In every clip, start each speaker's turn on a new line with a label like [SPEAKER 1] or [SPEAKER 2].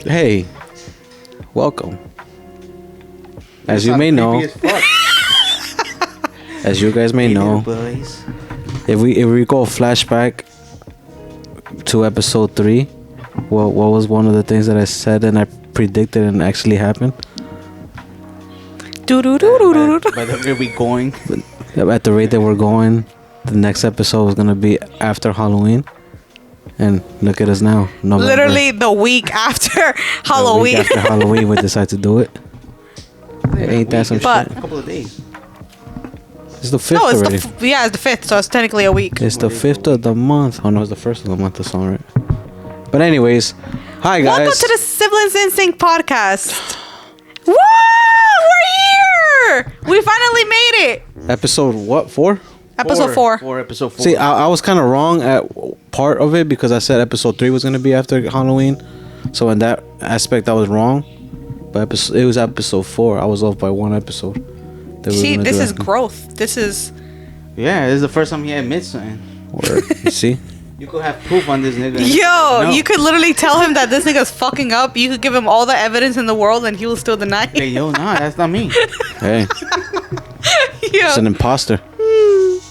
[SPEAKER 1] Hey, welcome. As you may know, as you guys may know, if we go flashback to episode 3, what was one of the things that I said and I predicted and actually happened?
[SPEAKER 2] By
[SPEAKER 3] the rate we going.
[SPEAKER 1] At the rate that we're going, the next episode is gonna be after Halloween. And look at us now. November.
[SPEAKER 2] Literally the week after Halloween.
[SPEAKER 1] The week after Halloween, we decide to do it. Ain't that some shit?
[SPEAKER 3] A couple of days.
[SPEAKER 1] It's the 5th already.
[SPEAKER 2] It's the 5th, so it's technically a week.
[SPEAKER 1] It's the 5th of the month. Oh no, it's the 1st of the month. That's all right. But anyways, hi guys.
[SPEAKER 2] Welcome to the Siblings Instinct podcast. Woo! We're here! We finally made it.
[SPEAKER 1] Episode what? 4?
[SPEAKER 2] Episode 4.
[SPEAKER 3] Episode 4.
[SPEAKER 1] See, I was kind of wrong at part of it because I said episode 3 was gonna be after Halloween. So in that aspect, I was wrong. But it was episode 4. I was off by 1 episode.
[SPEAKER 2] See, this is growth. This is...
[SPEAKER 3] Yeah, this is the first time he admits something.
[SPEAKER 1] Word. You see?
[SPEAKER 3] You could have proof on this nigga.
[SPEAKER 2] Yo, you could literally tell him that this nigga's fucking up. You could give him all the evidence in the world and he will still deny it.
[SPEAKER 3] Hey, yo, nah, that's not me.
[SPEAKER 1] Hey. It's an imposter.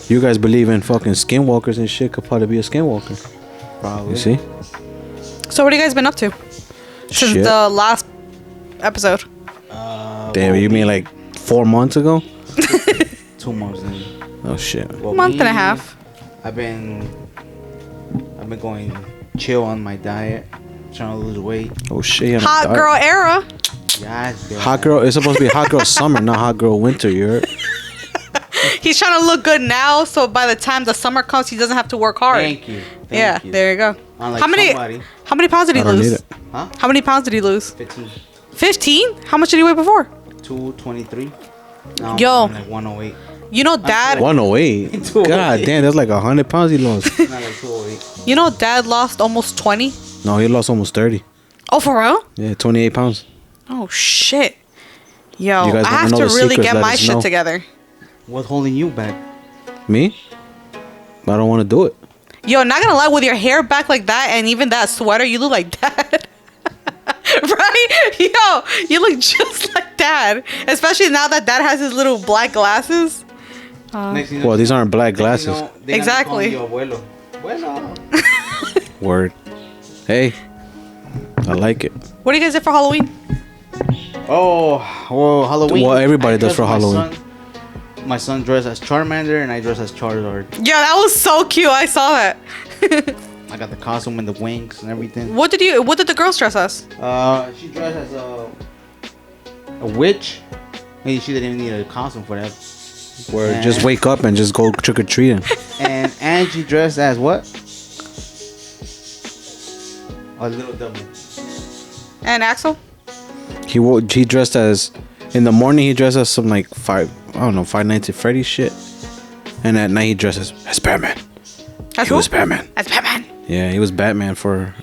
[SPEAKER 1] You guys believe in fucking skinwalkers and shit. Could probably be a skinwalker.
[SPEAKER 3] Probably.
[SPEAKER 1] You see?
[SPEAKER 2] So what have you guys been up to? Since
[SPEAKER 1] Shit.
[SPEAKER 2] the last episode.
[SPEAKER 1] Damn, you mean like 4 months ago?
[SPEAKER 3] 2 months then.
[SPEAKER 1] Oh shit.
[SPEAKER 3] Well,
[SPEAKER 2] Month and a half.
[SPEAKER 3] I've been going chill on my diet, trying to lose weight.
[SPEAKER 1] Oh shit.
[SPEAKER 2] Hot girl era.
[SPEAKER 3] Yes, girl.
[SPEAKER 1] Hot girl. It's supposed to be hot girl summer, not hot girl winter. You heard?
[SPEAKER 2] He's trying to look good now, so by the time the summer comes, he doesn't have to work hard.
[SPEAKER 3] Thank you.
[SPEAKER 2] Yeah, there you go.
[SPEAKER 3] Unlike
[SPEAKER 2] How many pounds did he
[SPEAKER 1] I don't need
[SPEAKER 2] lose?
[SPEAKER 1] it.
[SPEAKER 3] Huh?
[SPEAKER 2] How many pounds did he lose?
[SPEAKER 3] 15.
[SPEAKER 2] 15? How much did he weigh before?
[SPEAKER 3] 223. Now
[SPEAKER 2] Yo.
[SPEAKER 3] I'm like 108.
[SPEAKER 2] You know, Dad.
[SPEAKER 1] 108. God damn, that's like 100 pounds he lost.
[SPEAKER 3] Not like 208.
[SPEAKER 2] You know, Dad lost almost 20.
[SPEAKER 1] No, he lost almost 30.
[SPEAKER 2] Oh, for real?
[SPEAKER 1] Yeah, 28 pounds.
[SPEAKER 2] Oh shit. Yo,
[SPEAKER 1] You guys
[SPEAKER 2] I
[SPEAKER 1] wanna
[SPEAKER 2] have
[SPEAKER 1] know
[SPEAKER 2] to
[SPEAKER 1] the
[SPEAKER 2] really
[SPEAKER 1] secrets,
[SPEAKER 2] get
[SPEAKER 1] let
[SPEAKER 2] my
[SPEAKER 1] us
[SPEAKER 2] shit
[SPEAKER 1] know.
[SPEAKER 2] together.
[SPEAKER 3] What's holding you back?
[SPEAKER 1] Me? I don't want to do it.
[SPEAKER 2] Yo, not gonna lie, with your hair back like that and even that sweater, you look like Dad. Right? Yo, you look just like Dad. Especially now that Dad has his little black glasses.
[SPEAKER 3] Next thing you
[SPEAKER 1] Well, these aren't black
[SPEAKER 3] next
[SPEAKER 1] glasses.
[SPEAKER 3] thing you know, they
[SPEAKER 2] Exactly.
[SPEAKER 3] gonna call you abuelo. Abuelo.
[SPEAKER 1] Word. Hey, I like it.
[SPEAKER 2] What do you guys do for Halloween?
[SPEAKER 3] Oh, well, Halloween.
[SPEAKER 1] Well, everybody
[SPEAKER 3] I
[SPEAKER 1] does for
[SPEAKER 3] dressed
[SPEAKER 1] Halloween.
[SPEAKER 3] My son dressed as Charmander and I dressed as Charizard.
[SPEAKER 2] Yo, that was so cute. I saw that.
[SPEAKER 3] I got the costume and the wings and everything.
[SPEAKER 2] What did the girls dress as?
[SPEAKER 3] She dressed as a witch. Maybe she didn't even need a costume for that.
[SPEAKER 1] Word.
[SPEAKER 3] And-
[SPEAKER 1] Just wake up and just go trick or treating.
[SPEAKER 3] And Angie dressed as what? A little devil.
[SPEAKER 2] And Axel?
[SPEAKER 1] He dressed as, in the morning he dressed as some like Five Nights at Freddy's shit, and at night he dressed as Batman.
[SPEAKER 2] That's
[SPEAKER 1] He was Batman.
[SPEAKER 2] That's Batman.
[SPEAKER 1] Yeah, he was Batman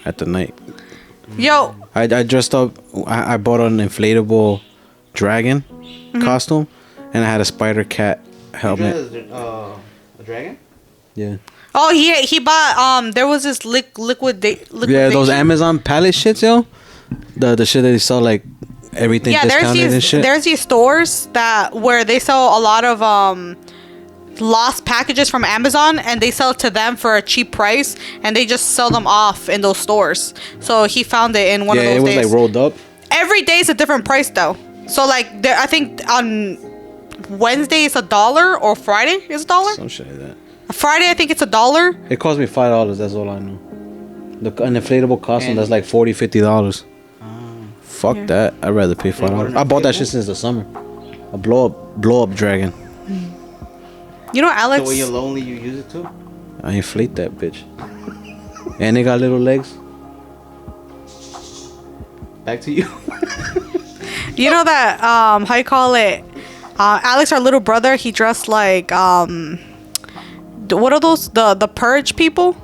[SPEAKER 1] at the night.
[SPEAKER 2] Yo,
[SPEAKER 1] I dressed up. I bought an inflatable dragon costume, and I had a spider cat helmet.
[SPEAKER 3] You dressed as a dragon?
[SPEAKER 1] Yeah.
[SPEAKER 2] oh he bought there was this liquid.
[SPEAKER 1] Yeah, those Amazon pallet shits, yo. The shit that they sell like everything discounted and shit.
[SPEAKER 2] There's these stores where they sell a lot of lost packages from Amazon, and they sell it to them for a cheap price, and they just sell them off in those stores. So he found it in one of those
[SPEAKER 1] Yeah, it was
[SPEAKER 2] days.
[SPEAKER 1] like rolled up.
[SPEAKER 2] Every day is a different price though. So like I think on Wednesday it's $1 or Friday is $1.
[SPEAKER 1] Some shit like that.
[SPEAKER 2] Friday I think it's $1.
[SPEAKER 1] It cost me $5. That's all I know. An inflatable costume that's like $40-$50. Fuck
[SPEAKER 2] Yeah.
[SPEAKER 1] that. I'd rather pay $5. I bought that shit since the summer. A blow up dragon.
[SPEAKER 2] You know,
[SPEAKER 3] So
[SPEAKER 2] Alex.
[SPEAKER 3] when you're lonely, you use it too?
[SPEAKER 1] I inflate that bitch. And they got little legs.
[SPEAKER 3] Back to you.
[SPEAKER 2] You know that how you call it? Alex, our little brother, he dressed like what are those? The purge people?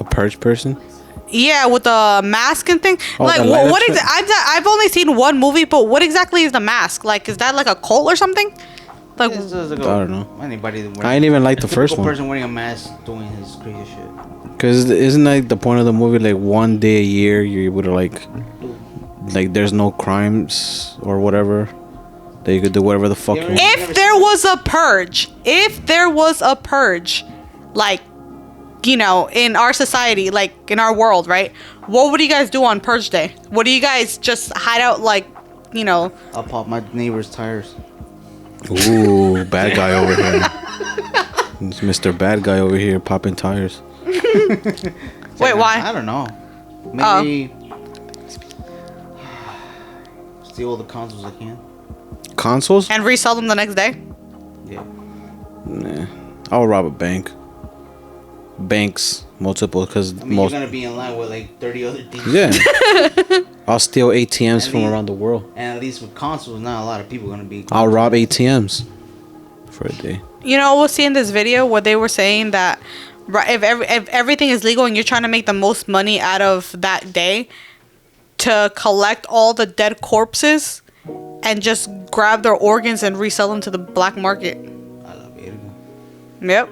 [SPEAKER 1] A purge person.
[SPEAKER 2] Yeah, with the mask and thing.
[SPEAKER 1] Oh,
[SPEAKER 2] like
[SPEAKER 1] the lighter
[SPEAKER 2] what?
[SPEAKER 1] shit?
[SPEAKER 2] I've only seen one movie, but what exactly is the mask? Like, is that like a cult or something? Like,
[SPEAKER 3] It's just like
[SPEAKER 1] I don't know.
[SPEAKER 3] Anybody wearing,
[SPEAKER 1] I ain't even like the first
[SPEAKER 3] typical
[SPEAKER 1] one.
[SPEAKER 3] person wearing a mask doing his crazy shit.
[SPEAKER 1] Cause isn't like the point of the movie like one day a year you're able to like like there's no crimes or whatever. That you could do whatever the fuck you want.
[SPEAKER 2] If there was a purge, like, you know, in our society, like in our world, right? What would you guys do on Purge Day? What do you guys just hide out, like, you know?
[SPEAKER 3] I'll pop my neighbor's tires.
[SPEAKER 1] Ooh, bad guy over here. It's Mr. Bad Guy over here popping tires.
[SPEAKER 2] Wait, why?
[SPEAKER 3] I don't know. Maybe steal all the consoles I can.
[SPEAKER 1] Consoles?
[SPEAKER 2] And resell them the next day?
[SPEAKER 3] Yeah.
[SPEAKER 1] Nah. I'll rob a bank. Banks, multiple, because
[SPEAKER 3] I mean,
[SPEAKER 1] most.
[SPEAKER 3] you're gonna be in line with like 30 other things.
[SPEAKER 1] Yeah. I'll steal ATMs from around the world.
[SPEAKER 3] And at least with consoles, not a lot of people gonna be.
[SPEAKER 1] I'll rob ATMs for a day.
[SPEAKER 2] You know, we'll see in this video where they were saying that if everything is legal and you're trying to make the most money out of that day, to collect all the dead corpses and just grab their organs and resell them to the black market.
[SPEAKER 3] I love it.
[SPEAKER 2] Yep.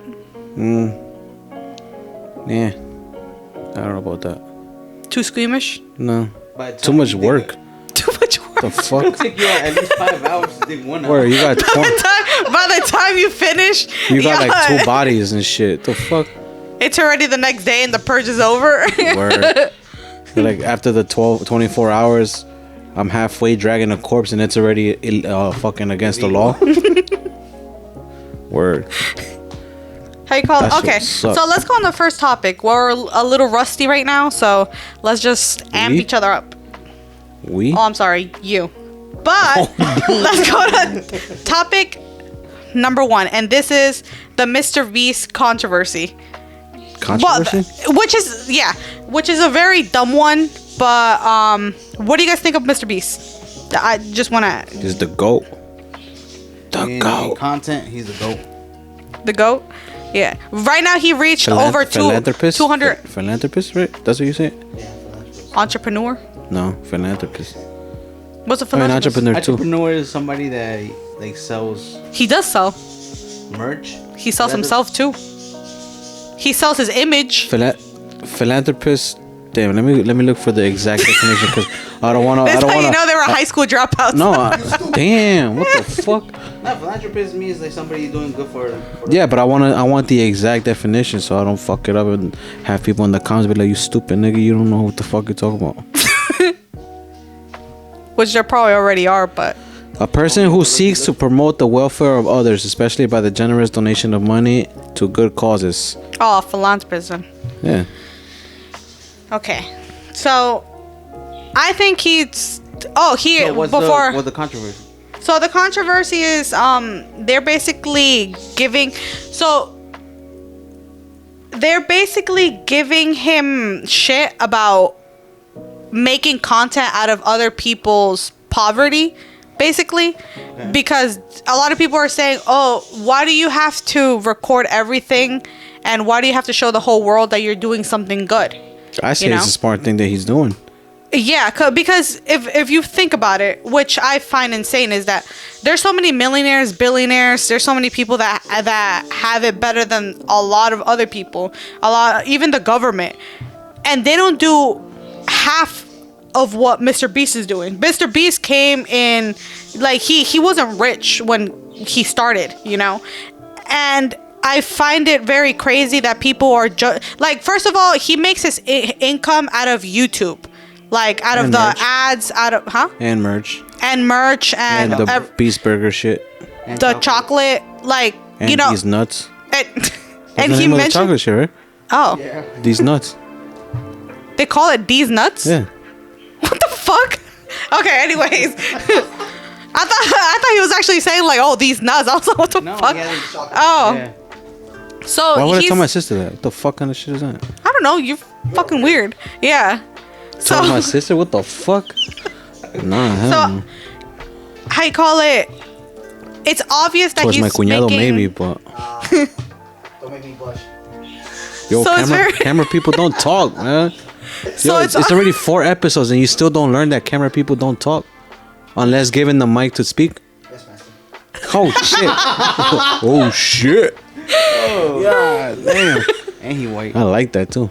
[SPEAKER 1] Yeah. I don't know about that.
[SPEAKER 2] Too squeamish?
[SPEAKER 1] No.
[SPEAKER 3] By the
[SPEAKER 1] Too
[SPEAKER 3] time
[SPEAKER 1] much
[SPEAKER 3] you
[SPEAKER 1] work.
[SPEAKER 2] Too much work.
[SPEAKER 1] The fuck?
[SPEAKER 3] It'll take you at least 5 hours to dig one out.
[SPEAKER 1] Where you got
[SPEAKER 2] By the time you finish,
[SPEAKER 1] you got like 2 bodies and shit. The fuck?
[SPEAKER 2] It's already the next day and the purge is over.
[SPEAKER 1] Word. Like after the 24 hours, I'm halfway dragging a corpse and it's already fucking against the law. Word.
[SPEAKER 2] How you call it?
[SPEAKER 1] That shit
[SPEAKER 2] Okay,
[SPEAKER 1] sucks.
[SPEAKER 2] so let's go on the first topic. We're a little rusty right now, so let's just amp
[SPEAKER 1] We?
[SPEAKER 2] each other up.
[SPEAKER 1] We?
[SPEAKER 2] Oh, I'm sorry, you. But let's go to topic number 1, and this is the Mr. Beast controversy.
[SPEAKER 1] Controversy?
[SPEAKER 2] But, which is a very dumb one. But what do you guys think of Mr. Beast? I just want to.
[SPEAKER 1] He's the GOAT. The
[SPEAKER 3] In
[SPEAKER 1] GOAT.
[SPEAKER 3] content, he's a goat.
[SPEAKER 2] The GOAT. Yeah. Right now he reached over
[SPEAKER 1] philanthropist?
[SPEAKER 2] 200
[SPEAKER 1] Philanthropist, right? That's what you say?
[SPEAKER 3] Yeah, philanthropist.
[SPEAKER 2] entrepreneur.
[SPEAKER 1] No, philanthropist.
[SPEAKER 2] What's a
[SPEAKER 1] I mean,
[SPEAKER 2] philanthropist?
[SPEAKER 1] entrepreneur too.
[SPEAKER 3] Entrepreneur is somebody that like sells
[SPEAKER 2] He does sell.
[SPEAKER 3] merch.
[SPEAKER 2] He sells
[SPEAKER 3] That is-
[SPEAKER 2] himself too. He sells his image.
[SPEAKER 1] Philanthropist. Damn, let me look for the exact definition because I don't want to.
[SPEAKER 2] That's how you know they were high school dropouts.
[SPEAKER 1] No, damn, what the fuck?
[SPEAKER 3] No, philanthropist means like somebody doing good for
[SPEAKER 1] Yeah, but I want the exact definition so I don't fuck it up and have people in the comments be like, "You stupid nigga, you don't know what the fuck you're talking about."
[SPEAKER 2] Which there probably already are, but
[SPEAKER 1] A person who seeks to promote the welfare of others, especially by the generous donation of money to good causes.
[SPEAKER 2] oh, philanthropism.
[SPEAKER 1] Yeah.
[SPEAKER 2] Okay, so I think he's. Oh, he
[SPEAKER 3] So what's
[SPEAKER 2] before.
[SPEAKER 3] what's the controversy?
[SPEAKER 2] So the controversy is they're basically giving him shit about making content out of other people's poverty, basically.
[SPEAKER 3] Okay.
[SPEAKER 2] Because a lot of people are saying, "Oh, why do you have to record everything and why do you have to show the whole world that you're doing something good?"
[SPEAKER 1] I say
[SPEAKER 2] You
[SPEAKER 1] it's
[SPEAKER 2] know?
[SPEAKER 1] a smart thing that he's doing.
[SPEAKER 2] Yeah, because if you think about it, which I find insane, is that there's so many millionaires, billionaires. There's so many people that have it better than a lot of other people. Even the government, and they don't do half of what Mr. Beast is doing. Mr. Beast came in like he wasn't rich when he started, you know, and I find it very crazy that people are like. First of all, he makes his income out of YouTube. Like out of
[SPEAKER 1] And
[SPEAKER 2] the
[SPEAKER 1] merch.
[SPEAKER 2] ads,
[SPEAKER 1] And merch.
[SPEAKER 2] and merch and,
[SPEAKER 1] And the Beast Burger shit.
[SPEAKER 3] And
[SPEAKER 2] the chocolate, like
[SPEAKER 1] And
[SPEAKER 2] you know,
[SPEAKER 1] these nuts.
[SPEAKER 2] and,
[SPEAKER 1] That's
[SPEAKER 2] and
[SPEAKER 1] the
[SPEAKER 2] he
[SPEAKER 1] name of the
[SPEAKER 2] mentioned,
[SPEAKER 1] chocolate shit, right?
[SPEAKER 2] oh,
[SPEAKER 3] Yeah.
[SPEAKER 1] These nuts.
[SPEAKER 2] they call it these nuts.
[SPEAKER 1] Yeah.
[SPEAKER 2] What the fuck? Okay, anyways, I thought he was actually saying like, oh, these nuts. I was like, what the
[SPEAKER 3] No,
[SPEAKER 2] fuck?
[SPEAKER 3] he has chocolate.
[SPEAKER 2] Oh.
[SPEAKER 3] Yeah.
[SPEAKER 2] So
[SPEAKER 1] Why would I
[SPEAKER 2] he's,
[SPEAKER 1] tell my sister that? What the fuck kind of shit is that?
[SPEAKER 2] I don't know. You're fucking weird. Yeah.
[SPEAKER 1] Tell my
[SPEAKER 2] So
[SPEAKER 1] sister? What the fuck? Nah, hell
[SPEAKER 2] So,
[SPEAKER 1] no.
[SPEAKER 2] how you call it? It's obvious that
[SPEAKER 1] Towards
[SPEAKER 2] he's
[SPEAKER 1] my cuñado,
[SPEAKER 2] making,
[SPEAKER 1] maybe, but
[SPEAKER 3] Don't make me blush.
[SPEAKER 1] yo,
[SPEAKER 2] So it's very-
[SPEAKER 1] camera people don't talk, man.
[SPEAKER 2] So
[SPEAKER 1] Yo,
[SPEAKER 2] it's
[SPEAKER 1] it's already 4 episodes and you still don't learn that camera people don't talk unless given the mic to speak.
[SPEAKER 3] Yes, master.
[SPEAKER 1] Oh shit! Oh shit!
[SPEAKER 3] Oh,
[SPEAKER 1] God damn!
[SPEAKER 3] and he white.
[SPEAKER 1] I like that too.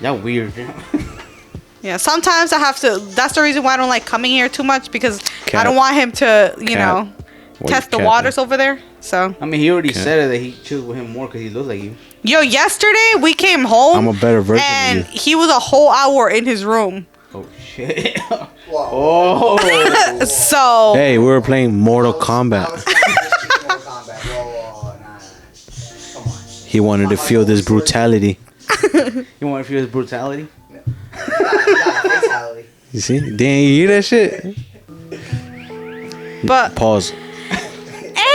[SPEAKER 3] Y'all weird.
[SPEAKER 2] Yeah, sometimes I have to. That's the reason why I don't like coming here too much because I
[SPEAKER 1] Cap.
[SPEAKER 2] don't want him to, you
[SPEAKER 1] Cap.
[SPEAKER 2] know,
[SPEAKER 1] Why
[SPEAKER 2] test
[SPEAKER 1] you
[SPEAKER 2] the waters over there. So,
[SPEAKER 3] I mean, he already
[SPEAKER 1] Okay.
[SPEAKER 3] said it that he chills with him more because he looks like you.
[SPEAKER 2] yo, yesterday we came home.
[SPEAKER 1] I'm a better version of
[SPEAKER 2] and
[SPEAKER 1] you.
[SPEAKER 2] he was a whole hour in his room.
[SPEAKER 3] Oh shit.
[SPEAKER 4] Whoa.
[SPEAKER 3] Oh.
[SPEAKER 2] So,
[SPEAKER 1] Hey, we were playing Mortal
[SPEAKER 4] I was
[SPEAKER 1] Kombat.
[SPEAKER 4] trying to just Mortal Kombat. Whoa, nah. Come on.
[SPEAKER 1] He wanted to feel this brutality.
[SPEAKER 3] You want to feel his brutality?
[SPEAKER 4] Fatality.
[SPEAKER 1] You see? Dang, you hear that shit?
[SPEAKER 2] but
[SPEAKER 1] Pause.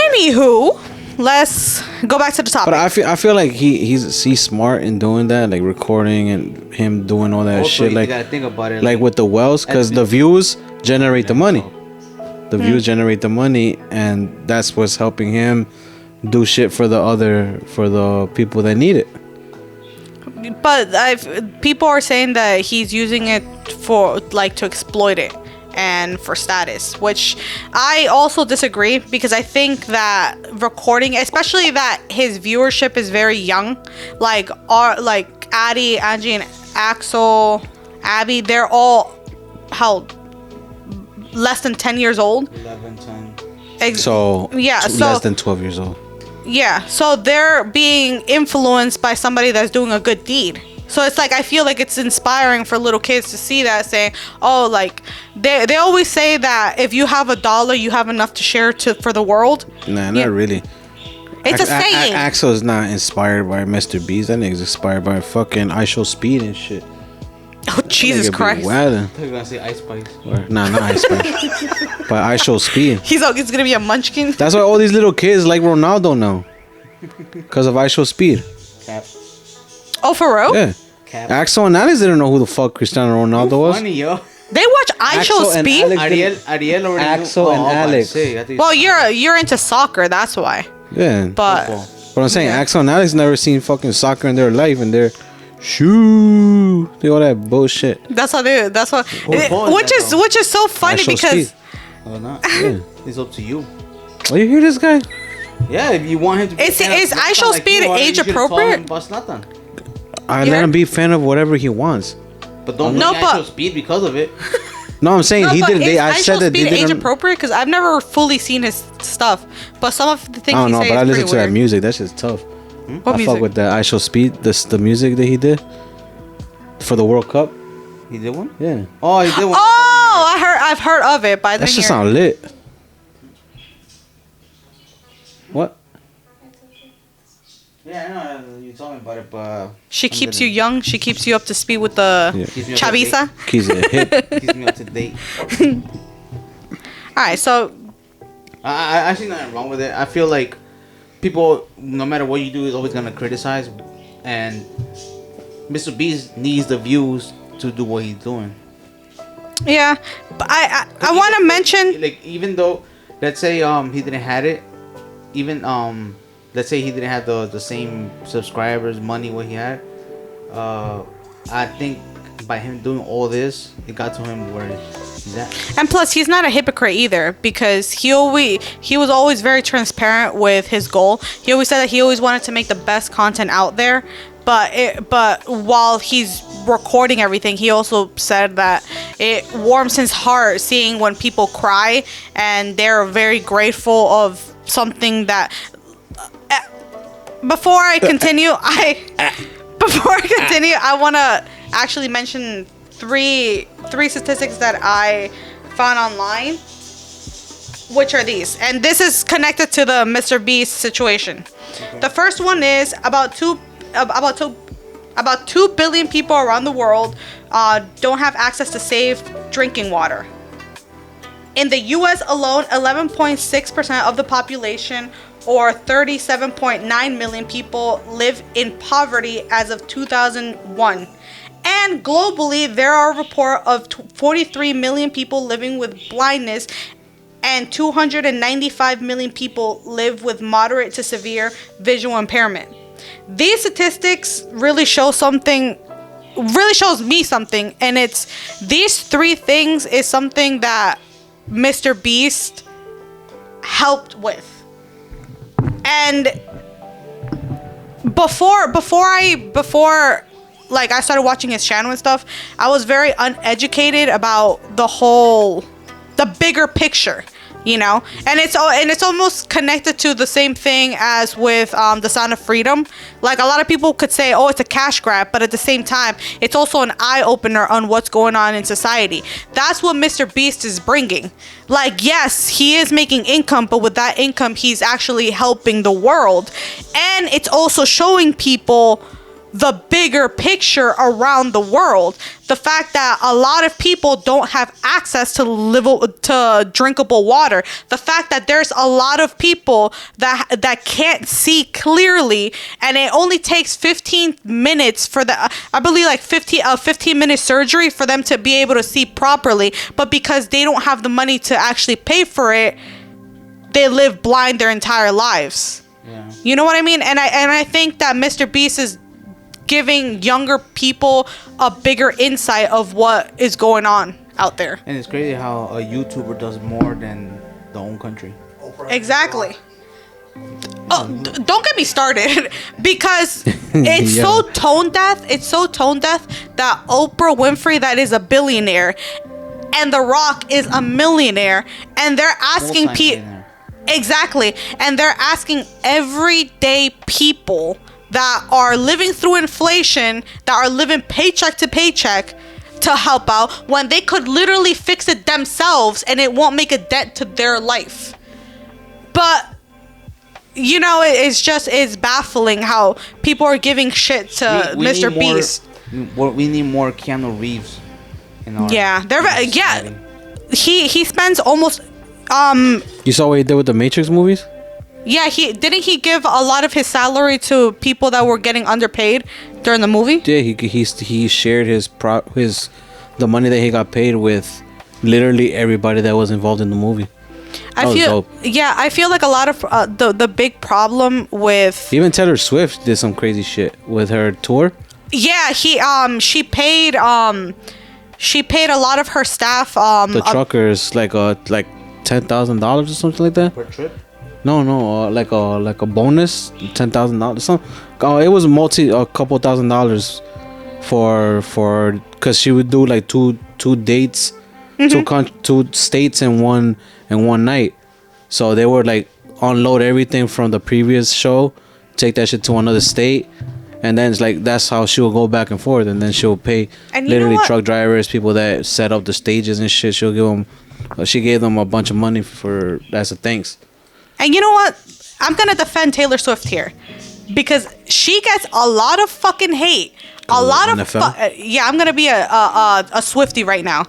[SPEAKER 2] anywho, let's go back to the topic.
[SPEAKER 1] But I feel like he's smart in doing that, like recording and him doing all that
[SPEAKER 3] Also,
[SPEAKER 1] shit,
[SPEAKER 3] you
[SPEAKER 1] like
[SPEAKER 3] gotta think about it.
[SPEAKER 1] like with the wells, because the views generate the money. The views generate the money, and that's what's helping him do shit for the people that need it.
[SPEAKER 2] But people are saying that he's using it for like to exploit it and for status, which I also disagree because I think that recording, especially that his viewership is very young, like Addie, Angie, and Axel, Abby, they're all how less than 10 years old.
[SPEAKER 3] 11, 10.
[SPEAKER 1] So
[SPEAKER 2] yeah, so
[SPEAKER 1] less than 12 years old.
[SPEAKER 2] yeah, so they're being influenced by somebody that's doing a good deed. So it's like I feel like it's inspiring for little kids to see that, saying, "Oh, like they always say that if you have $1, you have enough to share for the world."
[SPEAKER 1] Nah,
[SPEAKER 2] Yeah.
[SPEAKER 1] not really.
[SPEAKER 2] It's a saying.
[SPEAKER 1] Axel is not inspired by Mr. Beast. That nigga's inspired by fucking I Show Speed and shit.
[SPEAKER 2] Oh, Jesus Christ!
[SPEAKER 3] I
[SPEAKER 1] Wildin'.
[SPEAKER 3] thought you were gonna say Ice Spice.
[SPEAKER 1] Nah, not Ice Spice. But I Show Speed.
[SPEAKER 2] It's gonna be a munchkin.
[SPEAKER 1] That's why all these little kids like Ronaldo now. Because of I Show Speed.
[SPEAKER 3] Cap.
[SPEAKER 2] Oh, for real?
[SPEAKER 1] Yeah.
[SPEAKER 3] Cap.
[SPEAKER 1] Axel and Alex didn't know who the fuck Cristiano Ronaldo was.
[SPEAKER 3] Funny, yo.
[SPEAKER 2] They watch I Show
[SPEAKER 1] Axel and
[SPEAKER 2] Speed.
[SPEAKER 1] Alex-
[SPEAKER 3] Ariel already
[SPEAKER 1] Axel
[SPEAKER 3] knew.
[SPEAKER 1] and
[SPEAKER 3] I was about to
[SPEAKER 1] Alex.
[SPEAKER 3] say, I think
[SPEAKER 2] Well,
[SPEAKER 3] it's
[SPEAKER 2] you're into soccer, that's why.
[SPEAKER 1] Yeah.
[SPEAKER 2] But
[SPEAKER 3] football.
[SPEAKER 1] But I'm saying
[SPEAKER 2] Yeah.
[SPEAKER 1] Axel and Alex never seen fucking soccer in their life, and they're shoo, they all that bullshit.
[SPEAKER 2] that's how they. That's what.
[SPEAKER 3] Whose fault is that, though?
[SPEAKER 2] Which is so funny
[SPEAKER 1] I Show
[SPEAKER 2] because.
[SPEAKER 1] Speed.
[SPEAKER 3] Oh, not.
[SPEAKER 1] Yeah.
[SPEAKER 3] It's up to you.
[SPEAKER 1] Oh, you hear this guy?
[SPEAKER 3] Yeah, if you want him to be.
[SPEAKER 2] Is-
[SPEAKER 3] a fan of
[SPEAKER 2] is
[SPEAKER 3] Zlatan
[SPEAKER 2] I Show
[SPEAKER 3] like
[SPEAKER 2] Speed
[SPEAKER 3] you are,
[SPEAKER 2] age
[SPEAKER 3] you should've told
[SPEAKER 2] appropriate?
[SPEAKER 3] him about Zlatan.
[SPEAKER 1] I
[SPEAKER 2] You
[SPEAKER 1] let
[SPEAKER 2] heard-
[SPEAKER 1] him be a fan of whatever he wants.
[SPEAKER 3] But don't
[SPEAKER 2] No,
[SPEAKER 3] make
[SPEAKER 2] but-
[SPEAKER 3] I Show Speed because of it.
[SPEAKER 1] No, I'm saying
[SPEAKER 2] No,
[SPEAKER 1] he
[SPEAKER 2] but
[SPEAKER 1] didn't.
[SPEAKER 2] is
[SPEAKER 1] I
[SPEAKER 2] I
[SPEAKER 1] said
[SPEAKER 2] Show
[SPEAKER 1] that they
[SPEAKER 2] Speed age
[SPEAKER 1] didn't.
[SPEAKER 2] appropriate? Because I've never fully seen his stuff, but some of the things
[SPEAKER 1] I don't
[SPEAKER 2] he
[SPEAKER 1] know,
[SPEAKER 2] says
[SPEAKER 1] but I
[SPEAKER 2] is
[SPEAKER 1] listen
[SPEAKER 2] pretty
[SPEAKER 1] to that
[SPEAKER 2] weird.
[SPEAKER 1] music. That shit's tough.
[SPEAKER 2] What
[SPEAKER 1] I
[SPEAKER 2] music?
[SPEAKER 1] fuck with that I Show Speed. The music that he did for the World Cup.
[SPEAKER 3] He did one?
[SPEAKER 1] Yeah,
[SPEAKER 3] Oh, he did one.
[SPEAKER 2] Oh, I've heard of it, but I
[SPEAKER 1] that
[SPEAKER 2] didn't
[SPEAKER 1] shit
[SPEAKER 2] hear.
[SPEAKER 1] sound lit. What?
[SPEAKER 3] Yeah, I know. You told me about it, but.
[SPEAKER 2] She keeps you young. She keeps you up to speed with the
[SPEAKER 1] Yeah.
[SPEAKER 3] Keeps me up to date.
[SPEAKER 2] Chavisa.
[SPEAKER 1] Keys it hip.
[SPEAKER 3] Keeps me up to date.
[SPEAKER 2] All right, so
[SPEAKER 3] I see nothing wrong with it. I feel like people, no matter what you do, is always gonna criticize, and Mr. Beast needs the views to do what he's doing.
[SPEAKER 2] yeah, but I want to mention.
[SPEAKER 3] like, even though, let's say he didn't had it, even let's say he didn't have the same subscribers, money what he had. I think by him doing all this, it got to him where he's at.
[SPEAKER 2] And plus, he's not a hypocrite either because he was always very transparent with his goal. He always said that he always wanted to make the best content out there. But while he's recording everything, he also said that it warms his heart seeing when people cry and they're very grateful of something that. Before I continue, I want to actually mention three statistics that I found online, which are these, and this is connected to the Mr. Beast situation. Okay. The first one is about 2 billion people around the world don't have access to safe drinking water. In the U.S. alone, 11.6% of the population, or 37.9 million people, live in poverty as of 2001. And globally, there are a report of 43 million people living with blindness, and 295 million people live with moderate to severe visual impairment. These statistics really shows me something, and it's these three things is something that Mr. Beast helped with. And before like I started watching his channel and stuff, I was very uneducated about the bigger picture, you know. And it's almost connected to the same thing as with the Sound of Freedom. Like a lot of people could say, oh, it's a cash grab, but at the same time, it's also an eye opener on what's going on in society. That's what Mr. Beast is bringing. Like, yes, he is making income, but with that income, he's actually helping the world. And it's also showing people the bigger picture around the world. The fact that a lot of people don't have access to drinkable water. The fact that there's a lot of people that can't see clearly, and it only takes 15 minutes for I believe like 15-minute surgery for them to be able to see properly. But because they don't have the money to actually pay for it, they live blind their entire lives.
[SPEAKER 3] Yeah.
[SPEAKER 2] You know what I mean? And I think that Mr. Beast is giving younger people a bigger insight of what is going on out there.
[SPEAKER 3] And it's crazy how a YouTuber does more than the own country.
[SPEAKER 2] Exactly. Oh, don't get me started because it's so tone deaf. It's so tone deaf that Oprah Winfrey, that is a billionaire, and The Rock is a millionaire, and they're asking people. Exactly. And they're asking everyday people that are living through inflation, that are living paycheck to paycheck, to help out when they could literally fix it themselves and it won't make a dent to their life. But you know, it's baffling how people are giving shit to Mr. Beast.
[SPEAKER 3] We need more Keanu Reeves in our
[SPEAKER 2] he spends almost
[SPEAKER 1] You saw what he did with the Matrix movies?
[SPEAKER 2] Yeah, he give a lot of his salary to people that were getting underpaid during the movie.
[SPEAKER 1] Yeah, he shared the money that he got paid with literally everybody that was involved in the movie. I feel like a lot of the big problem with even Taylor Swift did some crazy shit with her tour.
[SPEAKER 2] Yeah, she paid a lot of her staff
[SPEAKER 1] the truckers like $10,000 or something like that
[SPEAKER 3] per trip.
[SPEAKER 1] No, like a bonus, $10,000. It was a couple $1,000s for because she would do like two dates, two states in one night. So they would like unload everything from the previous show, take that shit to another state, and then it's like that's how she will go back and forth, and then she'll pay literally truck drivers, people that set up the stages and shit. She gave them a bunch of money for as a thanks.
[SPEAKER 2] And you know what? I'm going to defend Taylor Swift here because she gets a lot of fucking hate. A lot of I'm going to be a Swiftie right now.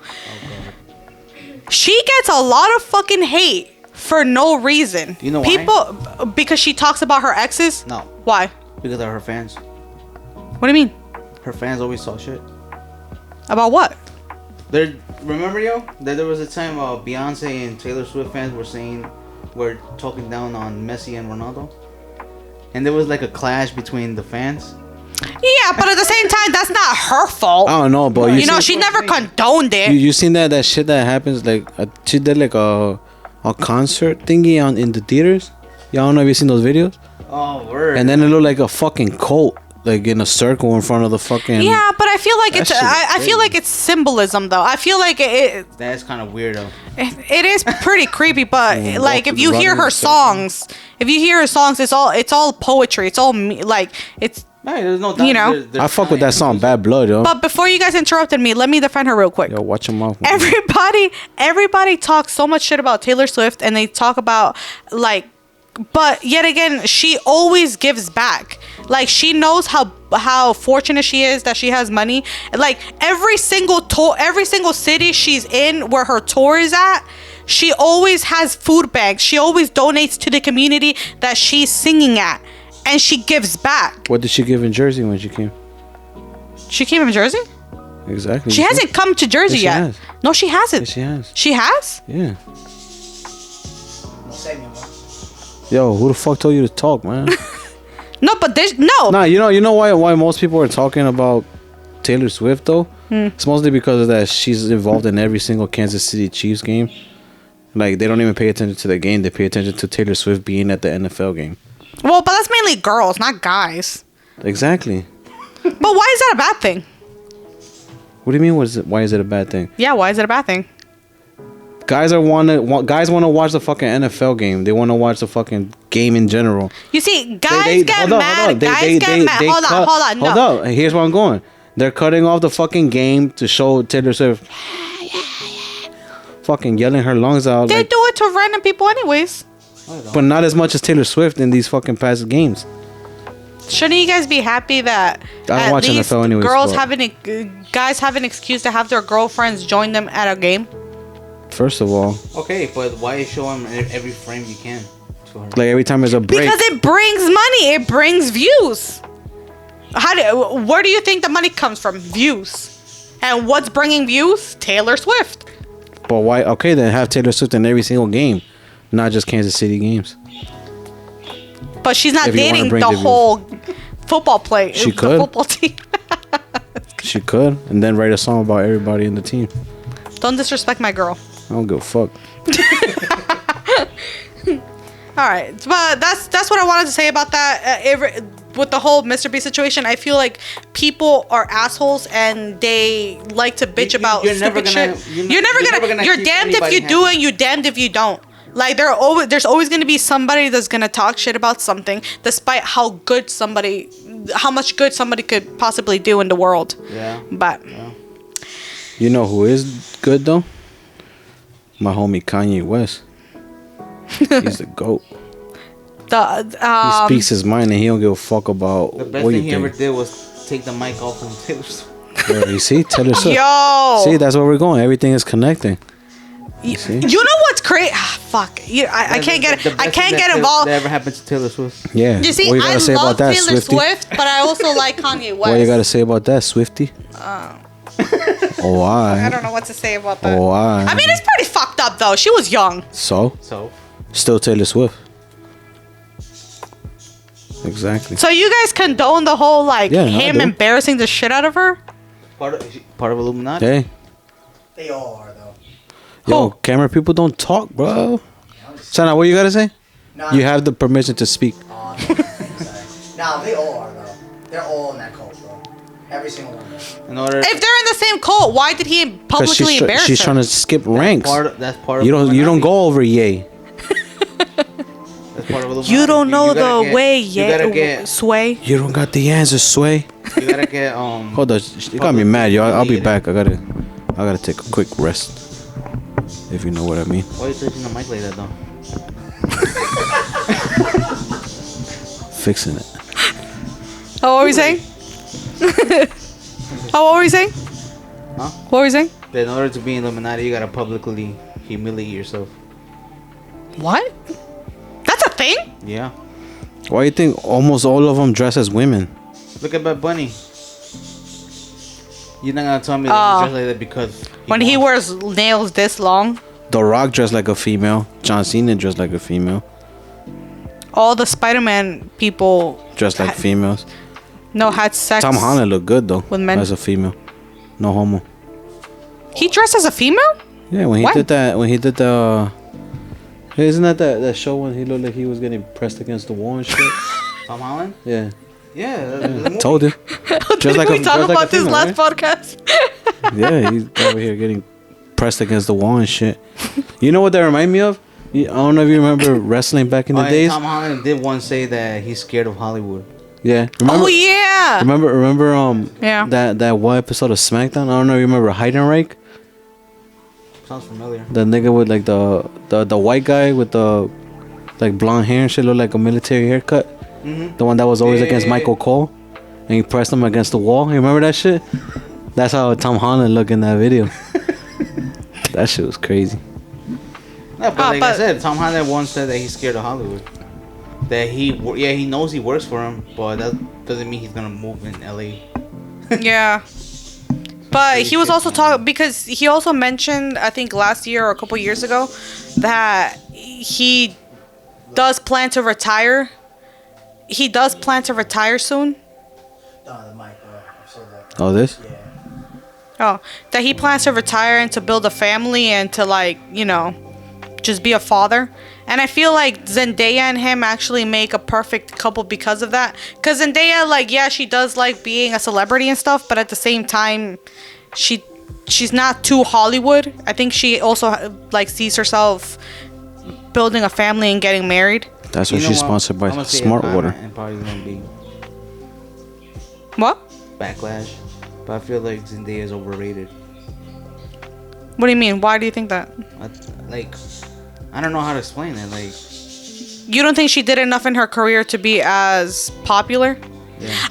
[SPEAKER 2] She gets a lot of fucking hate for no reason.
[SPEAKER 3] You know why?
[SPEAKER 2] People, because she talks about her exes?
[SPEAKER 3] No.
[SPEAKER 2] Why?
[SPEAKER 3] Because of her fans.
[SPEAKER 2] What do you mean?
[SPEAKER 3] Her fans always talk shit.
[SPEAKER 2] About what?
[SPEAKER 3] Remember, that there was a time Beyonce and Taylor Swift fans were talking down on Messi and Ronaldo, and there was like a clash between the fans.
[SPEAKER 2] Yeah, but at the same time, that's not her fault.
[SPEAKER 1] I don't know, but
[SPEAKER 2] she never condoned it.
[SPEAKER 1] You seen that shit that happens? Like she did like a concert thingy in the theaters. Y'all know, have you seen those videos?
[SPEAKER 3] Oh, word.
[SPEAKER 1] And then it looked like a fucking cult, like in a circle in front of the fucking.
[SPEAKER 2] Yeah, but I feel like I feel like it's symbolism though. I feel like
[SPEAKER 3] that's kind of weird though.
[SPEAKER 2] It is pretty creepy, but like if you hear her songs, it's all poetry. It's all like it's.
[SPEAKER 3] Hey, there's no doubt.
[SPEAKER 2] You know,
[SPEAKER 1] I fuck with that song, Bad Blood, yo.
[SPEAKER 2] But before you guys interrupted me, let me defend her real quick.
[SPEAKER 1] Yo, watch your mouth.
[SPEAKER 2] Everybody talks so much shit about Taylor Swift, and they talk about like, but yet again, she always gives back. Like she knows how fortunate she is that she has money. Like every single city she's in where her tour is at, she always has food bags. She always donates to the community that she's singing at. And she gives back.
[SPEAKER 1] What did she give in Jersey when she came?
[SPEAKER 2] She came in Jersey?
[SPEAKER 1] Exactly.
[SPEAKER 2] She hasn't come to Jersey yet.
[SPEAKER 1] Has.
[SPEAKER 2] No, she hasn't.
[SPEAKER 1] Yes, she has.
[SPEAKER 2] She has?
[SPEAKER 1] Yeah. Yo, who the fuck told you to talk, man?
[SPEAKER 2] No, but there's no.
[SPEAKER 1] Nah, you know why most people are talking about Taylor Swift though? It's mostly because of that she's involved in every single Kansas City Chiefs game. Like they don't even pay attention to the game; they pay attention to Taylor Swift being at the NFL game.
[SPEAKER 2] Well, but that's mainly girls, not guys.
[SPEAKER 1] Exactly.
[SPEAKER 2] But why is that a bad thing?
[SPEAKER 1] What do you mean? Why is it a bad thing?
[SPEAKER 2] Yeah, why is it a bad thing?
[SPEAKER 1] Guys want to watch the fucking NFL game. They want to watch the fucking game in general.
[SPEAKER 2] You see, guys get mad. Hold on.
[SPEAKER 1] Hold up. Here's where I'm going. They're cutting off the fucking game to show Taylor Swift fucking yelling her lungs out.
[SPEAKER 2] They do it to random people anyways.
[SPEAKER 1] But not as much as Taylor Swift in these fucking past games.
[SPEAKER 2] Shouldn't you guys be happy that
[SPEAKER 1] I don't watch
[SPEAKER 2] least
[SPEAKER 1] NFL anyways,
[SPEAKER 2] guys have an excuse to have their girlfriends join them at a game?
[SPEAKER 1] First of all,
[SPEAKER 3] Okay, but why show him every frame you can to her?
[SPEAKER 1] like every time there's a break.
[SPEAKER 2] Because it brings money. It brings views. Where do you think the money comes from? Views. And what's bringing views? Taylor Swift.
[SPEAKER 1] But why? Okay, then have Taylor Swift in every single game, not just Kansas City games.
[SPEAKER 2] But she's not
[SPEAKER 1] If you wanna
[SPEAKER 2] dating
[SPEAKER 1] bring
[SPEAKER 2] the
[SPEAKER 1] the views.
[SPEAKER 2] whole football play.
[SPEAKER 1] She
[SPEAKER 2] the
[SPEAKER 1] could.
[SPEAKER 2] football team.
[SPEAKER 1] She could, and then write a song about everybody in the team.
[SPEAKER 2] Don't disrespect my girl.
[SPEAKER 1] I don't give a fuck.
[SPEAKER 2] All right, but that's what I wanted to say about that. With the whole Mr. B situation, I feel like people are assholes and they like to bitch about
[SPEAKER 3] you're never
[SPEAKER 2] stupid
[SPEAKER 3] gonna-
[SPEAKER 2] shit.
[SPEAKER 3] you're never gonna
[SPEAKER 2] You're
[SPEAKER 3] keep
[SPEAKER 2] damned if
[SPEAKER 3] anybody
[SPEAKER 2] you do
[SPEAKER 3] happy.
[SPEAKER 2] and you're damned if you don't. Like there's always gonna be somebody that's gonna talk shit about something, despite how much good somebody could possibly do in the world.
[SPEAKER 3] Yeah.
[SPEAKER 2] But
[SPEAKER 1] You know who is good though? My homie Kanye West. He's the GOAT. He speaks his mind and he don't give a fuck about
[SPEAKER 3] The best
[SPEAKER 1] what you
[SPEAKER 3] thing he ever
[SPEAKER 1] think.
[SPEAKER 3] did was take the mic off from Taylor Swift.
[SPEAKER 1] Yeah, you see, Taylor Swift.
[SPEAKER 2] yo,
[SPEAKER 1] See, that's where we're going. Everything is connecting. You see?
[SPEAKER 2] you know what's crazy? Fuck, I can't get
[SPEAKER 3] The
[SPEAKER 2] I
[SPEAKER 3] best
[SPEAKER 2] can't
[SPEAKER 3] thing
[SPEAKER 2] get
[SPEAKER 3] that
[SPEAKER 2] involved.
[SPEAKER 3] That ever happened to Taylor Swift.
[SPEAKER 1] Yeah.
[SPEAKER 2] You see,
[SPEAKER 1] what you
[SPEAKER 2] I
[SPEAKER 1] gotta say
[SPEAKER 2] love
[SPEAKER 1] about that,
[SPEAKER 2] Taylor
[SPEAKER 1] Swifty?
[SPEAKER 2] Swift, but I also like Kanye West.
[SPEAKER 1] What you gotta say about that, Swifty? Oh,
[SPEAKER 2] I
[SPEAKER 1] why?
[SPEAKER 2] don't know what to say about that.
[SPEAKER 1] Oh, why?
[SPEAKER 2] I mean, it's pretty fucked up though. She was young.
[SPEAKER 1] So,
[SPEAKER 3] So
[SPEAKER 1] still Taylor Swift. Exactly.
[SPEAKER 2] So you guys condone the whole like
[SPEAKER 1] Yeah, I
[SPEAKER 2] him
[SPEAKER 1] do.
[SPEAKER 2] embarrassing the shit out of her?
[SPEAKER 3] part of Illuminati.
[SPEAKER 1] Hey,
[SPEAKER 4] They all are though.
[SPEAKER 1] yo, camera people don't talk, bro. Sana, what you gotta say?
[SPEAKER 4] No,
[SPEAKER 1] You have the permission to speak.
[SPEAKER 4] Oh, no, sorry. Nah, they all are though. They're all in that cult, bro. Every single one.
[SPEAKER 3] In order.
[SPEAKER 2] If they're in the same cult, why did he
[SPEAKER 1] Because
[SPEAKER 2] publicly embarrass
[SPEAKER 1] she's
[SPEAKER 2] her?
[SPEAKER 1] trying to skip ranks.
[SPEAKER 3] That's part of
[SPEAKER 1] You don't
[SPEAKER 3] Illuminati.
[SPEAKER 1] go over yay.
[SPEAKER 3] That's part of Illuminati.
[SPEAKER 2] You don't know
[SPEAKER 3] You gotta
[SPEAKER 2] the
[SPEAKER 3] get-
[SPEAKER 2] way
[SPEAKER 3] You gotta
[SPEAKER 2] yet,
[SPEAKER 3] get.
[SPEAKER 2] sway.
[SPEAKER 1] You don't got the answer, Sway.
[SPEAKER 3] You gotta get.
[SPEAKER 1] Hold on, you got me mad, yo. I'll be back. I gotta take a quick rest. If you know what I mean.
[SPEAKER 3] Why are you touching the mic like that, though?
[SPEAKER 1] Fixing it.
[SPEAKER 2] Oh, what were we saying? Oh, what were we saying?
[SPEAKER 3] Huh?
[SPEAKER 2] What were we saying?
[SPEAKER 3] That in order to be in Illuminati, you gotta publicly humiliate yourself.
[SPEAKER 2] What? That's a thing?
[SPEAKER 3] Yeah.
[SPEAKER 1] Why do you think almost all of them dress as women?
[SPEAKER 3] Look at Bad Bunny. You're not gonna tell me that he dressed like that because
[SPEAKER 2] When he
[SPEAKER 3] wants-
[SPEAKER 2] wears nails this long,
[SPEAKER 1] The Rock dressed like a female. John Cena dressed like a female.
[SPEAKER 2] all the Spider-Man people
[SPEAKER 1] Dressed like females.
[SPEAKER 2] had sex.
[SPEAKER 1] Tom Holland looked good though.
[SPEAKER 2] With men.
[SPEAKER 1] As a female. No homo.
[SPEAKER 2] He dressed as a female?
[SPEAKER 1] Yeah, when he
[SPEAKER 2] When?
[SPEAKER 1] did that, isn't that show when he looked like he was getting pressed against the wall and shit?
[SPEAKER 3] Tom Holland?
[SPEAKER 1] Yeah.
[SPEAKER 3] Yeah. the movie.
[SPEAKER 1] Told you.
[SPEAKER 2] Did
[SPEAKER 1] like
[SPEAKER 2] we
[SPEAKER 1] a-
[SPEAKER 2] talk
[SPEAKER 1] just like a
[SPEAKER 2] about this
[SPEAKER 1] female,
[SPEAKER 2] last
[SPEAKER 1] right?
[SPEAKER 2] podcast?
[SPEAKER 1] Yeah, he's over here getting pressed against the wall and shit. You know what that remind me of? I don't know if you remember wrestling back in the
[SPEAKER 3] Oh, and
[SPEAKER 1] days.
[SPEAKER 3] Tom Holland did once say that he's scared of Hollywood.
[SPEAKER 1] Yeah. Remember,
[SPEAKER 2] Oh yeah.
[SPEAKER 1] remember
[SPEAKER 2] Yeah.
[SPEAKER 1] that one episode of SmackDown? I don't know if you remember Heidenreich?
[SPEAKER 3] Sounds familiar.
[SPEAKER 1] The nigga with like the white guy with the like blonde hair and shit, looked like a military haircut.
[SPEAKER 3] Mm-hmm.
[SPEAKER 1] The one that was always
[SPEAKER 3] Yeah,
[SPEAKER 1] against
[SPEAKER 3] yeah, yeah.
[SPEAKER 1] Michael Cole, and he pressed him against the wall. You remember that shit? That's how Tom Holland looked in that video. That shit was crazy.
[SPEAKER 3] No, but like I
[SPEAKER 2] but-
[SPEAKER 3] said, Tom Holland once said that he's scared of Hollywood. That he knows he works for him, but that doesn't mean he's gonna move in LA.
[SPEAKER 2] Yeah. But he was also talking because he also mentioned, I think last year or a couple years ago, that he does plan to retire. He does plan to retire soon.
[SPEAKER 4] Done the mic, bro. I'm so that.
[SPEAKER 1] Oh, this?
[SPEAKER 4] Yeah.
[SPEAKER 2] Oh, that he plans to retire and to build a family and to like, just be a father. And I feel like Zendaya and him actually make a perfect couple because of that. Because Zendaya, like, yeah, she does like being a celebrity and stuff, but at the same time, she's not too Hollywood. I think she also like sees herself building a family and getting married.
[SPEAKER 1] That's why she's sponsored by Smart Water.
[SPEAKER 3] And probably gonna be
[SPEAKER 2] What?
[SPEAKER 3] backlash, but I feel like Zendaya is overrated.
[SPEAKER 2] What do you mean? Why do you think that?
[SPEAKER 3] I don't know how to explain it. Like,
[SPEAKER 2] You don't think she did enough in her career to be as popular?
[SPEAKER 3] yeah.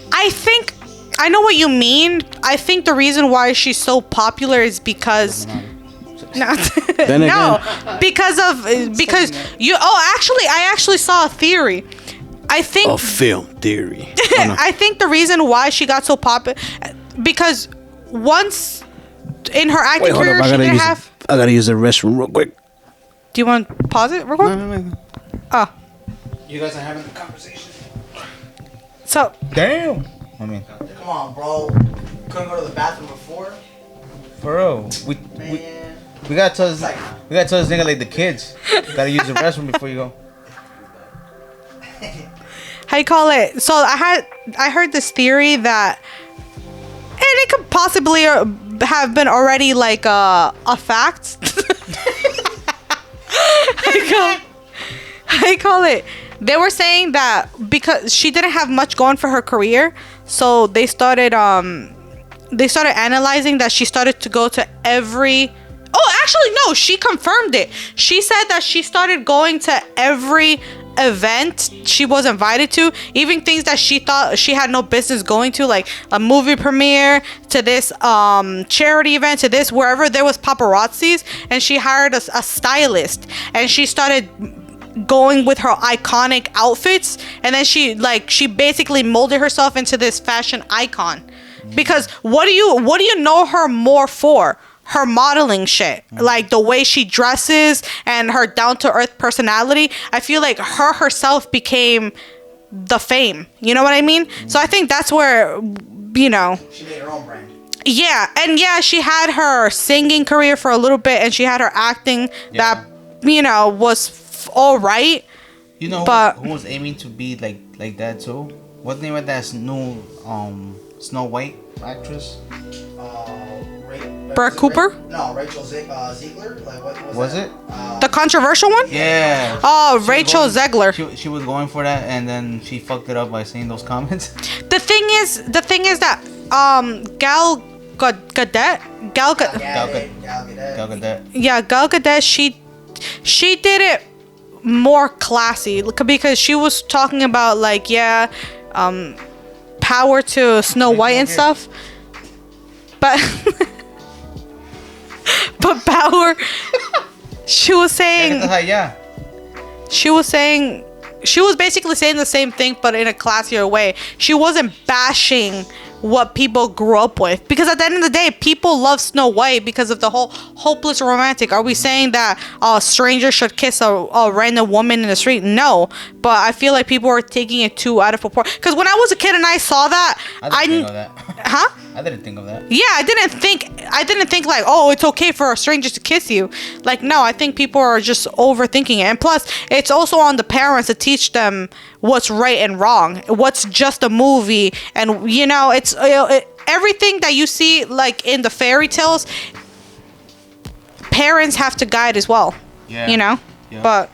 [SPEAKER 2] I know what you mean. I think the reason why she's so popular is because no, because I actually saw a theory. I think
[SPEAKER 1] A film theory.
[SPEAKER 2] I think the reason why she got so popular because once in her acting career she didn't have.
[SPEAKER 1] I gotta use the restroom real quick.
[SPEAKER 2] Do you want to pause it real quick?
[SPEAKER 1] No.
[SPEAKER 2] Oh,
[SPEAKER 3] You guys are having a conversation.
[SPEAKER 2] so
[SPEAKER 3] Damn. I mean,
[SPEAKER 4] Come on, bro. Couldn't go to the bathroom before?
[SPEAKER 3] for real,
[SPEAKER 4] Man.
[SPEAKER 3] we gotta tell this nigga like the kids. Gotta use the restroom before you go.
[SPEAKER 2] how you call it? So I heard this theory that, and it could possibly have been already like a fact. I call it. They were saying that because she didn't have much going for her career, so they started analyzing that she started to go to every. Oh, actually, no. She confirmed it. She said that she started going to every event she was invited to, even things that she thought she had no business going to, like a movie premiere, to this charity event, to this wherever there was paparazzis, and she hired a stylist, and she started going with her iconic outfits, and then she basically molded herself into this fashion icon. Because what do you know her more for? Her modeling shit, like the way she dresses and her down-to-earth personality. I feel like her herself became the fame. You know what I mean? So I think that's where,
[SPEAKER 4] She made her own brand.
[SPEAKER 2] yeah. And yeah, she had her singing career for a little bit, and she had her acting that, was all right.
[SPEAKER 3] You know
[SPEAKER 2] But-
[SPEAKER 3] who was aiming to be like that too? What's the name of that new Snow White actress?
[SPEAKER 2] Brett Cooper?
[SPEAKER 4] No, Rachel Ziegler. Like what
[SPEAKER 3] Was
[SPEAKER 4] that?
[SPEAKER 3] it?
[SPEAKER 2] The controversial one?
[SPEAKER 3] Yeah.
[SPEAKER 2] Oh, Rachel Zegler.
[SPEAKER 3] She was going for that, and then she fucked it up by saying those comments.
[SPEAKER 2] The thing is that Gal Gadot,
[SPEAKER 4] Gal
[SPEAKER 3] Gadot.
[SPEAKER 2] she did it more classy because she was talking about power to Snow White and stuff, but but power. She was saying she was basically saying the same thing, but in a classier way. She wasn't bashing what people grew up with, because at the end of the day, people love Snow White because of the whole hopeless romantic. Are we saying that a stranger should kiss a random woman in the street? No, but I feel like people are taking it too out of proportion. Because when I was a kid and I saw that,
[SPEAKER 3] I didn't think of that.
[SPEAKER 2] Huh?
[SPEAKER 3] I didn't think of that.
[SPEAKER 2] Yeah, I didn't think like, oh, it's okay for a stranger to kiss you. Like, no, I think people are just overthinking it. And plus, it's also on the parents to teach them what's right and wrong, what's just a movie. And, it's everything that you see, like, in the fairy tales, parents have to guide as well.
[SPEAKER 3] Yeah.
[SPEAKER 2] Yeah. But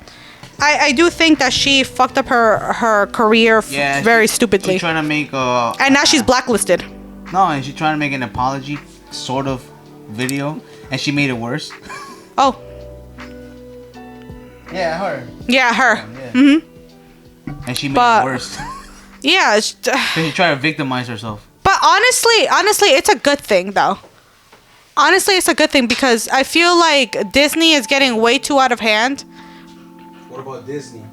[SPEAKER 2] I do think that she fucked up her career very stupidly.
[SPEAKER 3] She's trying to make
[SPEAKER 2] and now she's blacklisted.
[SPEAKER 3] No, and she's trying to make an apology sort of video, and she made it worse.
[SPEAKER 2] Oh.
[SPEAKER 3] Yeah, her.
[SPEAKER 2] Yeah, her.
[SPEAKER 3] Yeah.
[SPEAKER 2] Mm-hmm.
[SPEAKER 3] And she made it worse.
[SPEAKER 2] Yeah.
[SPEAKER 3] She tried to victimize herself.
[SPEAKER 2] But honestly, it's a good thing, though. Honestly, it's a good thing because I feel like Disney is getting way too out of hand.
[SPEAKER 1] What about Disney?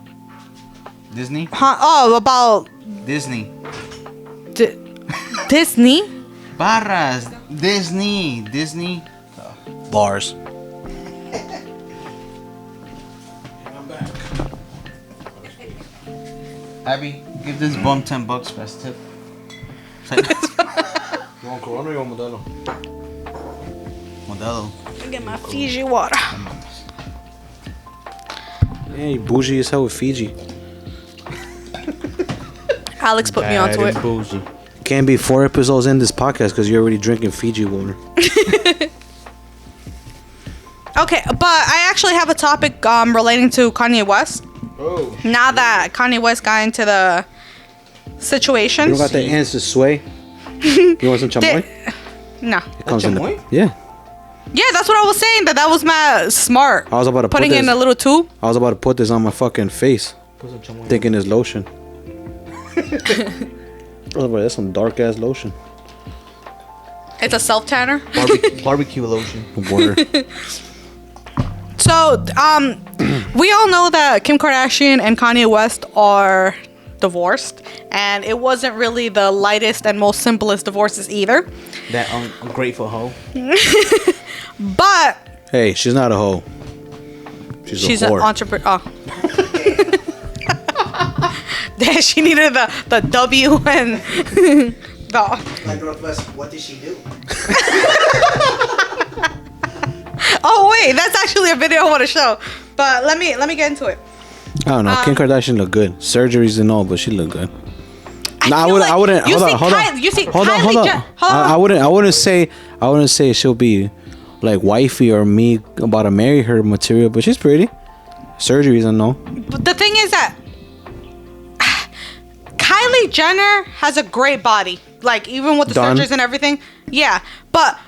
[SPEAKER 3] Disney?
[SPEAKER 2] Huh? Oh, about
[SPEAKER 3] Disney.
[SPEAKER 2] Disney?
[SPEAKER 3] Barras. Disney.
[SPEAKER 1] Bars.
[SPEAKER 3] I'm back. Abby, give this bum $10 for his tip.
[SPEAKER 1] You want Corona or you want Modelo?
[SPEAKER 3] Modelo.
[SPEAKER 2] Get my Fiji water.
[SPEAKER 1] Hey, bougie as hell with Fiji.
[SPEAKER 2] Alex put me onto it.
[SPEAKER 3] Bougie.
[SPEAKER 1] Can't be 4 episodes in this podcast because you're already drinking Fiji water.
[SPEAKER 2] Okay, but I actually have a topic relating to Kanye West.
[SPEAKER 3] Oh.
[SPEAKER 2] Now that Kanye West got into the situation.
[SPEAKER 1] You don't got the answer, Sway? You want some chamoy?
[SPEAKER 2] No.
[SPEAKER 1] It comes in the,
[SPEAKER 3] chamoy?
[SPEAKER 1] yeah.
[SPEAKER 2] Yeah, that's what I was saying. That was mad smart.
[SPEAKER 1] I was about to
[SPEAKER 2] putting
[SPEAKER 1] put
[SPEAKER 2] it in
[SPEAKER 1] this,
[SPEAKER 2] a little tube.
[SPEAKER 1] I was about to put this on my fucking face,
[SPEAKER 3] Put some chamoy.
[SPEAKER 1] thinking it's lotion. Oh, boy, that's some dark ass lotion.
[SPEAKER 2] It's a self tanner.
[SPEAKER 3] Barbecue lotion.
[SPEAKER 1] Word.
[SPEAKER 2] So, we all know that Kim Kardashian and Kanye West are divorced, and it wasn't really the lightest and most simplest divorces either.
[SPEAKER 3] That ungrateful hoe.
[SPEAKER 2] But
[SPEAKER 1] Hey, she's not a hoe.
[SPEAKER 2] she's
[SPEAKER 1] a
[SPEAKER 2] an
[SPEAKER 1] whore.
[SPEAKER 2] entrepreneur. Oh. Damn, she needed the W and the.
[SPEAKER 4] Like Northwest, what did she do?
[SPEAKER 2] Oh wait, that's actually a video I want to show. But let me get into it.
[SPEAKER 1] I don't know. Kim Kardashian look good. Surgeries and all, but she look good.
[SPEAKER 2] I wouldn't. You see,
[SPEAKER 1] Hold on.
[SPEAKER 2] Kylie
[SPEAKER 1] I wouldn't say she'll be like wifey or me about to marry her material, but she's pretty. Surgeries and all.
[SPEAKER 2] But the thing is that Kylie Jenner has a great body. Like even with the
[SPEAKER 1] Done.
[SPEAKER 2] surgeries and everything. Yeah. But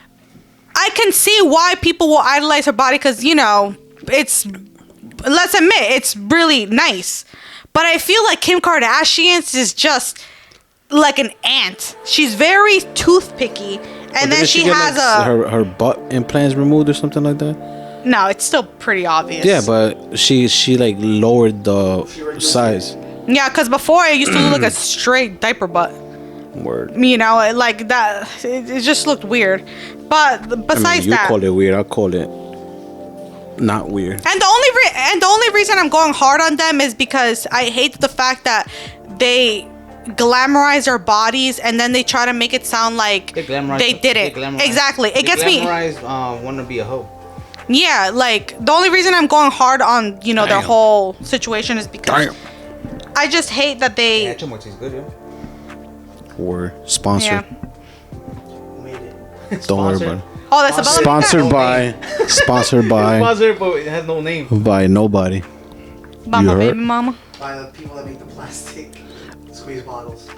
[SPEAKER 2] I can see why people will idolize her body because, you know, let's admit, it's really nice. But I feel like Kim Kardashian's is just like an ant. She's very toothpicky. And then she has
[SPEAKER 1] her butt implants removed or something like that.
[SPEAKER 2] No, it's still pretty obvious.
[SPEAKER 1] Yeah, but she like lowered the size.
[SPEAKER 2] Yeah, because before it used to look like a straight diaper butt.
[SPEAKER 1] Word.
[SPEAKER 2] You know, like that. It just looked weird. But besides
[SPEAKER 1] you
[SPEAKER 2] that,
[SPEAKER 1] call it weird. I call it not weird.
[SPEAKER 2] and the only reason I'm going hard on them is because I hate the fact that they glamorize their bodies and then they try to make it sound like they didn't. Exactly. It gets me.
[SPEAKER 3] Want to be a hoe.
[SPEAKER 2] Yeah, like the only reason I'm going hard on their
[SPEAKER 1] Damn.
[SPEAKER 2] whole situation is because I just hate that they.
[SPEAKER 3] Yeah, chamoy tastes good, yo.
[SPEAKER 1] Or sponsored.
[SPEAKER 2] Yeah.
[SPEAKER 4] Who made it?
[SPEAKER 1] Don't worry about it.
[SPEAKER 2] Oh, that's about
[SPEAKER 1] Sponsored by. Sponsored by.
[SPEAKER 3] Sponsored, but it has no name.
[SPEAKER 1] By nobody.
[SPEAKER 2] by
[SPEAKER 1] You
[SPEAKER 2] my
[SPEAKER 1] heard?
[SPEAKER 2] baby mama.
[SPEAKER 4] By the people that make the plastic squeeze bottles.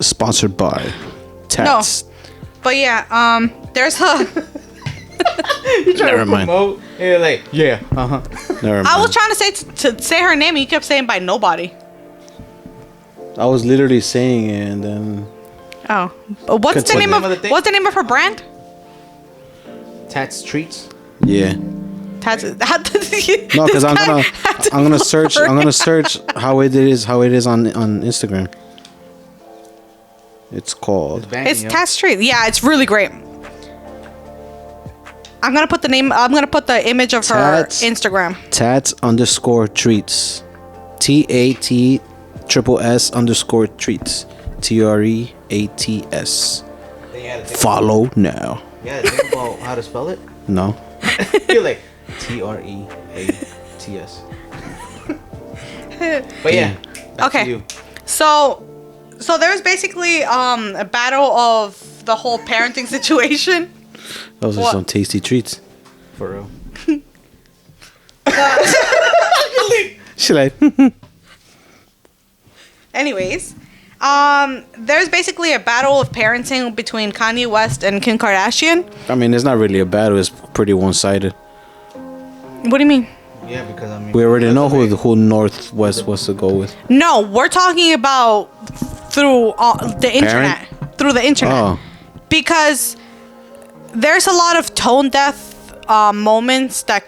[SPEAKER 1] Sponsored by. Tats.
[SPEAKER 2] But yeah, there's a.
[SPEAKER 1] Never mind.
[SPEAKER 3] Promote, and you're like, yeah,
[SPEAKER 1] Never mind.
[SPEAKER 2] I was trying to say her name, and you kept saying by nobody.
[SPEAKER 1] I was literally saying it, and then
[SPEAKER 2] Oh, but what's the name
[SPEAKER 1] Continue.
[SPEAKER 2] of what's the name of her brand?
[SPEAKER 3] Tats treats.
[SPEAKER 1] yeah.
[SPEAKER 2] Tats.
[SPEAKER 1] No, because I'm gonna search how it is on Instagram. It's called.
[SPEAKER 3] Banging,
[SPEAKER 2] It's
[SPEAKER 3] yo.
[SPEAKER 2] Tats Street. Yeah, it's really great. I'm gonna put the image of her
[SPEAKER 1] Tats.
[SPEAKER 2] Instagram.
[SPEAKER 1] Tats_treats. TATSS_treats. TREATS.
[SPEAKER 3] Then you had to think-
[SPEAKER 1] Follow now.
[SPEAKER 3] You had to think about how to spell it.
[SPEAKER 1] No.
[SPEAKER 3] You're like TREATS. But yeah. Back
[SPEAKER 2] Okay.
[SPEAKER 3] to you.
[SPEAKER 2] So there's basically a battle of the whole parenting situation.
[SPEAKER 1] Those are
[SPEAKER 2] What?
[SPEAKER 1] some tasty treats.
[SPEAKER 3] For real.
[SPEAKER 1] She like.
[SPEAKER 2] Anyways, there's basically a battle of parenting between Kanye West and Kim Kardashian.
[SPEAKER 1] I mean, it's not really a battle. It's pretty one-sided.
[SPEAKER 2] What do you mean?
[SPEAKER 3] Yeah, because I mean.
[SPEAKER 1] We already know who Northwest wants to go with.
[SPEAKER 2] No, we're talking about through the internet. Through the internet.
[SPEAKER 1] Oh.
[SPEAKER 2] Because there's a lot of tone deaf moments that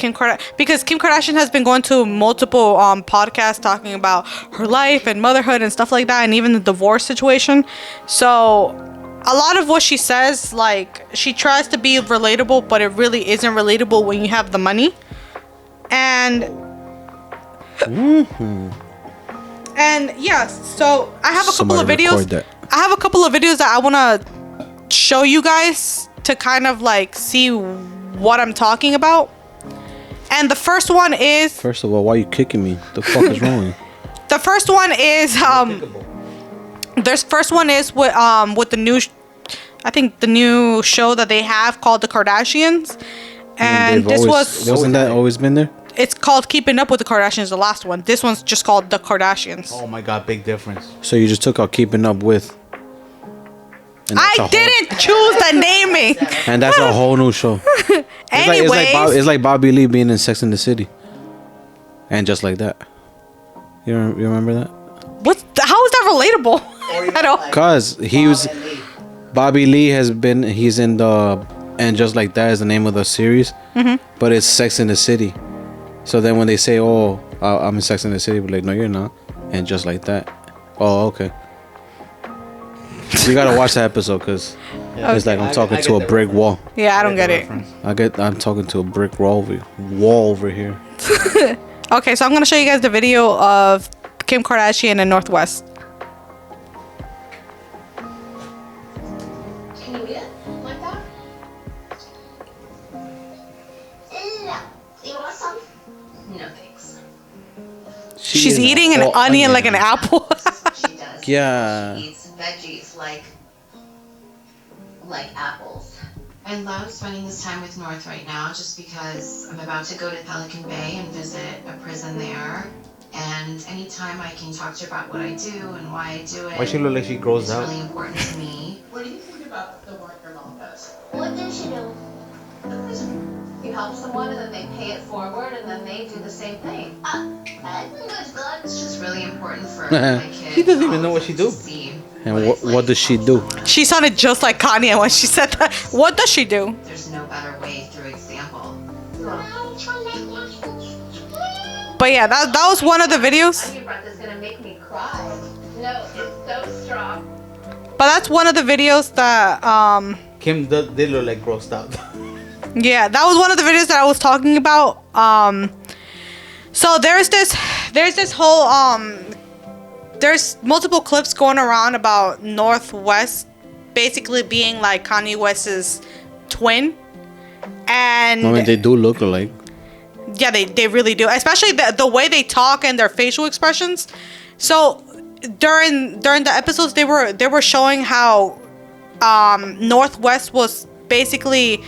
[SPEAKER 2] because Kim Kardashian has been going to multiple podcasts talking about her life and motherhood and stuff like that, and even the divorce situation. So a lot of what she says, like, she tries to be relatable, but it really isn't relatable when you have the money. And and yes, so I have a couple of
[SPEAKER 1] Somebody
[SPEAKER 2] videos.
[SPEAKER 1] record that.
[SPEAKER 2] I have a couple of videos that I want to show you guys to kind of like see what I'm talking about. And the first one is
[SPEAKER 1] First of all, why you kicking me? The fuck is wrong?
[SPEAKER 2] the first one is there's first one is with the new I think the new show that they have called The Kardashians. And this
[SPEAKER 1] wasn't that always been there?
[SPEAKER 2] it's called Keeping Up with the Kardashians, the last one. This one's just called The Kardashians.
[SPEAKER 3] Oh my god, big difference.
[SPEAKER 1] So you just took out Keeping Up with. And that's
[SPEAKER 2] I
[SPEAKER 1] a whole-
[SPEAKER 2] didn't choose the naming.
[SPEAKER 1] And that's a whole new show.
[SPEAKER 2] Anyways,
[SPEAKER 1] It's like Bobby Lee being in Sex and the City. And just like that. You remember that?
[SPEAKER 2] how is that relatable? I don't.
[SPEAKER 1] Cause he was Bobby Lee he's in the and just like that is the name of the series. But it's Sex and the City. So then when they say, "Oh, I'm in Sex and the City," we're like, "No, you're not," and just like that. Oh, okay. You gotta watch that episode because it's like I'm talking to a brick wall.
[SPEAKER 2] Yeah, I don't get it.
[SPEAKER 1] I'm talking to a brick wall over here.
[SPEAKER 2] Okay, so I'm gonna show you guys the video of Kim Kardashian and Northwest.
[SPEAKER 5] Can you eat it like that? No. You want some? No, thanks.
[SPEAKER 2] She's eating an onion like an apple.
[SPEAKER 5] She does.
[SPEAKER 1] Yeah.
[SPEAKER 5] She eats veggies like apples. I love spending this time with North right now just because I'm about to go to Pelican Bay and visit a prison there. And anytime I can talk to her about what I do and why I do it,
[SPEAKER 3] Why she look like she grows
[SPEAKER 5] it's
[SPEAKER 3] out?
[SPEAKER 5] really important to me.
[SPEAKER 6] What do you think about the work your mom does?
[SPEAKER 5] What does she do?
[SPEAKER 6] The prison. You help someone and then they pay it forward and then they do the same thing.
[SPEAKER 5] I think it's good. It's just really important for my kids.
[SPEAKER 3] He doesn't even know what she do.
[SPEAKER 1] And what does she do?
[SPEAKER 2] She sounded just like Kanye when she said that. What does she do?
[SPEAKER 5] There's no better way through example.
[SPEAKER 2] But yeah, that was one of the videos.
[SPEAKER 6] Your breath is gonna make me cry. No, it's so strong.
[SPEAKER 2] But that's one of the videos that
[SPEAKER 3] Kim did look like grossed out.
[SPEAKER 2] yeah, that was one of the videos that I was talking about. So there's this whole there's multiple clips going around about Northwest basically being like Kanye West's twin. And
[SPEAKER 1] I mean, they do look alike.
[SPEAKER 2] yeah, they really do, especially the way they talk and their facial expressions. So during the episodes, they were showing how Northwest was basically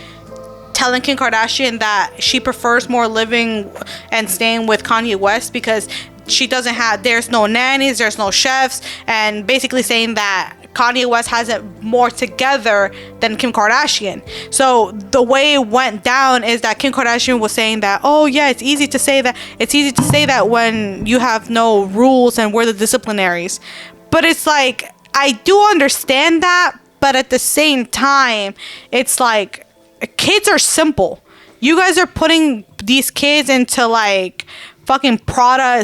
[SPEAKER 2] telling Kim Kardashian that she prefers more living and staying with Kanye West because there's no nannies, there's no chefs, and basically saying that Kanye West has it more together than Kim Kardashian. So the way it went down is that Kim Kardashian was saying that, oh yeah, it's easy to say that when you have no rules and we're the disciplinaries. But it's like, I do understand that, but at the same time, it's like, kids are simple. You guys are putting these kids into like fucking Prada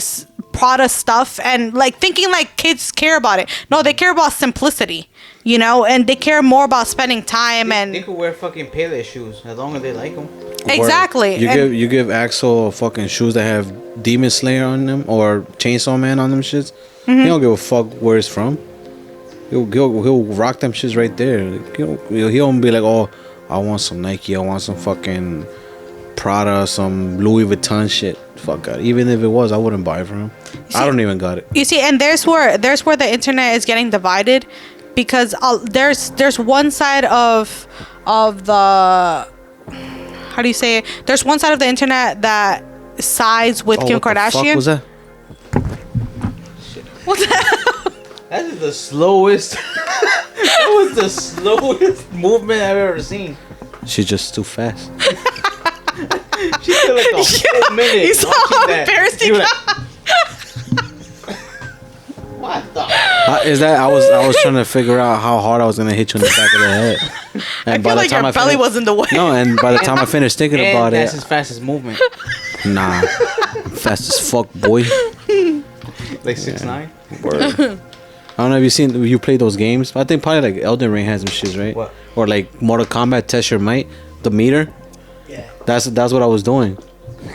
[SPEAKER 2] stuff and like thinking like kids care about it. No, they care about simplicity, and they care more about spending time and
[SPEAKER 3] They could wear fucking Payless shoes as long as they like them.
[SPEAKER 2] exactly.
[SPEAKER 1] You give Axel fucking shoes that have Demon Slayer on them or Chainsaw Man on them shits. He don't give a fuck where it's from. He'll rock them shits right there. He don't be like, oh, I want some Nike, I want some fucking Prada, some Louis Vuitton shit. Fuck God. Even if it was, I wouldn't buy it from him. I don't even got it.
[SPEAKER 2] You see, and there's where the internet is getting divided, because there's one side of the, how do you say it? There's one side of the internet that sides with Kim
[SPEAKER 1] what the
[SPEAKER 2] Kardashian.
[SPEAKER 1] fuck was that?
[SPEAKER 2] What the hell?
[SPEAKER 3] That is the slowest. That was the slowest movement I've ever seen.
[SPEAKER 1] She's just too fast.
[SPEAKER 3] She took like a whole minute.
[SPEAKER 2] You saw
[SPEAKER 3] watching
[SPEAKER 2] how
[SPEAKER 3] that.
[SPEAKER 2] embarrassed he
[SPEAKER 3] You were
[SPEAKER 2] got.
[SPEAKER 3] like, what the?
[SPEAKER 1] Is that I was trying to figure out how hard I was gonna hit you in the back of the head. And
[SPEAKER 2] I feel like your belly was in the way.
[SPEAKER 1] No, and by the time I finished thinking
[SPEAKER 3] And
[SPEAKER 1] about
[SPEAKER 3] that's
[SPEAKER 1] it,
[SPEAKER 3] his fastest movement.
[SPEAKER 1] nah, fast as fuck, boy.
[SPEAKER 3] Like 6'9".
[SPEAKER 1] Word. I don't know if you played those games. I think probably like Elden Ring has some shits, right?
[SPEAKER 3] What?
[SPEAKER 1] Or like Mortal Kombat Test Your Might, the meter.
[SPEAKER 4] Yeah.
[SPEAKER 1] That's what I was doing.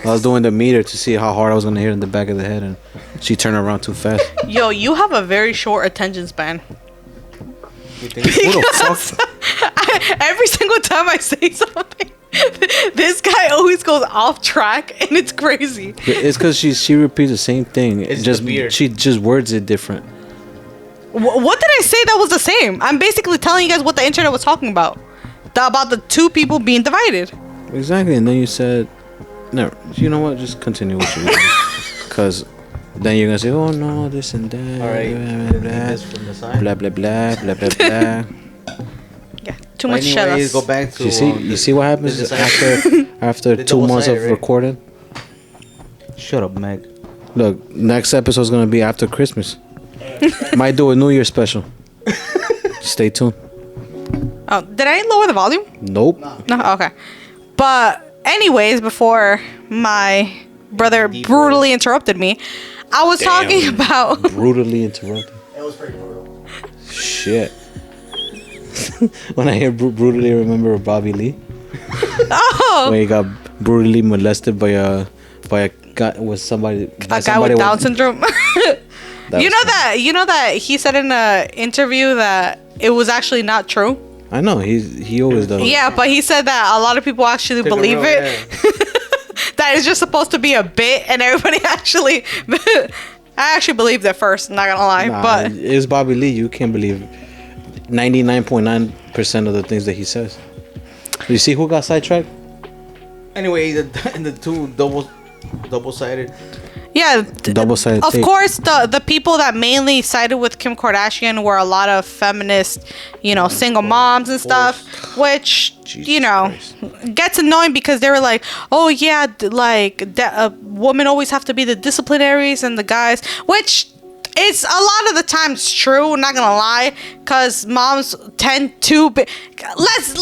[SPEAKER 1] I was doing the meter to see how hard I was gonna hit in the back of the head, and she turned around too fast.
[SPEAKER 2] Yo, you have a very short attention span.
[SPEAKER 3] You think?
[SPEAKER 1] Who the fuck?
[SPEAKER 2] Every single time I say something, This guy always goes off track, and it's crazy.
[SPEAKER 1] It's because she repeats the same thing.
[SPEAKER 3] It's
[SPEAKER 1] just
[SPEAKER 3] the beard.
[SPEAKER 1] she just words it different.
[SPEAKER 2] What did I say that was the same? I'm basically telling you guys what the internet was talking about. About the two people being divided.
[SPEAKER 1] Exactly, and then you said, "No, you know what? Just continue with you, because then you're gonna say, oh no, this and that,
[SPEAKER 3] All right.
[SPEAKER 1] blah blah
[SPEAKER 3] This from the side.
[SPEAKER 1] blah blah blah blah blah blah."
[SPEAKER 2] Yeah, too much
[SPEAKER 3] Anyways,
[SPEAKER 2] shellas.
[SPEAKER 3] go back to.
[SPEAKER 1] You see what happens
[SPEAKER 3] the
[SPEAKER 1] after
[SPEAKER 3] The
[SPEAKER 1] 2 months of
[SPEAKER 3] double-sided, right?
[SPEAKER 1] recording?
[SPEAKER 3] Shut up, Meg.
[SPEAKER 1] Look, next episode's gonna be after Christmas. Might do a New Year special. Stay tuned.
[SPEAKER 2] Oh, did I lower the volume?
[SPEAKER 1] Nope.
[SPEAKER 2] No, okay. But anyways, before my brother brutally interrupted me, I was talking about.
[SPEAKER 1] Brutally interrupted.
[SPEAKER 4] It was pretty brutal.
[SPEAKER 1] Shit. When I hear brutally, I remember Bobby Lee.
[SPEAKER 2] Oh,
[SPEAKER 1] When he got brutally molested by a guy with somebody.
[SPEAKER 2] a guy with Down syndrome. You know that he said in an interview that it was actually not true.
[SPEAKER 1] I know he always does.
[SPEAKER 2] Yeah, but he said that a lot of people actually
[SPEAKER 3] Took it
[SPEAKER 2] believe
[SPEAKER 3] real,
[SPEAKER 2] it. That it's just supposed to be a bit, and everybody actually. I actually believed it first. I'm not gonna lie,
[SPEAKER 1] Nah,
[SPEAKER 2] but
[SPEAKER 1] it's Bobby Lee. You can't believe 99.9% of the things that he says. You see who got sidetracked?
[SPEAKER 3] Anyway, the two double-sided.
[SPEAKER 2] yeah,
[SPEAKER 1] Double-sided
[SPEAKER 2] of
[SPEAKER 1] tape.
[SPEAKER 2] course, the people that mainly sided with Kim Kardashian were a lot of feminist, single moms and stuff, which
[SPEAKER 1] Jesus
[SPEAKER 2] gets annoying because they were like, oh yeah, women always have to be the disciplinaries and the guys, which it's a lot of the times true. Not gonna lie, because moms tend to be. Let's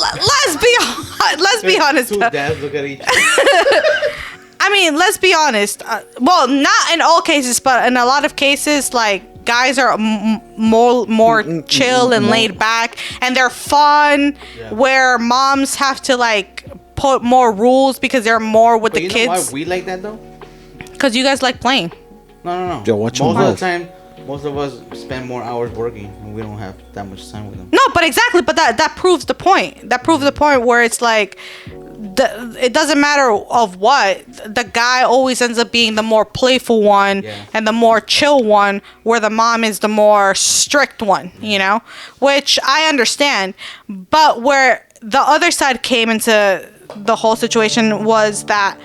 [SPEAKER 2] be honest.
[SPEAKER 3] Two dads look at each other.
[SPEAKER 2] I mean, let's be honest. Well, not in all cases, but in a lot of cases, like guys are more chill and laid back, and they're fun.
[SPEAKER 3] Yeah.
[SPEAKER 2] Where moms have to put more rules because they're more with
[SPEAKER 3] But
[SPEAKER 2] the
[SPEAKER 3] you know
[SPEAKER 2] kids.
[SPEAKER 3] why we like that though?
[SPEAKER 2] Because you guys like playing.
[SPEAKER 3] No.
[SPEAKER 1] Yo, watch
[SPEAKER 3] most
[SPEAKER 1] them
[SPEAKER 3] of
[SPEAKER 1] both.
[SPEAKER 3] the time, most of us spend more hours working, and we don't have that much time with them.
[SPEAKER 2] No, but exactly. But that proves the point. That proves the point where it's like. It doesn't matter of what, the guy always ends up being the more playful one,
[SPEAKER 3] Yeah.
[SPEAKER 2] and the more chill one, where the mom is the more strict one, which I understand. But where the other side came into the whole situation was that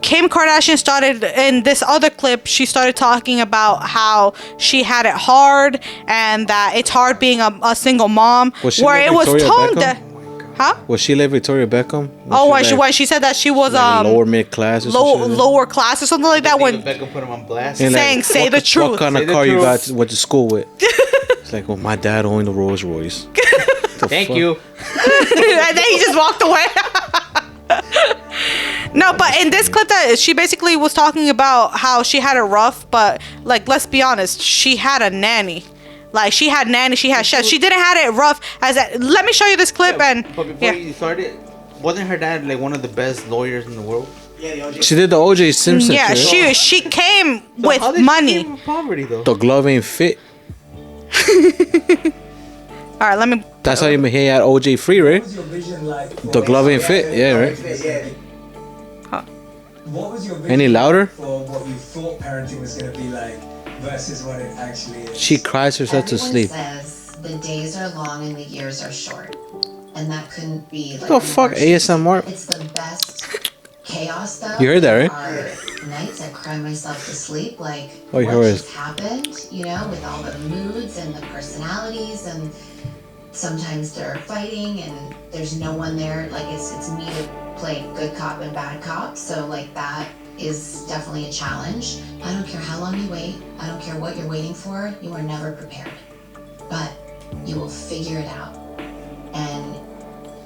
[SPEAKER 2] Kim Kardashian started in this other clip. She started talking about how she had it hard and that it's hard being a single mom.
[SPEAKER 1] Was she
[SPEAKER 2] Where
[SPEAKER 1] like
[SPEAKER 2] it was
[SPEAKER 1] Victoria
[SPEAKER 2] told
[SPEAKER 1] Beckham?
[SPEAKER 2] that, huh?
[SPEAKER 1] Was she like Victoria Beckham?
[SPEAKER 2] When she said that she was
[SPEAKER 1] lower mid class or something?
[SPEAKER 2] lower class or something like that. When
[SPEAKER 3] Beckham put him on blast.
[SPEAKER 1] And,
[SPEAKER 2] saying, say the
[SPEAKER 1] What
[SPEAKER 2] truth.
[SPEAKER 1] kind
[SPEAKER 3] Say
[SPEAKER 1] of
[SPEAKER 3] the
[SPEAKER 1] car you
[SPEAKER 3] truth.
[SPEAKER 1] went to school with? It's like, well, my dad owned a Rolls Royce.
[SPEAKER 3] Thank you.
[SPEAKER 2] and then he just walked away. No, but in this clip, that she basically was talking about how she had it rough, but let's be honest, she had a nanny. She had nanny, she had chef. She didn't have it rough as that. Let me show you this clip
[SPEAKER 3] But before you started, wasn't her dad one of the best lawyers in the world?
[SPEAKER 4] Yeah, the OJ.
[SPEAKER 1] She did the O.J. Simpson
[SPEAKER 2] Yeah,
[SPEAKER 1] shit.
[SPEAKER 2] she came
[SPEAKER 3] So how
[SPEAKER 2] with
[SPEAKER 3] did
[SPEAKER 2] money.
[SPEAKER 3] She came from poverty though.
[SPEAKER 1] The glove ain't fit.
[SPEAKER 2] All right, let me.
[SPEAKER 1] That's how you had O.J. free, right?
[SPEAKER 7] What was your vision like?
[SPEAKER 1] The glove ain't fit. Yeah, right.
[SPEAKER 4] Yeah.
[SPEAKER 7] What was your vision
[SPEAKER 1] Any louder?
[SPEAKER 7] for what you thought parenting was going to be like versus what it actually is?
[SPEAKER 1] She cries herself to
[SPEAKER 5] Everyone
[SPEAKER 1] sleep.
[SPEAKER 5] says the days are long and the years are short, and that couldn't be
[SPEAKER 1] What the fuck, ASMR?
[SPEAKER 5] It's the best chaos though.
[SPEAKER 1] You heard that, right?
[SPEAKER 5] Are nights I cry myself to sleep, like
[SPEAKER 1] Oh, you
[SPEAKER 5] what
[SPEAKER 1] heard
[SPEAKER 5] just happened, with all the moods and the personalities, and sometimes they're fighting and there's no one there. Like it's me to play good cop and bad cop, so that is definitely a challenge. I don't care how long you wait, I don't care what you're waiting for, you are never prepared. But you will figure it out. And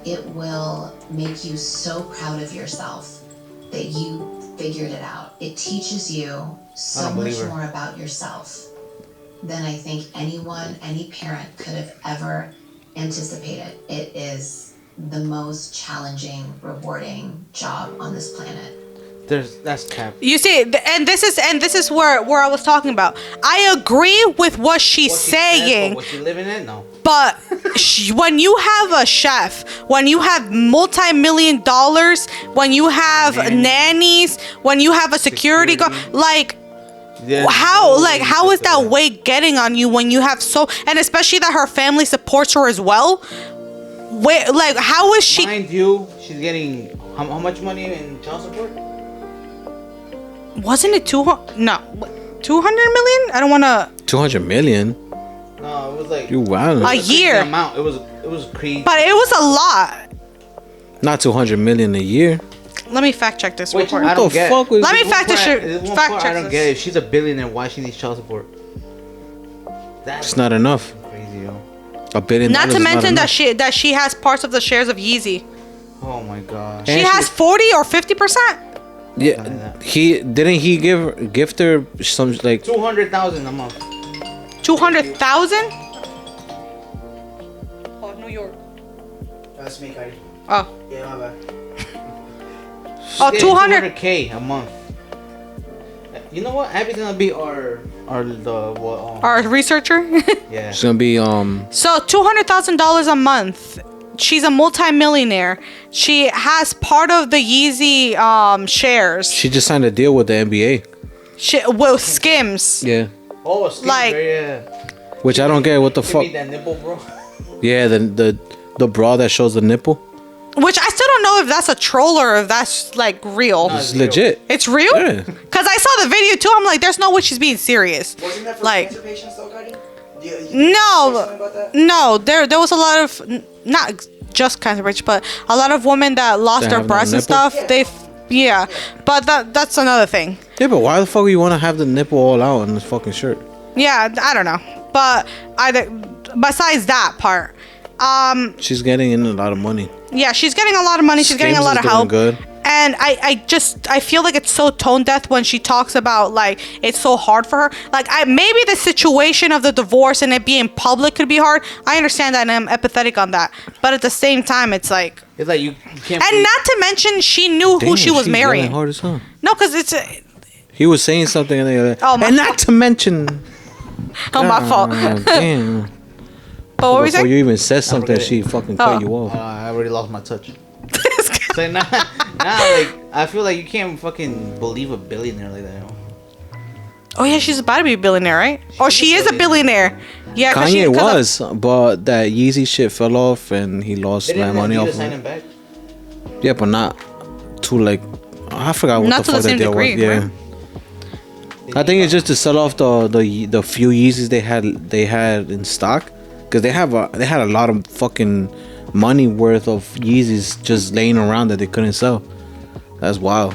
[SPEAKER 5] it will make you so proud of yourself that you figured it out. It teaches you so much more about yourself than I think any parent could have ever anticipated. It is the most challenging, rewarding job on this planet.
[SPEAKER 3] That's cap.
[SPEAKER 2] You see, and this is where I was talking about. I agree with what she's saying.
[SPEAKER 3] What she living in? No.
[SPEAKER 2] But when you have a chef, when you have multi-million dollars, when you have nannies, when you have a security guard, like.
[SPEAKER 3] Yeah,
[SPEAKER 2] How is that weight getting on you when you have and especially that her family supports her as well? Wait, like how is she?
[SPEAKER 3] Mind you, she's getting how much money in child support?
[SPEAKER 2] Wasn't it 200? No, 200 million? I don't want to.
[SPEAKER 1] 200 million.
[SPEAKER 3] No, it was like
[SPEAKER 1] You wild.
[SPEAKER 2] A year.
[SPEAKER 3] amount. It was crazy.
[SPEAKER 2] But it was a lot.
[SPEAKER 1] Not 200 million a year.
[SPEAKER 2] Let me fact check this.
[SPEAKER 3] Wait,
[SPEAKER 2] real
[SPEAKER 3] I
[SPEAKER 2] quick.
[SPEAKER 3] don't
[SPEAKER 1] What the
[SPEAKER 3] get.
[SPEAKER 1] fuck was
[SPEAKER 2] Let me
[SPEAKER 3] There's
[SPEAKER 2] fact
[SPEAKER 3] one
[SPEAKER 2] this
[SPEAKER 3] part-
[SPEAKER 2] shit.
[SPEAKER 3] there's one
[SPEAKER 2] Fact
[SPEAKER 3] part
[SPEAKER 2] check
[SPEAKER 3] I don't
[SPEAKER 2] this.
[SPEAKER 3] get. If she's a billionaire, why she needs child support? That's
[SPEAKER 1] It's not enough.
[SPEAKER 3] crazy, yo.
[SPEAKER 1] $1 billion.
[SPEAKER 2] Not to
[SPEAKER 1] is
[SPEAKER 2] mention
[SPEAKER 1] enough.
[SPEAKER 2] that she has parts of the shares of Yeezy.
[SPEAKER 3] Oh my god.
[SPEAKER 2] She
[SPEAKER 1] And
[SPEAKER 2] has 40 or 50%.
[SPEAKER 1] Yeah, he gift her some like
[SPEAKER 3] 200,000 a month.
[SPEAKER 2] 200,000. Oh, New York.
[SPEAKER 4] That's me, Cody.
[SPEAKER 2] Oh,
[SPEAKER 4] Yeah, my bad.
[SPEAKER 2] oh, 200.
[SPEAKER 3] 200K a month. You know what? Abby's gonna be our
[SPEAKER 2] Our researcher.
[SPEAKER 3] yeah.
[SPEAKER 1] it's gonna be
[SPEAKER 2] So $200,000 a month. She's a multi-millionaire. She has part of the Yeezy shares.
[SPEAKER 1] she just signed a deal with the NBA.
[SPEAKER 2] With Skims.
[SPEAKER 1] Yeah,
[SPEAKER 3] Oh, Steve,
[SPEAKER 2] Like-
[SPEAKER 3] yeah.
[SPEAKER 1] which I don't get. What the
[SPEAKER 3] Give
[SPEAKER 1] fuck?
[SPEAKER 3] me that nipple, bro.
[SPEAKER 1] Yeah, the bra that shows the nipple.
[SPEAKER 2] Which I still don't know if that's a troll or if that's like real.
[SPEAKER 1] It's legit.
[SPEAKER 2] It's real?
[SPEAKER 1] Yeah.
[SPEAKER 2] Because I saw the video too. I'm like, there's no way she's being serious.
[SPEAKER 4] Wasn't that for
[SPEAKER 2] Like,
[SPEAKER 4] cancer patients though, Cody? You
[SPEAKER 2] no.
[SPEAKER 4] something about that?
[SPEAKER 2] No, there was a lot of, not just cancer patients, but a lot of women that lost
[SPEAKER 1] That
[SPEAKER 2] their
[SPEAKER 1] have no
[SPEAKER 2] breasts and
[SPEAKER 1] nipple?
[SPEAKER 2] stuff. Yeah. But that's another thing.
[SPEAKER 1] Yeah, but why the fuck you want to have the nipple all out on this fucking shirt?
[SPEAKER 2] Yeah, I don't know. But besides that part,
[SPEAKER 1] She's getting in a lot of money.
[SPEAKER 2] yeah, she's getting a lot of money. She's getting a
[SPEAKER 1] Skims
[SPEAKER 2] lot
[SPEAKER 1] is
[SPEAKER 2] of
[SPEAKER 1] doing
[SPEAKER 2] help.
[SPEAKER 1] good.
[SPEAKER 2] And I feel like it's so tone deaf when she talks about like it's so hard for her. Like maybe the situation of the divorce and it being public could be hard. I understand that and I'm empathetic on that. But at the same time, it's like,
[SPEAKER 3] It's like you can't.
[SPEAKER 2] and not to mention she knew who
[SPEAKER 1] Damn,
[SPEAKER 2] she was
[SPEAKER 1] she's
[SPEAKER 2] marrying.
[SPEAKER 1] yelling hard as hell.
[SPEAKER 2] No, because it's
[SPEAKER 1] He was saying something and they
[SPEAKER 2] Oh, my
[SPEAKER 1] and not to mention.
[SPEAKER 2] my fault.
[SPEAKER 1] Damn.
[SPEAKER 2] But what were we
[SPEAKER 1] Before
[SPEAKER 2] saying?
[SPEAKER 1] you even said something,
[SPEAKER 3] forget it.
[SPEAKER 1] she fucking cut
[SPEAKER 2] Oh.
[SPEAKER 1] you off.
[SPEAKER 3] I already lost my touch. So now, like I feel like you can't fucking believe a billionaire like that. Yo.
[SPEAKER 2] Oh yeah, she's about to be a billionaire, right? Oh, she is a billionaire. Yeah,
[SPEAKER 1] Kanye was, but that Yeezy shit fell off and he lost
[SPEAKER 3] They
[SPEAKER 1] that
[SPEAKER 3] didn't
[SPEAKER 1] money
[SPEAKER 3] need
[SPEAKER 1] off
[SPEAKER 3] to
[SPEAKER 1] of
[SPEAKER 3] sign
[SPEAKER 1] it.
[SPEAKER 3] him back.
[SPEAKER 1] Yeah, but not to like, I forgot what
[SPEAKER 2] Not
[SPEAKER 1] the
[SPEAKER 2] to the
[SPEAKER 1] fuck that
[SPEAKER 2] same
[SPEAKER 1] deal
[SPEAKER 2] degree,
[SPEAKER 1] was. Yeah.
[SPEAKER 2] right?
[SPEAKER 1] I think it's just to sell off the few Yeezys they had in stock, because they had a lot of fucking money worth of Yeezys just laying around that they couldn't sell. That's wild.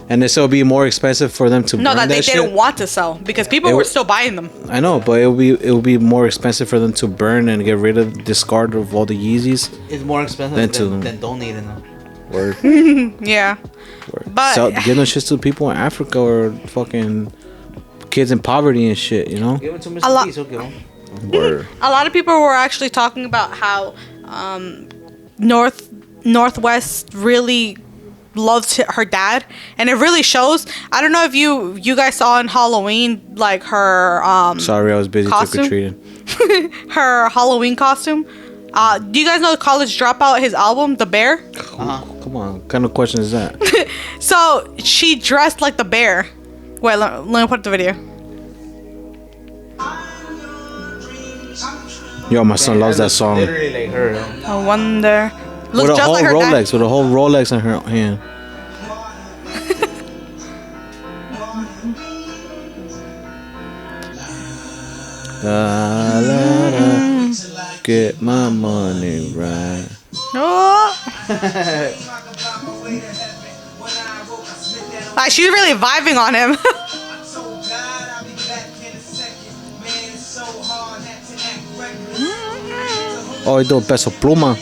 [SPEAKER 1] And this will be more expensive for them to
[SPEAKER 2] No,
[SPEAKER 1] burn
[SPEAKER 2] that they
[SPEAKER 1] shit.
[SPEAKER 2] didn't want to sell because people
[SPEAKER 1] It
[SPEAKER 2] were
[SPEAKER 1] w-
[SPEAKER 2] still buying them.
[SPEAKER 1] I know, but it will be more expensive for them to burn and get rid of, discard of all the Yeezys.
[SPEAKER 3] It's more expensive
[SPEAKER 1] Then to-
[SPEAKER 3] than donating them.
[SPEAKER 1] Or,
[SPEAKER 2] Yeah.
[SPEAKER 1] or
[SPEAKER 2] But-
[SPEAKER 1] sell, give them shit to people in Africa or fucking kids in poverty and shit, you know?
[SPEAKER 3] Give it to
[SPEAKER 2] A
[SPEAKER 3] Mr.
[SPEAKER 2] lot-
[SPEAKER 3] Peace, okay. Well.
[SPEAKER 1] Or
[SPEAKER 2] A lot of people were actually talking about how Northwest really loves her dad, and it really shows. I don't know if you guys saw on Halloween like her
[SPEAKER 1] sorry, I was busy
[SPEAKER 2] Costume?
[SPEAKER 1] trick-or-treating.
[SPEAKER 2] her Halloween costume. Do you guys know College Dropout, his album, The Bear?
[SPEAKER 1] Come on, what kind of question is that?
[SPEAKER 2] So she dressed like the bear. Wait, let me put the video.
[SPEAKER 1] Yo, my son loves that song.
[SPEAKER 3] Literally like her. Yo.
[SPEAKER 2] I wonder. Looks
[SPEAKER 1] With a
[SPEAKER 2] just
[SPEAKER 1] whole
[SPEAKER 2] like her dad.
[SPEAKER 1] Rolex, with a whole Rolex in her hand. La, la, la, get my money right.
[SPEAKER 2] Oh. Like she's really vibing on him.
[SPEAKER 1] Oh, do peso pluma.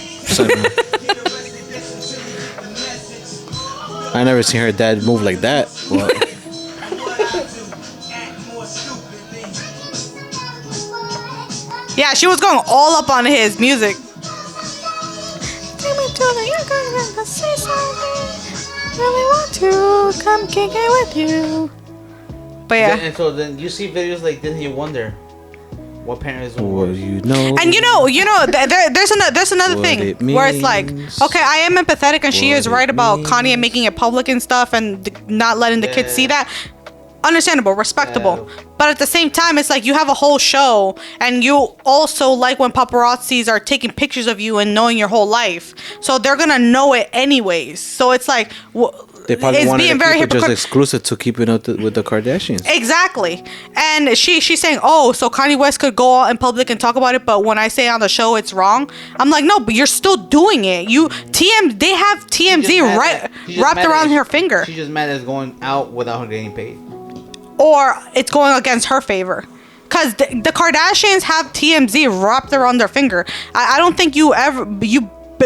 [SPEAKER 1] I never seen her dad move like that. But
[SPEAKER 2] Yeah, she was going all up on his music. Take me to the Yukon and say something. Really want to come kick it with you. But yeah.
[SPEAKER 3] And so then you see videos like this and you wonder, What parent is doing
[SPEAKER 1] Well,
[SPEAKER 3] worse?
[SPEAKER 1] you know.
[SPEAKER 2] And there's another
[SPEAKER 1] What
[SPEAKER 2] thing
[SPEAKER 1] it
[SPEAKER 2] where it's like,
[SPEAKER 1] means.
[SPEAKER 2] okay, I am empathetic, and she
[SPEAKER 1] What
[SPEAKER 2] is
[SPEAKER 1] it
[SPEAKER 2] right about
[SPEAKER 1] means.
[SPEAKER 2] Kanye making it public and stuff, and not letting the kids
[SPEAKER 3] Yeah.
[SPEAKER 2] see that. Understandable, respectable,
[SPEAKER 3] Yeah.
[SPEAKER 2] but at the same time, it's like you have a whole show, and you also like when paparazzis are taking pictures of you and knowing your whole life, so they're gonna know it anyways. So it's like,
[SPEAKER 1] They probably
[SPEAKER 2] it's
[SPEAKER 1] wanted
[SPEAKER 2] being
[SPEAKER 1] to
[SPEAKER 2] very
[SPEAKER 1] keep it just
[SPEAKER 2] hypocritical.
[SPEAKER 1] exclusive to keeping up with the Kardashians.
[SPEAKER 2] Exactly. And she's saying, oh, so Kanye West could go out in public and talk about it, but when I say on the show it's wrong, I'm like, no, but you're still doing it. They have TMZ wrapped around her finger.
[SPEAKER 3] She's just mad that it's going out without her getting paid.
[SPEAKER 2] Or it's going against her favor. Because the Kardashians have TMZ wrapped around their finger. I don't think you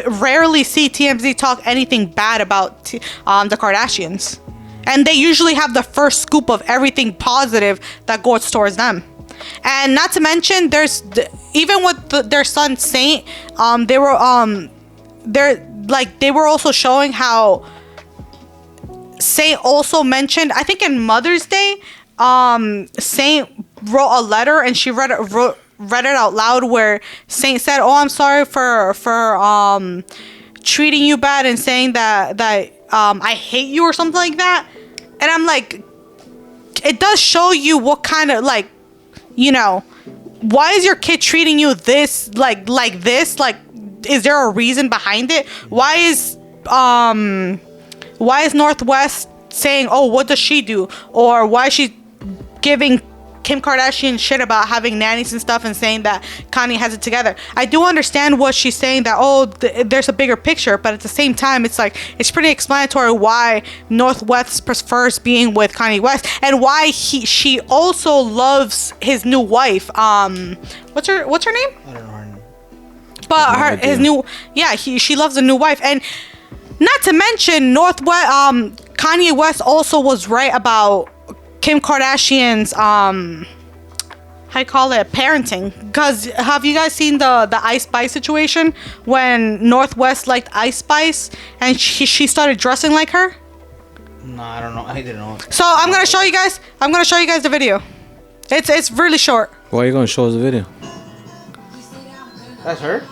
[SPEAKER 2] rarely see TMZ talk anything bad about the Kardashians. And they usually have the first scoop of everything positive that goes towards them. And not to mention, even with their son Saint, they were also showing how Saint also mentioned, I think in Mother's Day, Saint wrote a letter, and she read it out loud, where Saint said, "Oh, I'm sorry for treating you bad and saying that I hate you," or something like that. And I'm like, it does show you what kind of, like, you know, why is your kid treating you this like this? Like, is there a reason behind it? Why is Northwest saying, "Oh, what does she do?" Or why is she giving Kim Kardashian shit about having nannies and stuff, and saying that Kanye has it together? I do understand what she's saying, that there's a bigger picture, but at the same time, it's like, it's pretty explanatory why Northwest prefers being with Kanye West, and why she also loves his new wife. What's her name?
[SPEAKER 3] I don't know her name.
[SPEAKER 2] But she loves a new wife. And not to mention, Kanye West also was right about Kim Kardashian's parenting. Because have you guys seen the Ice Spice situation, when Northwest liked Ice Spice and she started dressing like her?
[SPEAKER 3] No, I don't know. I didn't know.
[SPEAKER 2] So I'm gonna show you guys the video. It's really short.
[SPEAKER 1] Why are you gonna show us the video?
[SPEAKER 3] That's her?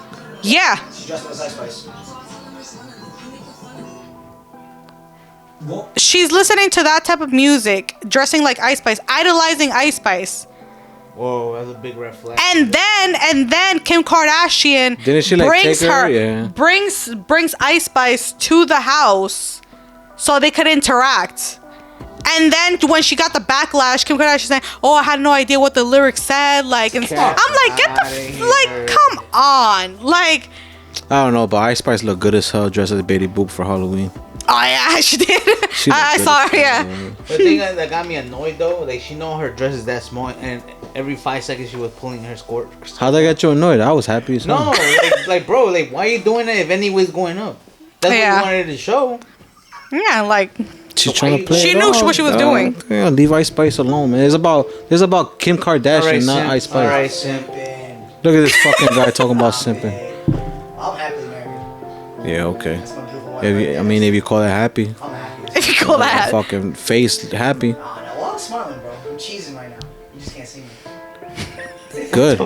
[SPEAKER 2] Yeah.
[SPEAKER 4] She's dressed as Ice Spice.
[SPEAKER 7] What?
[SPEAKER 2] She's listening to that type of music, dressing like Ice Spice, idolizing Ice Spice.
[SPEAKER 3] Whoa, that's a big red flag.
[SPEAKER 2] And then Kim Kardashian
[SPEAKER 1] Didn't she, like,
[SPEAKER 2] brings
[SPEAKER 1] take her?
[SPEAKER 2] her
[SPEAKER 1] Yeah.
[SPEAKER 2] brings Ice Spice to the house so they could interact. And then when she got the backlash, Kim Kardashian saying, "Oh, I had no idea what the lyrics said." Like, and
[SPEAKER 3] Get
[SPEAKER 2] I'm like, get
[SPEAKER 3] outta
[SPEAKER 2] the
[SPEAKER 3] here.
[SPEAKER 2] like, come on, like.
[SPEAKER 1] I don't know, but Ice Spice looked good as hell dressed as Betty Boop for Halloween.
[SPEAKER 2] Oh yeah, she did.
[SPEAKER 1] She looked
[SPEAKER 2] I
[SPEAKER 1] good
[SPEAKER 2] saw
[SPEAKER 1] as
[SPEAKER 2] her. Yeah.
[SPEAKER 1] hell.
[SPEAKER 3] The thing that got me annoyed though, like, she know her dress is that small, and every 5 seconds she was pulling her skirt.
[SPEAKER 1] How'd that get you annoyed? I was happy as hell.
[SPEAKER 3] No, like, bro, like, why are you doing that if anyways going up? That's what
[SPEAKER 2] Yeah.
[SPEAKER 3] you wanted to show.
[SPEAKER 2] Yeah, like.
[SPEAKER 1] She's trying to play.
[SPEAKER 2] She
[SPEAKER 1] it
[SPEAKER 2] knew
[SPEAKER 1] off,
[SPEAKER 2] what she was
[SPEAKER 1] dog.
[SPEAKER 2] doing.
[SPEAKER 1] Yeah, leave Ice Spice alone, man. It's about Kim Kardashian, not Ice Spice.
[SPEAKER 3] Alright, simp.
[SPEAKER 4] Simping.
[SPEAKER 1] Look at this fucking guy talking about simping.
[SPEAKER 4] I'm happily married.
[SPEAKER 1] Yeah, okay.
[SPEAKER 4] That's my beautiful wife.
[SPEAKER 1] If you call it happy,
[SPEAKER 4] I'm happy.
[SPEAKER 2] If you call that.
[SPEAKER 1] fucking face happy,
[SPEAKER 4] Nah, no, well, I'm smiling, bro. I'm cheesing right now. You just can't see me.
[SPEAKER 1] good.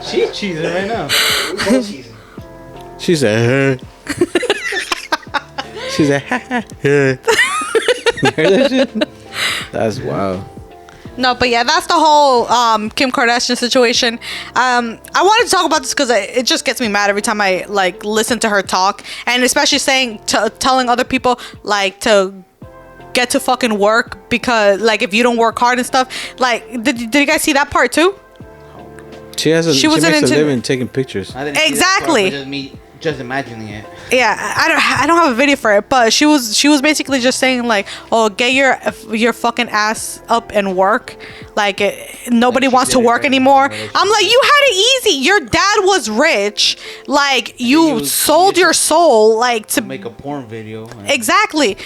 [SPEAKER 3] She's cheesing right now.
[SPEAKER 4] We're both cheesing.
[SPEAKER 1] She said, she said, you hear that shit? That's wild.
[SPEAKER 2] No, but yeah, that's the whole Kim Kardashian situation. I wanted to talk about this because it just gets me mad every time I like listen to her talk, and especially telling other people like to get to fucking work, because like if you don't work hard and stuff. Like, did you guys see that part too?
[SPEAKER 1] She makes a living taking pictures.
[SPEAKER 3] I didn't see that
[SPEAKER 2] Exactly.
[SPEAKER 3] part, but just me just imagining it.
[SPEAKER 2] Yeah, I don't have a video for it, but she was basically just saying like, oh, get your fucking ass up and work. Like, nobody
[SPEAKER 3] Like she
[SPEAKER 2] wants to
[SPEAKER 3] did it
[SPEAKER 2] work
[SPEAKER 3] right
[SPEAKER 2] anymore.
[SPEAKER 3] in
[SPEAKER 2] I'm like, you had it easy. Your dad was rich. Like, you sold your soul like to
[SPEAKER 3] Make a porn video.
[SPEAKER 2] exactly.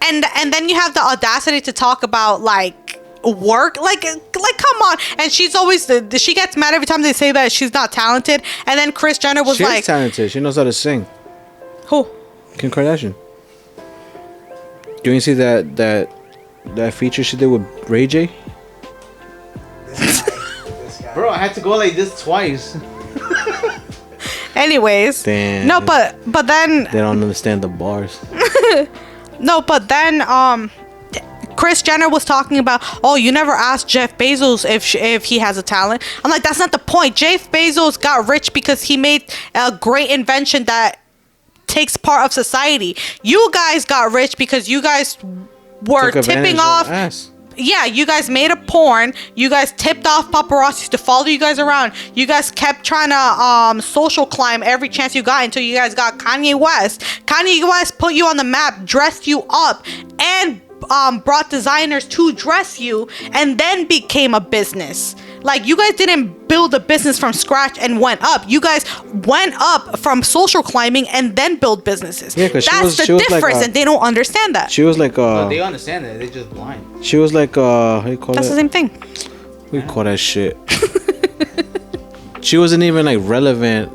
[SPEAKER 2] And then you have the audacity to talk about like work, like come on. And she's always she gets mad every time they say that she's not talented. And then Kris Jenner was
[SPEAKER 1] She's
[SPEAKER 2] like,
[SPEAKER 1] talented. She knows how to sing.
[SPEAKER 2] who?
[SPEAKER 1] Kim Kardashian. You ain't see that feature she did with Ray J?
[SPEAKER 4] This
[SPEAKER 3] Bro, I had to go like this twice.
[SPEAKER 2] Anyways.
[SPEAKER 1] Damn.
[SPEAKER 2] No, but then
[SPEAKER 1] They don't understand the bars.
[SPEAKER 2] no, but then Kris Jenner was talking about, oh, you never asked Jeff Bezos if he has a talent. I'm like, that's not the point. Jeff Bezos got rich because he made a great invention that takes part of society. You guys got rich because you guys were
[SPEAKER 1] Took advantage
[SPEAKER 2] tipping
[SPEAKER 1] of
[SPEAKER 2] off.
[SPEAKER 1] ass.
[SPEAKER 2] Yeah, you guys made a porn. You guys tipped off paparazzis to follow you guys around. You guys kept trying to social climb every chance you got until you guys got Kanye West. Kanye West put you on the map, dressed you up, and brought designers to dress you, and then became a business. Like, you guys didn't build a business from scratch and went up. You guys went up from social climbing and then build businesses.
[SPEAKER 1] Yeah, 'cause
[SPEAKER 2] that's the
[SPEAKER 1] she was like,
[SPEAKER 2] difference, and they don't understand that.
[SPEAKER 1] She was like
[SPEAKER 3] But they understand that. They're just blind.
[SPEAKER 1] she was like how you call
[SPEAKER 2] That's the
[SPEAKER 1] it?
[SPEAKER 2] same thing.
[SPEAKER 1] We call that shit. She wasn't even like relevant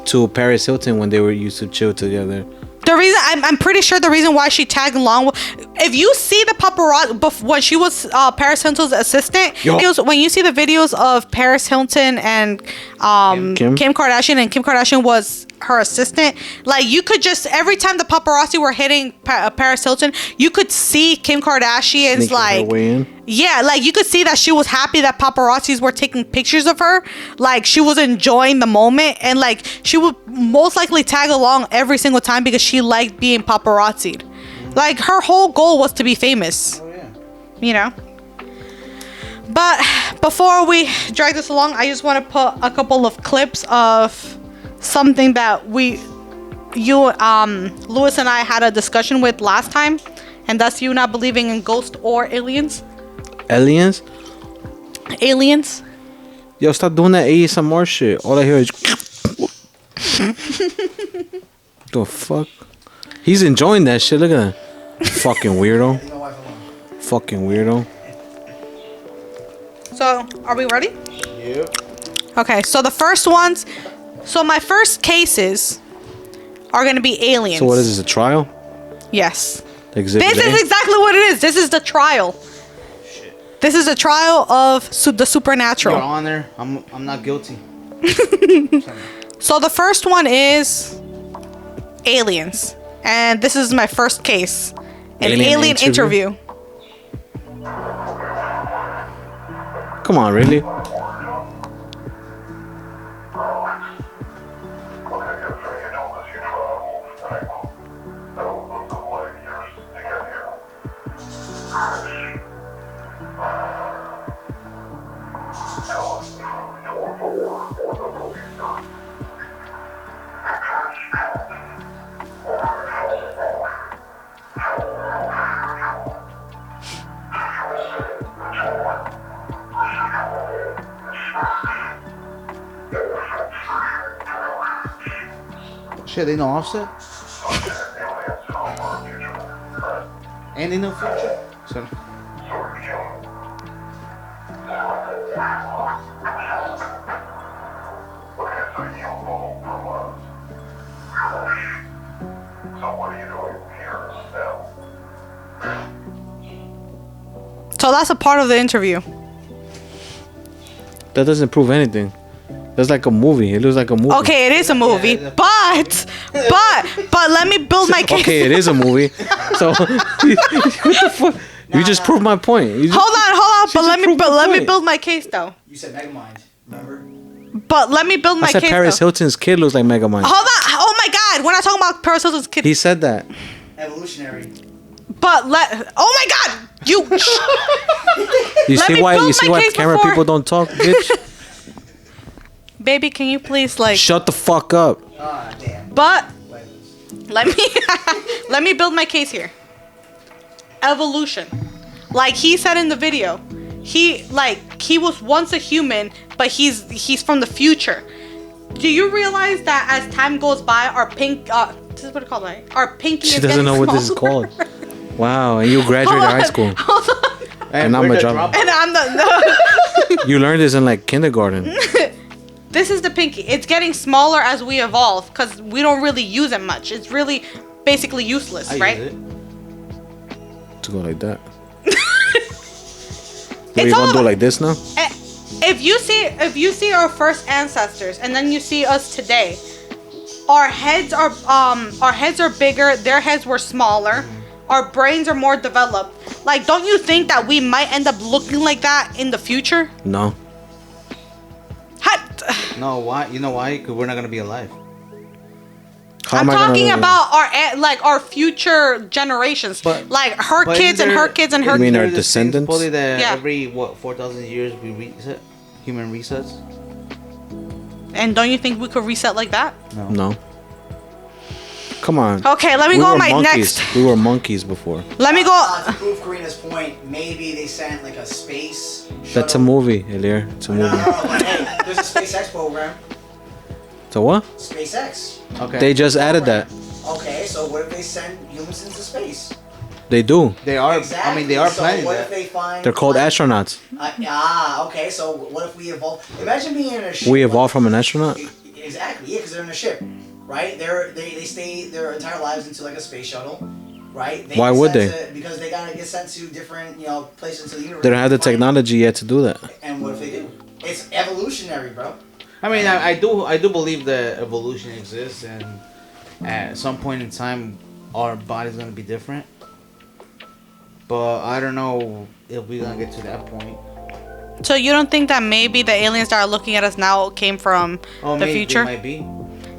[SPEAKER 1] to Paris Hilton when they were used to chill together.
[SPEAKER 2] The reason I'm pretty sure the reason why she tagged along, if you see the paparazzi when she was Paris Hilton's assistant, when you see the videos of Paris Hilton and Kim Kardashian, and Kim Kardashian was her assistant, like, you could just, every time the paparazzi were hitting Paris Hilton, you could see Kim Kardashian's
[SPEAKER 1] Sneaking her way in.
[SPEAKER 2] yeah, like, you could see that she was happy that paparazzis were taking pictures of her. Like, she was enjoying the moment, and like, she would most likely tag along every single time because she liked being paparazzied. Like, her whole goal was to be famous.
[SPEAKER 3] Oh yeah.
[SPEAKER 2] You know? But before we drag this along, I just want to put a couple of clips of something that Lewis and I had a discussion with last time, and that's you not believing in ghosts or aliens.
[SPEAKER 1] Aliens?
[SPEAKER 2] Aliens?
[SPEAKER 1] Yo, stop doing that ASMR shit. All I hear is the fuck? He's enjoying that shit. Look at that. Fucking weirdo. Fucking weirdo.
[SPEAKER 2] So, are we ready?
[SPEAKER 3] Yeah.
[SPEAKER 2] Okay, so the first ones. So, my first cases are going to be aliens.
[SPEAKER 1] So what is this, a trial?
[SPEAKER 2] Yes.
[SPEAKER 1] Exhibit
[SPEAKER 2] This
[SPEAKER 1] A?
[SPEAKER 2] is exactly what it is. This is the trial. This is a trial of the supernatural.
[SPEAKER 3] Your Honor, I'm not guilty.
[SPEAKER 2] So the first one is aliens. And this is my first case. An alien interview.
[SPEAKER 1] Come on, really?
[SPEAKER 3] Shit, they know Offset? And they know Future? So,
[SPEAKER 2] So that's a part of the interview.
[SPEAKER 1] That doesn't prove anything. That's like a movie. It looks like a movie.
[SPEAKER 2] Okay, it is a movie, but let me build my case.
[SPEAKER 1] Okay, it is a movie. So what the fuck? You just proved my point.
[SPEAKER 2] Hold on. But let me
[SPEAKER 1] point.
[SPEAKER 2] build my case though.
[SPEAKER 4] You said Megamind, remember?
[SPEAKER 2] But let me build my
[SPEAKER 1] I said
[SPEAKER 2] case.
[SPEAKER 1] Paris
[SPEAKER 2] though.
[SPEAKER 1] Hilton's kid looks like Megamind.
[SPEAKER 2] Hold on. Oh my God, we're not talking about Paris Hilton's kid.
[SPEAKER 1] He said that.
[SPEAKER 4] Evolutionary.
[SPEAKER 2] But oh my God, you.
[SPEAKER 1] You
[SPEAKER 2] Let
[SPEAKER 1] see
[SPEAKER 2] me
[SPEAKER 1] why?
[SPEAKER 2] build
[SPEAKER 1] You see
[SPEAKER 2] my
[SPEAKER 1] why
[SPEAKER 2] case
[SPEAKER 1] camera
[SPEAKER 2] before-
[SPEAKER 1] people don't talk, bitch?
[SPEAKER 2] Baby, can you please like?
[SPEAKER 1] Shut the fuck up.
[SPEAKER 4] Ah, damn.
[SPEAKER 2] But let me build my case here. Evolution, like he said in the video, he was once a human, but he's from the future. Do you realize that as time goes by, our this is what it's called, right? Our pinky.
[SPEAKER 1] She
[SPEAKER 2] is
[SPEAKER 1] doesn't
[SPEAKER 2] getting
[SPEAKER 1] know what this is
[SPEAKER 2] smaller.
[SPEAKER 1] called. Wow, and you graduated high school.
[SPEAKER 2] Hold on.
[SPEAKER 1] And I'm
[SPEAKER 3] where'd
[SPEAKER 1] a
[SPEAKER 3] the
[SPEAKER 1] drop.
[SPEAKER 2] And I'm the.
[SPEAKER 1] You learned this in like kindergarten.
[SPEAKER 2] This is the pinky. It's getting smaller as we evolve because we don't really use it much. It's really basically useless,
[SPEAKER 3] I
[SPEAKER 2] right?
[SPEAKER 3] use it.
[SPEAKER 1] To go like that. What, you gonna do like this now?
[SPEAKER 2] if you see our first ancestors and then you see us today, our heads are bigger, their heads were smaller, our brains are more developed. Like, don't you think that we might end up looking like that in the future?
[SPEAKER 1] No.
[SPEAKER 3] No, why? You know why? Because we're not gonna be alive.
[SPEAKER 2] I'm talking about our future generations, like her kids and her kids and her.
[SPEAKER 1] You mean our
[SPEAKER 2] kids.
[SPEAKER 1] descendants?
[SPEAKER 3] Probably that
[SPEAKER 2] Yeah.
[SPEAKER 3] every 4,000 years we reset, human resets.
[SPEAKER 2] And don't you think we could reset like that?
[SPEAKER 1] No. Come on.
[SPEAKER 2] Okay, let me go on my
[SPEAKER 1] monkeys.
[SPEAKER 2] next.
[SPEAKER 1] We were monkeys before.
[SPEAKER 2] Let me go.
[SPEAKER 4] To prove Karina's point, maybe they sent like a space.
[SPEAKER 1] That's a
[SPEAKER 4] shuttle.
[SPEAKER 1] movie, Elir. It's a movie.
[SPEAKER 4] No, but hey, there's a SpaceX program.
[SPEAKER 1] So what?
[SPEAKER 4] SpaceX.
[SPEAKER 3] Okay.
[SPEAKER 1] They just added that.
[SPEAKER 4] Okay, so what if they send humans into space?
[SPEAKER 1] They do.
[SPEAKER 3] They are.
[SPEAKER 4] Exactly.
[SPEAKER 3] I mean, they are
[SPEAKER 4] so
[SPEAKER 3] planning
[SPEAKER 4] what
[SPEAKER 3] that.
[SPEAKER 4] if they find?
[SPEAKER 1] They're called astronauts.
[SPEAKER 4] Okay. So what if we evolve? Imagine being in a ship.
[SPEAKER 1] We evolved from an astronaut.
[SPEAKER 4] Exactly. Yeah, because they're in a ship, right? They stay their entire lives into like a space shuttle, right?
[SPEAKER 1] Why
[SPEAKER 4] get
[SPEAKER 1] would
[SPEAKER 4] sent
[SPEAKER 1] they?
[SPEAKER 4] because they gotta get sent to different places in the universe.
[SPEAKER 1] They don't have the
[SPEAKER 4] to find-
[SPEAKER 1] technology yet to do that.
[SPEAKER 4] And what if they do? It's evolutionary, bro.
[SPEAKER 3] I mean, I do believe that evolution exists, and at some point in time, our body's gonna be different. But I don't know if we're gonna get to that point.
[SPEAKER 2] So you don't think that maybe the aliens that are looking at us now came from the
[SPEAKER 3] Maybe
[SPEAKER 2] future,
[SPEAKER 3] they might be.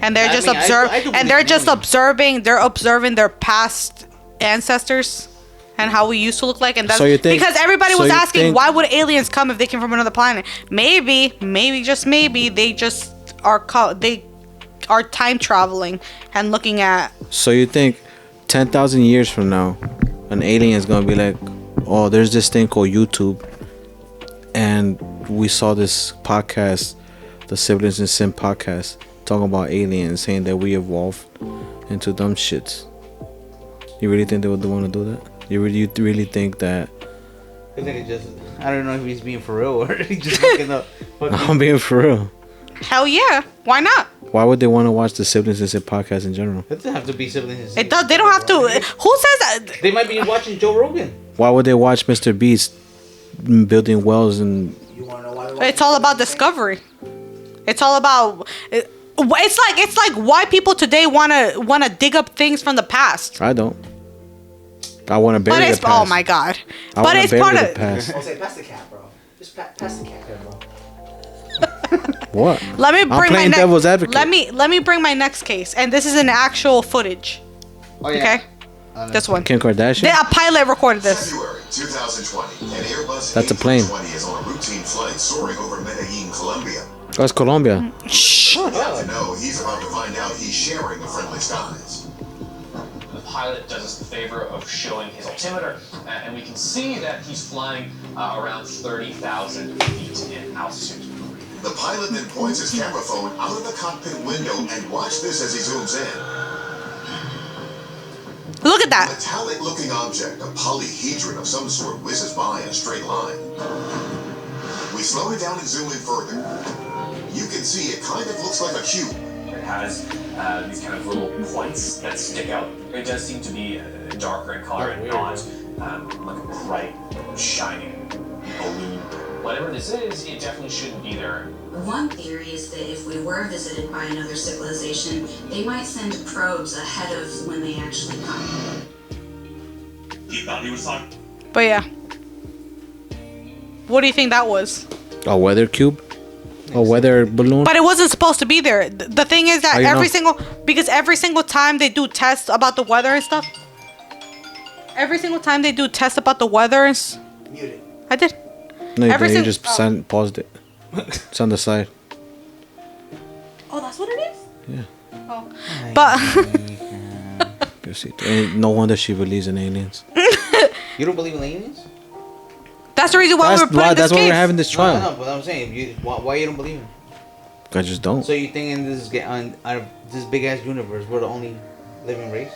[SPEAKER 2] and they're
[SPEAKER 3] I
[SPEAKER 2] just
[SPEAKER 3] mean, I do
[SPEAKER 2] and they're
[SPEAKER 3] believe
[SPEAKER 2] just
[SPEAKER 3] aliens.
[SPEAKER 2] observing. They're observing their past ancestors and how we used to look like, and that's
[SPEAKER 1] So you think-
[SPEAKER 2] because everybody
[SPEAKER 1] so
[SPEAKER 2] was
[SPEAKER 1] you
[SPEAKER 2] asking
[SPEAKER 1] think-
[SPEAKER 2] why would aliens come if they came from another planet? Maybe just maybe they just they are time traveling and looking at.
[SPEAKER 1] So you think 10,000 years from now, an alien is gonna be like, oh, there's this thing called YouTube, and we saw this podcast, the Siblings in Sin podcast, talking about aliens, saying that we evolved into dumb shits. You really think they would want to do that? You really think that?
[SPEAKER 3] I think I don't know if he's being for real or he's just looking up.
[SPEAKER 1] I'm being for real.
[SPEAKER 2] Hell yeah, why not?
[SPEAKER 1] Why would they want to watch the Siblings in Sin podcast in general?
[SPEAKER 3] It doesn't have to be siblings.
[SPEAKER 2] It does. They don't have to. Who says that?
[SPEAKER 3] They might be watching Joe Rogan.
[SPEAKER 1] Why would they watch Mr. Beast building wells and?
[SPEAKER 4] You wanna know why?
[SPEAKER 2] It's all about discovery. It's all about. It's like why people today wanna dig up things from the past.
[SPEAKER 1] I don't. I want to bury
[SPEAKER 2] But
[SPEAKER 1] the
[SPEAKER 2] it's
[SPEAKER 1] past.
[SPEAKER 2] oh my god.
[SPEAKER 1] I
[SPEAKER 2] But
[SPEAKER 1] wanna
[SPEAKER 2] it's
[SPEAKER 1] bury
[SPEAKER 2] part
[SPEAKER 1] the
[SPEAKER 2] of.
[SPEAKER 1] past.
[SPEAKER 4] I'll say pass the cat, bro. Just pass the cat, bro.
[SPEAKER 1] What?
[SPEAKER 2] Let me bring my
[SPEAKER 1] playing
[SPEAKER 2] next.
[SPEAKER 1] devil's advocate.
[SPEAKER 2] Let me bring my next case, and this is an actual footage.
[SPEAKER 3] Oh yeah.
[SPEAKER 2] Okay, this one.
[SPEAKER 1] Kim Kardashian?
[SPEAKER 2] A pilot recorded this.
[SPEAKER 8] February 2020, an Airbus
[SPEAKER 1] That's a plane.
[SPEAKER 8] A320 is on a routine flight soaring over Medellin, Colombia.
[SPEAKER 1] That's Colombia.
[SPEAKER 8] You have to know he's about to find out he's sharing the friendly skies.
[SPEAKER 9] The pilot does us the favor of showing his altimeter, and we can see that he's flying around 30,000 feet in altitude.
[SPEAKER 8] The pilot then points his camera phone out of the cockpit window and watch this as he zooms in.
[SPEAKER 2] Look at
[SPEAKER 8] A
[SPEAKER 2] that.
[SPEAKER 8] metallic-looking object, a polyhedron of some sort, whizzes by in a straight line. We slow it down and zoom in further. You can see it kind of looks like a cube.
[SPEAKER 9] It has these kind of little points that stick out. It does seem to be darker in color and not like a bright, shining balloon. Whatever this is, it definitely shouldn't be there.
[SPEAKER 5] One theory is that if we were visited by another civilization, they might send probes ahead of when they actually come.
[SPEAKER 9] He thought he was on.
[SPEAKER 2] But yeah. What do you think that was?
[SPEAKER 1] A weather cube? A weather balloon?
[SPEAKER 2] But it wasn't supposed to be there. The thing is that
[SPEAKER 1] How you know?
[SPEAKER 2] because every single time they do tests about the weather and stuff. Every single time they do tests about the weather and
[SPEAKER 4] Muted.
[SPEAKER 2] I did.
[SPEAKER 1] No, you
[SPEAKER 2] every
[SPEAKER 1] didn't. You
[SPEAKER 2] sing-
[SPEAKER 1] just paused it. It's on the side.
[SPEAKER 2] Oh, that's what it is?
[SPEAKER 1] Yeah.
[SPEAKER 2] Oh. But
[SPEAKER 1] You see, no wonder she believes in aliens.
[SPEAKER 3] You don't believe in aliens?
[SPEAKER 2] that's the reason why we're playing this
[SPEAKER 1] That's why
[SPEAKER 2] case.
[SPEAKER 1] we're having this trial.
[SPEAKER 3] No, but I'm saying, why you don't believe in?
[SPEAKER 1] I just don't.
[SPEAKER 3] So you think in out of this big ass universe, we're the only living race?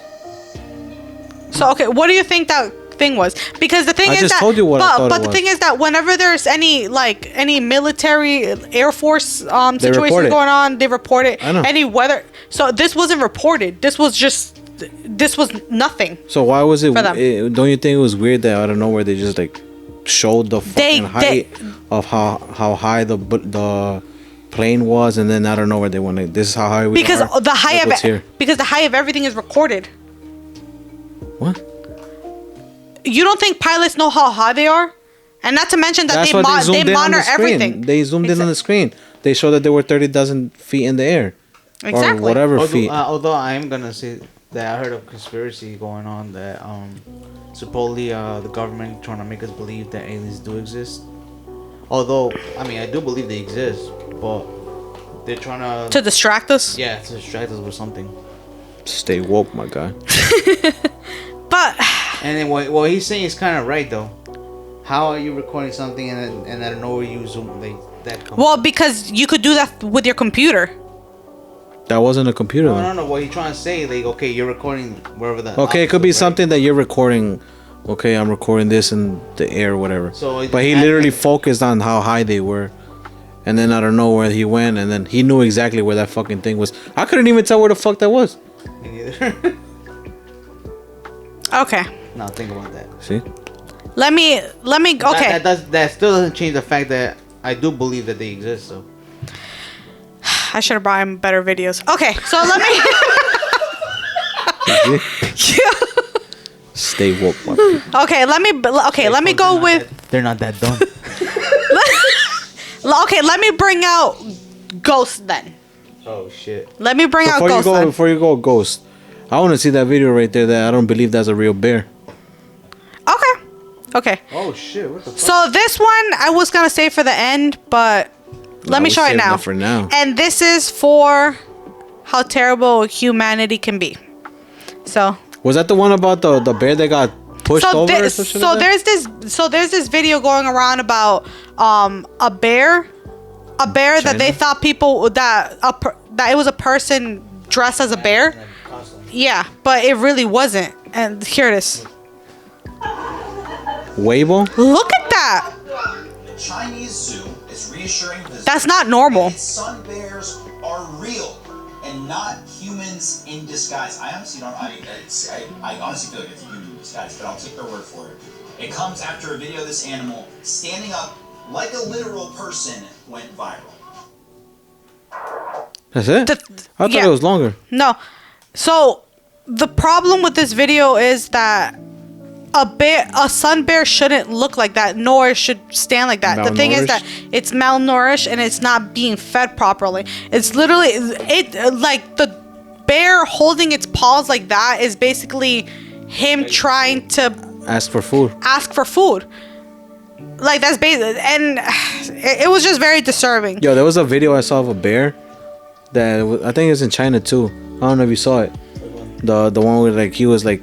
[SPEAKER 2] So okay, what do you think that thing was? Because the thing
[SPEAKER 1] I
[SPEAKER 2] is
[SPEAKER 1] just
[SPEAKER 2] that
[SPEAKER 1] told you what I thought
[SPEAKER 2] but
[SPEAKER 1] it
[SPEAKER 2] the
[SPEAKER 1] was.
[SPEAKER 2] thing is that whenever there's any military Air Force situations
[SPEAKER 1] report it.
[SPEAKER 2] going on, they report it.
[SPEAKER 1] I know.
[SPEAKER 2] Any weather. So this wasn't reported. This was nothing.
[SPEAKER 1] So why was it?
[SPEAKER 2] For them.
[SPEAKER 1] Don't you think it was weird that out of nowhere they just like showed the fucking height of how high the plane was, and then I don't know where they went. Like, this is how high we
[SPEAKER 2] because
[SPEAKER 1] are.
[SPEAKER 2] the height
[SPEAKER 1] Look what's here.
[SPEAKER 2] because the height of everything is recorded.
[SPEAKER 1] What?
[SPEAKER 2] You don't think pilots know how high they are? And not to mention that
[SPEAKER 1] That's
[SPEAKER 2] they
[SPEAKER 1] why
[SPEAKER 2] they
[SPEAKER 1] in on
[SPEAKER 2] monitor
[SPEAKER 1] the screen.
[SPEAKER 2] everything.
[SPEAKER 1] They zoomed in on the screen. They showed that they were 30,000 feet in the air.
[SPEAKER 2] Exactly.
[SPEAKER 1] Or whatever feet.
[SPEAKER 3] Although I am gonna say that I heard of conspiracy going on that supposedly the government trying to make us believe that aliens do exist. Although I mean I do believe they exist, but they're trying
[SPEAKER 2] To distract us?
[SPEAKER 3] yeah, to distract us with something.
[SPEAKER 1] Stay woke, my guy.
[SPEAKER 2] But
[SPEAKER 3] And then what he's saying is kind of right though. How are you recording something and I don't know where you zoom like that?
[SPEAKER 2] well, because you could do that with your computer.
[SPEAKER 1] That wasn't a computer.
[SPEAKER 3] No,
[SPEAKER 1] though.
[SPEAKER 3] no, no. What he's trying to say, like, okay, you're recording wherever the.
[SPEAKER 1] Okay, it could be
[SPEAKER 3] right?
[SPEAKER 1] something that you're recording. Okay, I'm recording this in the air or whatever.
[SPEAKER 3] So
[SPEAKER 1] but he literally focused on how high they were. And then I don't know where he went, and then he knew exactly where that fucking thing was. I couldn't even tell where the fuck that was.
[SPEAKER 3] Me neither.
[SPEAKER 2] Okay.
[SPEAKER 3] Now think about that.
[SPEAKER 1] See?
[SPEAKER 2] Let me okay.
[SPEAKER 3] That still doesn't change the fact that I do believe that they exist. So
[SPEAKER 2] I should have brought him better videos. Okay, so let me
[SPEAKER 1] Stay woke, my people.
[SPEAKER 2] Okay, let me go with
[SPEAKER 3] they're not that dumb.
[SPEAKER 2] okay, let me bring out Ghost then.
[SPEAKER 3] Oh shit.
[SPEAKER 2] Let me bring out Ghost then.
[SPEAKER 1] Before you go, Ghost, I want to see that video right there. That I don't believe that's a real bear.
[SPEAKER 2] Okay.
[SPEAKER 3] Oh shit! What the fuck?
[SPEAKER 2] So this one I was gonna say for the end, but let me show it now.
[SPEAKER 1] For now.
[SPEAKER 2] And this is for how terrible humanity can be. So
[SPEAKER 1] Was that the one about the bear that got pushed over? Or some shit like that?
[SPEAKER 2] there's this video going around about a bear that they thought people that it was a person dressed as a bear. Yeah, but it really wasn't. And here it is.
[SPEAKER 1] Weibo?
[SPEAKER 2] Look at that.
[SPEAKER 10] The Chinese zoo is reassuring visitors
[SPEAKER 2] That's not normal.
[SPEAKER 10] that sun bears are real and not humans in disguise. I honestly don't. I honestly feel like it's a human in disguise, but I'll take their word for it. It comes after a video of this animal standing up like a literal person went viral.
[SPEAKER 1] That's it? I thought it was longer.
[SPEAKER 2] No. So the problem with this video is that a sun bear shouldn't look like that, nor should stand like that. The thing is that it's malnourished and it's not being fed properly. It's literally like the bear holding its paws like that is basically him trying to
[SPEAKER 1] ask for food.
[SPEAKER 2] Like that's basic, and it was just very disturbing.
[SPEAKER 1] Yo, there was a video I saw of a bear that I think it's in China too. I don't know if you saw it. The one where like he was like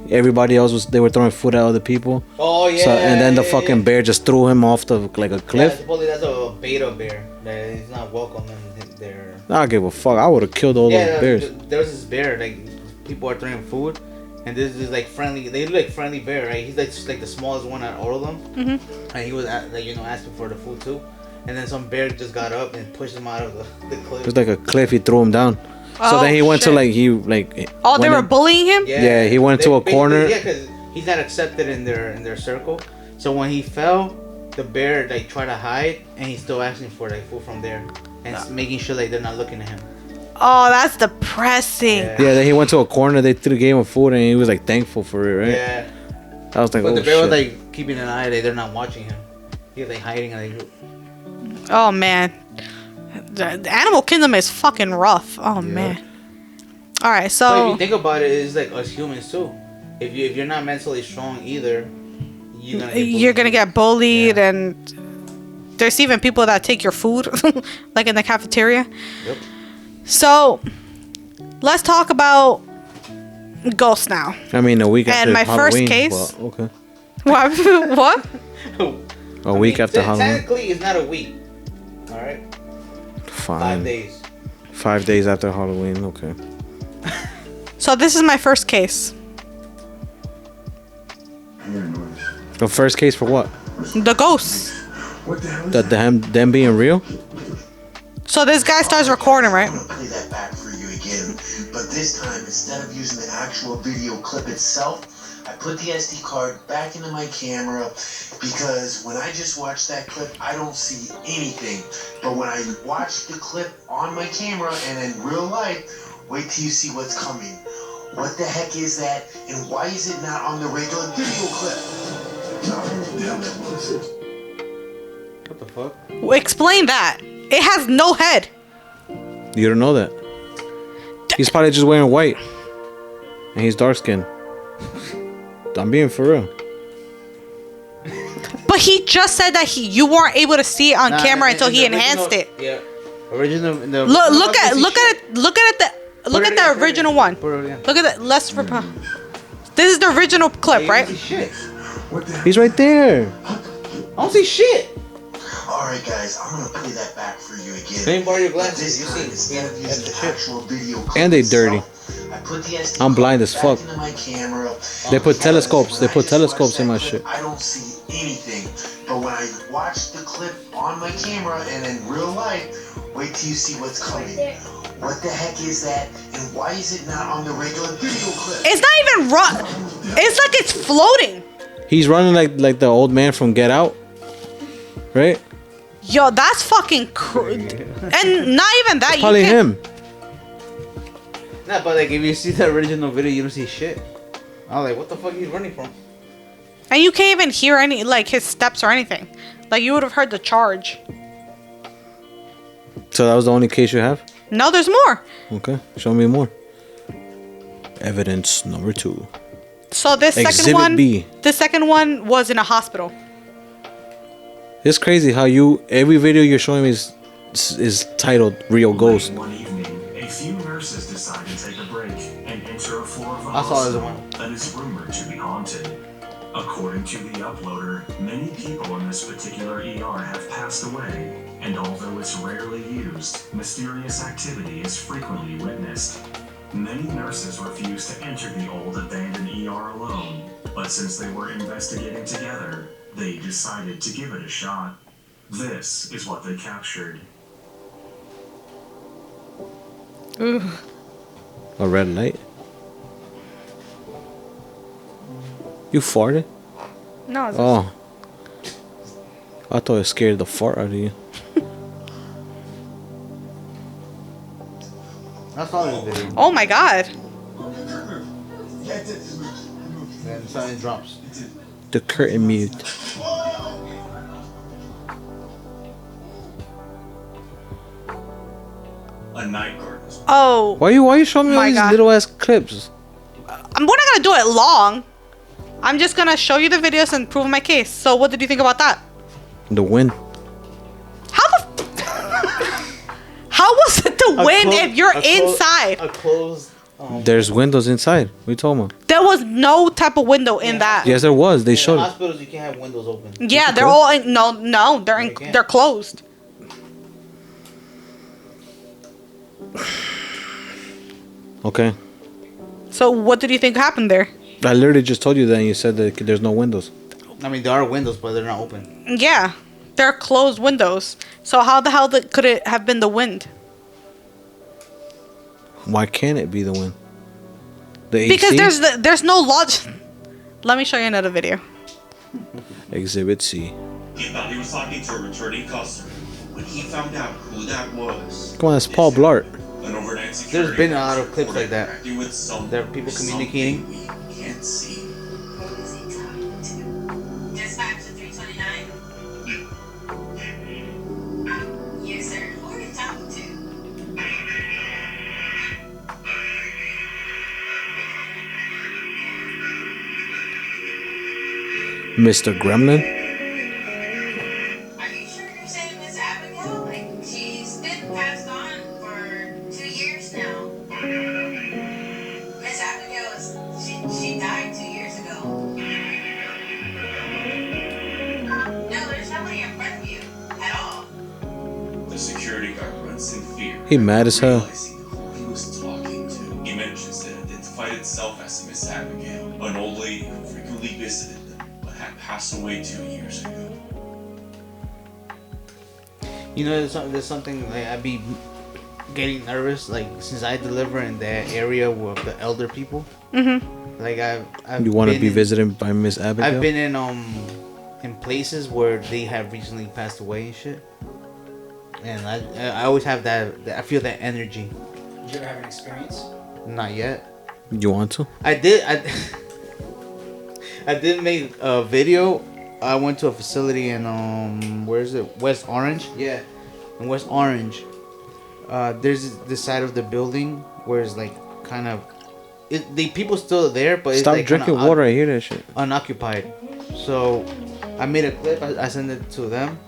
[SPEAKER 1] everybody else they were throwing food at other people.
[SPEAKER 3] Oh yeah.
[SPEAKER 1] So, and then the fucking bear just threw him off the like a cliff.
[SPEAKER 3] Yeah, supposedly that's a beta bear. That he's not welcome in there.
[SPEAKER 1] I don't give a fuck. I would have killed all those bears.
[SPEAKER 3] There was this bear like people are throwing food, and this is like friendly. They look like friendly bear, right? He's like just like the smallest one out of all of them. Mm-hmm. And he was asking for the food too. And then some bear just got up and pushed him out of the cliff.
[SPEAKER 1] It was like a cliff. He threw him down. So then he went to like.
[SPEAKER 2] Oh, they were bullying him.
[SPEAKER 1] Yeah, he went to a corner.
[SPEAKER 3] Yeah, because he's not accepted in their circle. So when he fell, the bear like tried to hide, and he's still asking for like food from there, and making sure like they're not looking at him.
[SPEAKER 2] Oh, that's depressing.
[SPEAKER 1] Yeah, then he went to a corner. They gave him food, and he was like thankful for it, right?
[SPEAKER 3] Yeah.
[SPEAKER 1] I was like,
[SPEAKER 3] but
[SPEAKER 1] oh
[SPEAKER 3] the bear
[SPEAKER 1] shit.
[SPEAKER 3] was like keeping an eye. Like they're not watching him. He was like hiding. Like.
[SPEAKER 2] Oh man, the animal kingdom is fucking rough. Oh man. All right,
[SPEAKER 3] But
[SPEAKER 2] so
[SPEAKER 3] if you think about it, it's like us humans too. If you're not mentally strong either,
[SPEAKER 2] you're gonna get bullied, and there's even people that take your food, like in the cafeteria.
[SPEAKER 3] Yep.
[SPEAKER 2] So let's talk about ghosts now.
[SPEAKER 1] I mean, a week after
[SPEAKER 2] And my
[SPEAKER 1] Halloween,
[SPEAKER 2] first case.
[SPEAKER 1] but okay.
[SPEAKER 2] What?
[SPEAKER 1] A week after Halloween.
[SPEAKER 3] Technically, it's not a week. All right.
[SPEAKER 1] Fine.
[SPEAKER 3] 5 days.
[SPEAKER 1] 5 days after Halloween. Okay.
[SPEAKER 2] So this is my first case.
[SPEAKER 1] The first case for what?
[SPEAKER 2] The ghosts.
[SPEAKER 1] Them being real?
[SPEAKER 2] So this guy starts recording, right?
[SPEAKER 8] I'm gonna play that back for you again, but this time instead of using the actual video clip itself,
[SPEAKER 11] I put the SD card back into my camera because when I just watch that clip, I don't see anything. But when I watch the clip on my camera and in real life, wait till you see what's coming. What the heck is that? And why is it not on the regular video clip?
[SPEAKER 3] What the fuck?
[SPEAKER 2] Explain that. It has no head.
[SPEAKER 1] You don't know that. He's probably just wearing white. And he's dark skinned. I'm being for real.
[SPEAKER 2] But he just said that you weren't able to see it on camera until he enhanced it.
[SPEAKER 3] Yeah. Original.
[SPEAKER 2] Look at the original one. Look at that. This is the original clip, right?
[SPEAKER 3] Shit.
[SPEAKER 1] He's right there.
[SPEAKER 3] I don't see shit.
[SPEAKER 11] Alright guys, I'm gonna play that back for you again.
[SPEAKER 3] Let me borrow your glasses.
[SPEAKER 11] This time, instead of using the actual video clip
[SPEAKER 1] And they dirty.
[SPEAKER 11] itself, I put the SD
[SPEAKER 1] I'm blind as
[SPEAKER 11] card
[SPEAKER 1] fuck.
[SPEAKER 11] back into my camera.
[SPEAKER 1] They put
[SPEAKER 11] Because
[SPEAKER 1] telescopes. They
[SPEAKER 11] when I
[SPEAKER 1] put
[SPEAKER 11] just watch
[SPEAKER 1] telescopes in
[SPEAKER 11] that
[SPEAKER 1] my
[SPEAKER 11] clip,
[SPEAKER 1] shit.
[SPEAKER 11] I don't see anything. But when I watch the clip on my camera and in real life, wait till you see what's coming. What the heck is that? And why is it not on the regular video clip?
[SPEAKER 2] It's not even it's like it's floating.
[SPEAKER 1] He's running like the old man from Get Out. Right?
[SPEAKER 2] Yo, that's fucking and not even that.
[SPEAKER 1] Probably
[SPEAKER 2] you can
[SPEAKER 1] him.
[SPEAKER 3] Nah, but like if you see the original video, you don't see shit. I was like, what the fuck he's running from?
[SPEAKER 2] And you can't even hear any like his steps or anything. Like you would have heard the charge.
[SPEAKER 1] So that was the only case you have?
[SPEAKER 2] No, there's more.
[SPEAKER 1] Okay. Show me more. Evidence number 2.
[SPEAKER 2] So this
[SPEAKER 1] Exhibit
[SPEAKER 2] second one,
[SPEAKER 1] B.
[SPEAKER 2] the second one was in a hospital.
[SPEAKER 1] It's crazy how every video you're showing me is titled Real Ghost.
[SPEAKER 12] One evening, a few nurses decide to take a break and enter a floor of a
[SPEAKER 3] I saw this
[SPEAKER 12] hospital
[SPEAKER 3] one.
[SPEAKER 12] that is rumored to be haunted. According to the uploader, many people in this particular ER have passed away, and although it's rarely used, mysterious activity is frequently witnessed. Many nurses refuse to enter the old abandoned ER alone, but since they were investigating together, they decided to give it a shot. This is what they captured.
[SPEAKER 2] Ooh.
[SPEAKER 1] A red light? You farted?
[SPEAKER 2] No. It's
[SPEAKER 1] Oh. I thought it scared the fart out of you.
[SPEAKER 3] I saw this video.
[SPEAKER 2] Oh my god.
[SPEAKER 3] Then something drops.
[SPEAKER 1] The curtain mute.
[SPEAKER 12] A night guard.
[SPEAKER 2] Oh.
[SPEAKER 1] Why you showing me all
[SPEAKER 2] My
[SPEAKER 1] these
[SPEAKER 2] God.
[SPEAKER 1] little ass clips?
[SPEAKER 2] We're not gonna do it long. I'm just gonna show you the videos and prove my case. So what did you think about that?
[SPEAKER 1] The wind.
[SPEAKER 2] How was it the wind if you're inside?
[SPEAKER 3] A closed.
[SPEAKER 1] There's windows inside. What you talking about?
[SPEAKER 2] There was no type of window in that.
[SPEAKER 1] Yes, there was. They
[SPEAKER 3] In
[SPEAKER 1] showed it.
[SPEAKER 3] hospitals, you can't have windows open.
[SPEAKER 2] Yeah, they're all in, no, they're closed.
[SPEAKER 1] Okay.
[SPEAKER 2] So what did you think happened there?
[SPEAKER 1] I literally just told you that and you said that there's no windows.
[SPEAKER 3] I mean, there are windows, but they're not open.
[SPEAKER 2] Yeah, they're closed windows. So how the hell could it have been the wind?
[SPEAKER 1] Why can't it be the wind? The
[SPEAKER 2] Because
[SPEAKER 1] AC?
[SPEAKER 2] there's no logic. Let me show you another video.
[SPEAKER 1] Exhibit C.
[SPEAKER 13] He thought he was talking to a returning customer. When he found out who that was,
[SPEAKER 1] Come on, that's Paul Blart.
[SPEAKER 13] an overnight security
[SPEAKER 3] There's been a lot of clips like that.
[SPEAKER 13] interacting with some,
[SPEAKER 3] There are people communicating.
[SPEAKER 13] we can't see.
[SPEAKER 5] Dispatch to 329. Yes, sir. Who are you talking to?
[SPEAKER 1] Mr. Gremlin?
[SPEAKER 5] Are you sure you're saying Miss Abigail? Like, she's been passed on for 2 years now. Miss Abigail she died 2 years ago. No, there's nobody in front of you at all.
[SPEAKER 13] The security guard runs in fear.
[SPEAKER 1] He mad as hell.
[SPEAKER 13] Realizing who he was talking to. He mentions that it identified itself as Miss Abigail, an old lady who frequently visited them, but had passed away 2 years ago.
[SPEAKER 3] You know, there's something like getting nervous, like since I deliver in that area with the elder people. Like I've
[SPEAKER 1] You want to
[SPEAKER 3] been
[SPEAKER 1] be
[SPEAKER 3] in-
[SPEAKER 1] visited by Miss Abigail?
[SPEAKER 3] I've been in places where they have recently passed away and shit, and I always have that. I feel that energy.
[SPEAKER 4] Did you ever have an experience?
[SPEAKER 3] Not yet.
[SPEAKER 1] You want to?
[SPEAKER 3] I did. I did make a video. I went to a facility in where is it? West Orange. Yeah, in West Orange. There's this side of the building where it's like kind of, the people still there, but it's
[SPEAKER 1] Stop
[SPEAKER 3] like
[SPEAKER 1] drinking water. I hear that shit.
[SPEAKER 3] unoccupied. So I made a clip. I sent it to them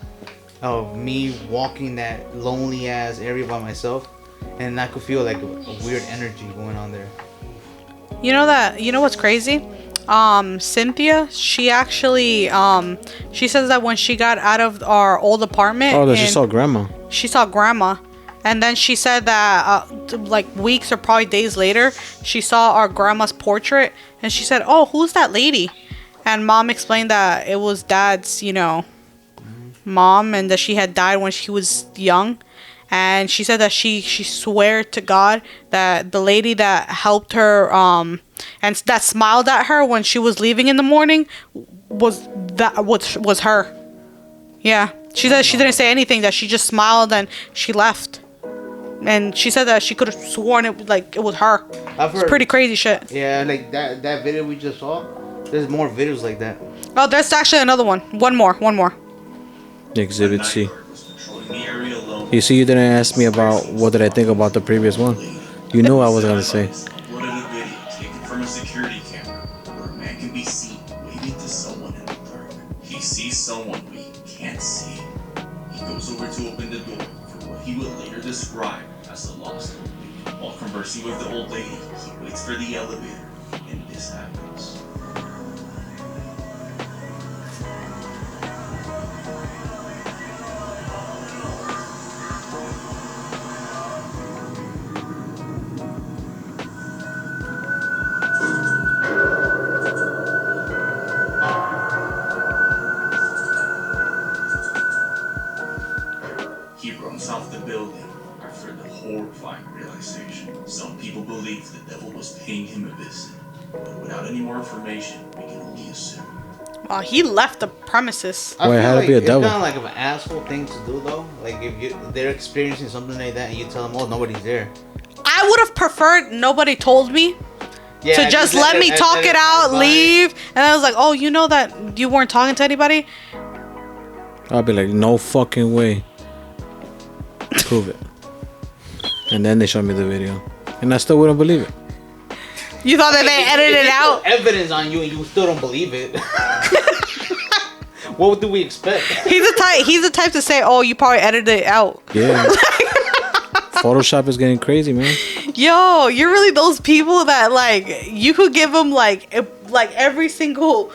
[SPEAKER 3] of me walking that lonely ass area by myself, and I could feel like a weird energy going on there.
[SPEAKER 2] You know what's crazy? Cynthia, she actually she says that when she got out of our old apartment,
[SPEAKER 1] Oh, that she saw grandma.
[SPEAKER 2] She saw grandma, and then she said that like weeks or probably days later, she saw our grandma's portrait, and she said, "Oh, who's that lady?" And mom explained that it was dad's, mom, and that she had died when she was young. And she said that she swear to God that the lady that helped her and that smiled at her when she was leaving in the morning was her. Yeah. She said she didn't say anything, that she just smiled and she left. And she said that she could have sworn it was her. It's pretty crazy shit.
[SPEAKER 3] Yeah, like that video we just saw. There's more videos like that.
[SPEAKER 2] Oh, there's actually another one. One more.
[SPEAKER 1] Exhibit C. You see, you didn't ask me about what did I think about the previous one. You knew I was gonna say.
[SPEAKER 13] What a video taken from a security camera where a man can be seen waving to someone in the dark. He sees someone but he can't see. He goes over to open the door for what he would later describe as a lost old lady. While conversing with the old lady, he waits for the elevator, and this happens. He runs off the building after the horrifying realization. Some people believe the devil was paying him a visit, but without any more information, we can only assume.
[SPEAKER 2] He left the premises.
[SPEAKER 3] I
[SPEAKER 1] Why it
[SPEAKER 3] feel
[SPEAKER 1] had to
[SPEAKER 3] like
[SPEAKER 1] be a
[SPEAKER 3] it's
[SPEAKER 1] devil?
[SPEAKER 3] kind of like an asshole thing to do though. Like if they're experiencing something like that and you tell them, "Oh, nobody's there."
[SPEAKER 2] I would have preferred nobody told me. To just let me talk it out, leave. And I was like, "Oh, you know that you weren't talking to anybody?"
[SPEAKER 1] I'll be like, no fucking way. Prove it. And then they showed me the video, and I still wouldn't believe it.
[SPEAKER 2] You thought that they edited it out?
[SPEAKER 3] Evidence on you and you still don't believe it. What do we expect?
[SPEAKER 2] He's the type to say, "Oh, you probably edited it out."
[SPEAKER 1] Yeah. Photoshop is getting crazy, man.
[SPEAKER 2] Yo, you're really those people that you could give them every single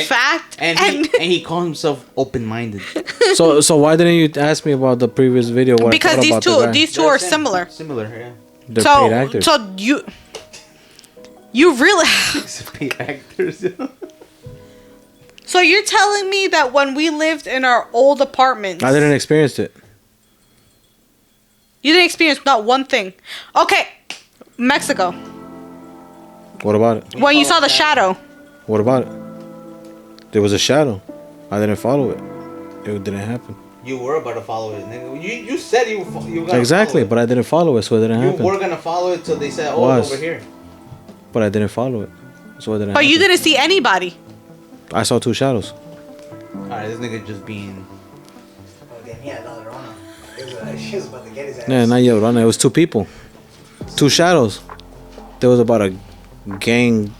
[SPEAKER 2] fact,
[SPEAKER 3] and he calls himself open-minded.
[SPEAKER 1] So why didn't you ask me about the previous video? What I
[SPEAKER 2] because
[SPEAKER 1] thought about
[SPEAKER 2] these two are similar.
[SPEAKER 3] Similar, yeah.
[SPEAKER 1] They're paid actors.
[SPEAKER 2] So you really
[SPEAKER 3] paid actors.
[SPEAKER 2] So you're telling me that when we lived in our old apartments,
[SPEAKER 1] I didn't experience it.
[SPEAKER 2] You didn't experience not one thing. Okay, Mexico.
[SPEAKER 1] What about it?
[SPEAKER 2] When you saw the shadow.
[SPEAKER 1] What about it? There was a shadow. I didn't follow it. It didn't happen.
[SPEAKER 3] You were about to follow it, nigga. You said you were gonna
[SPEAKER 1] Exactly,
[SPEAKER 3] follow
[SPEAKER 1] but I didn't follow it, so it didn't
[SPEAKER 3] it.
[SPEAKER 1] happen.
[SPEAKER 3] You were gonna follow it till they said, "Oh, it's over here."
[SPEAKER 1] But I didn't follow it, so it didn't.
[SPEAKER 2] But
[SPEAKER 1] happen.
[SPEAKER 2] you didn't see anybody.
[SPEAKER 1] I saw two shadows.
[SPEAKER 3] Alright, this nigga just being.
[SPEAKER 4] Oh damn, yeah, no, they're on him. He was about to get his ass.
[SPEAKER 1] Yeah, not yet, Rana. It was two people, two shadows. There was about a gang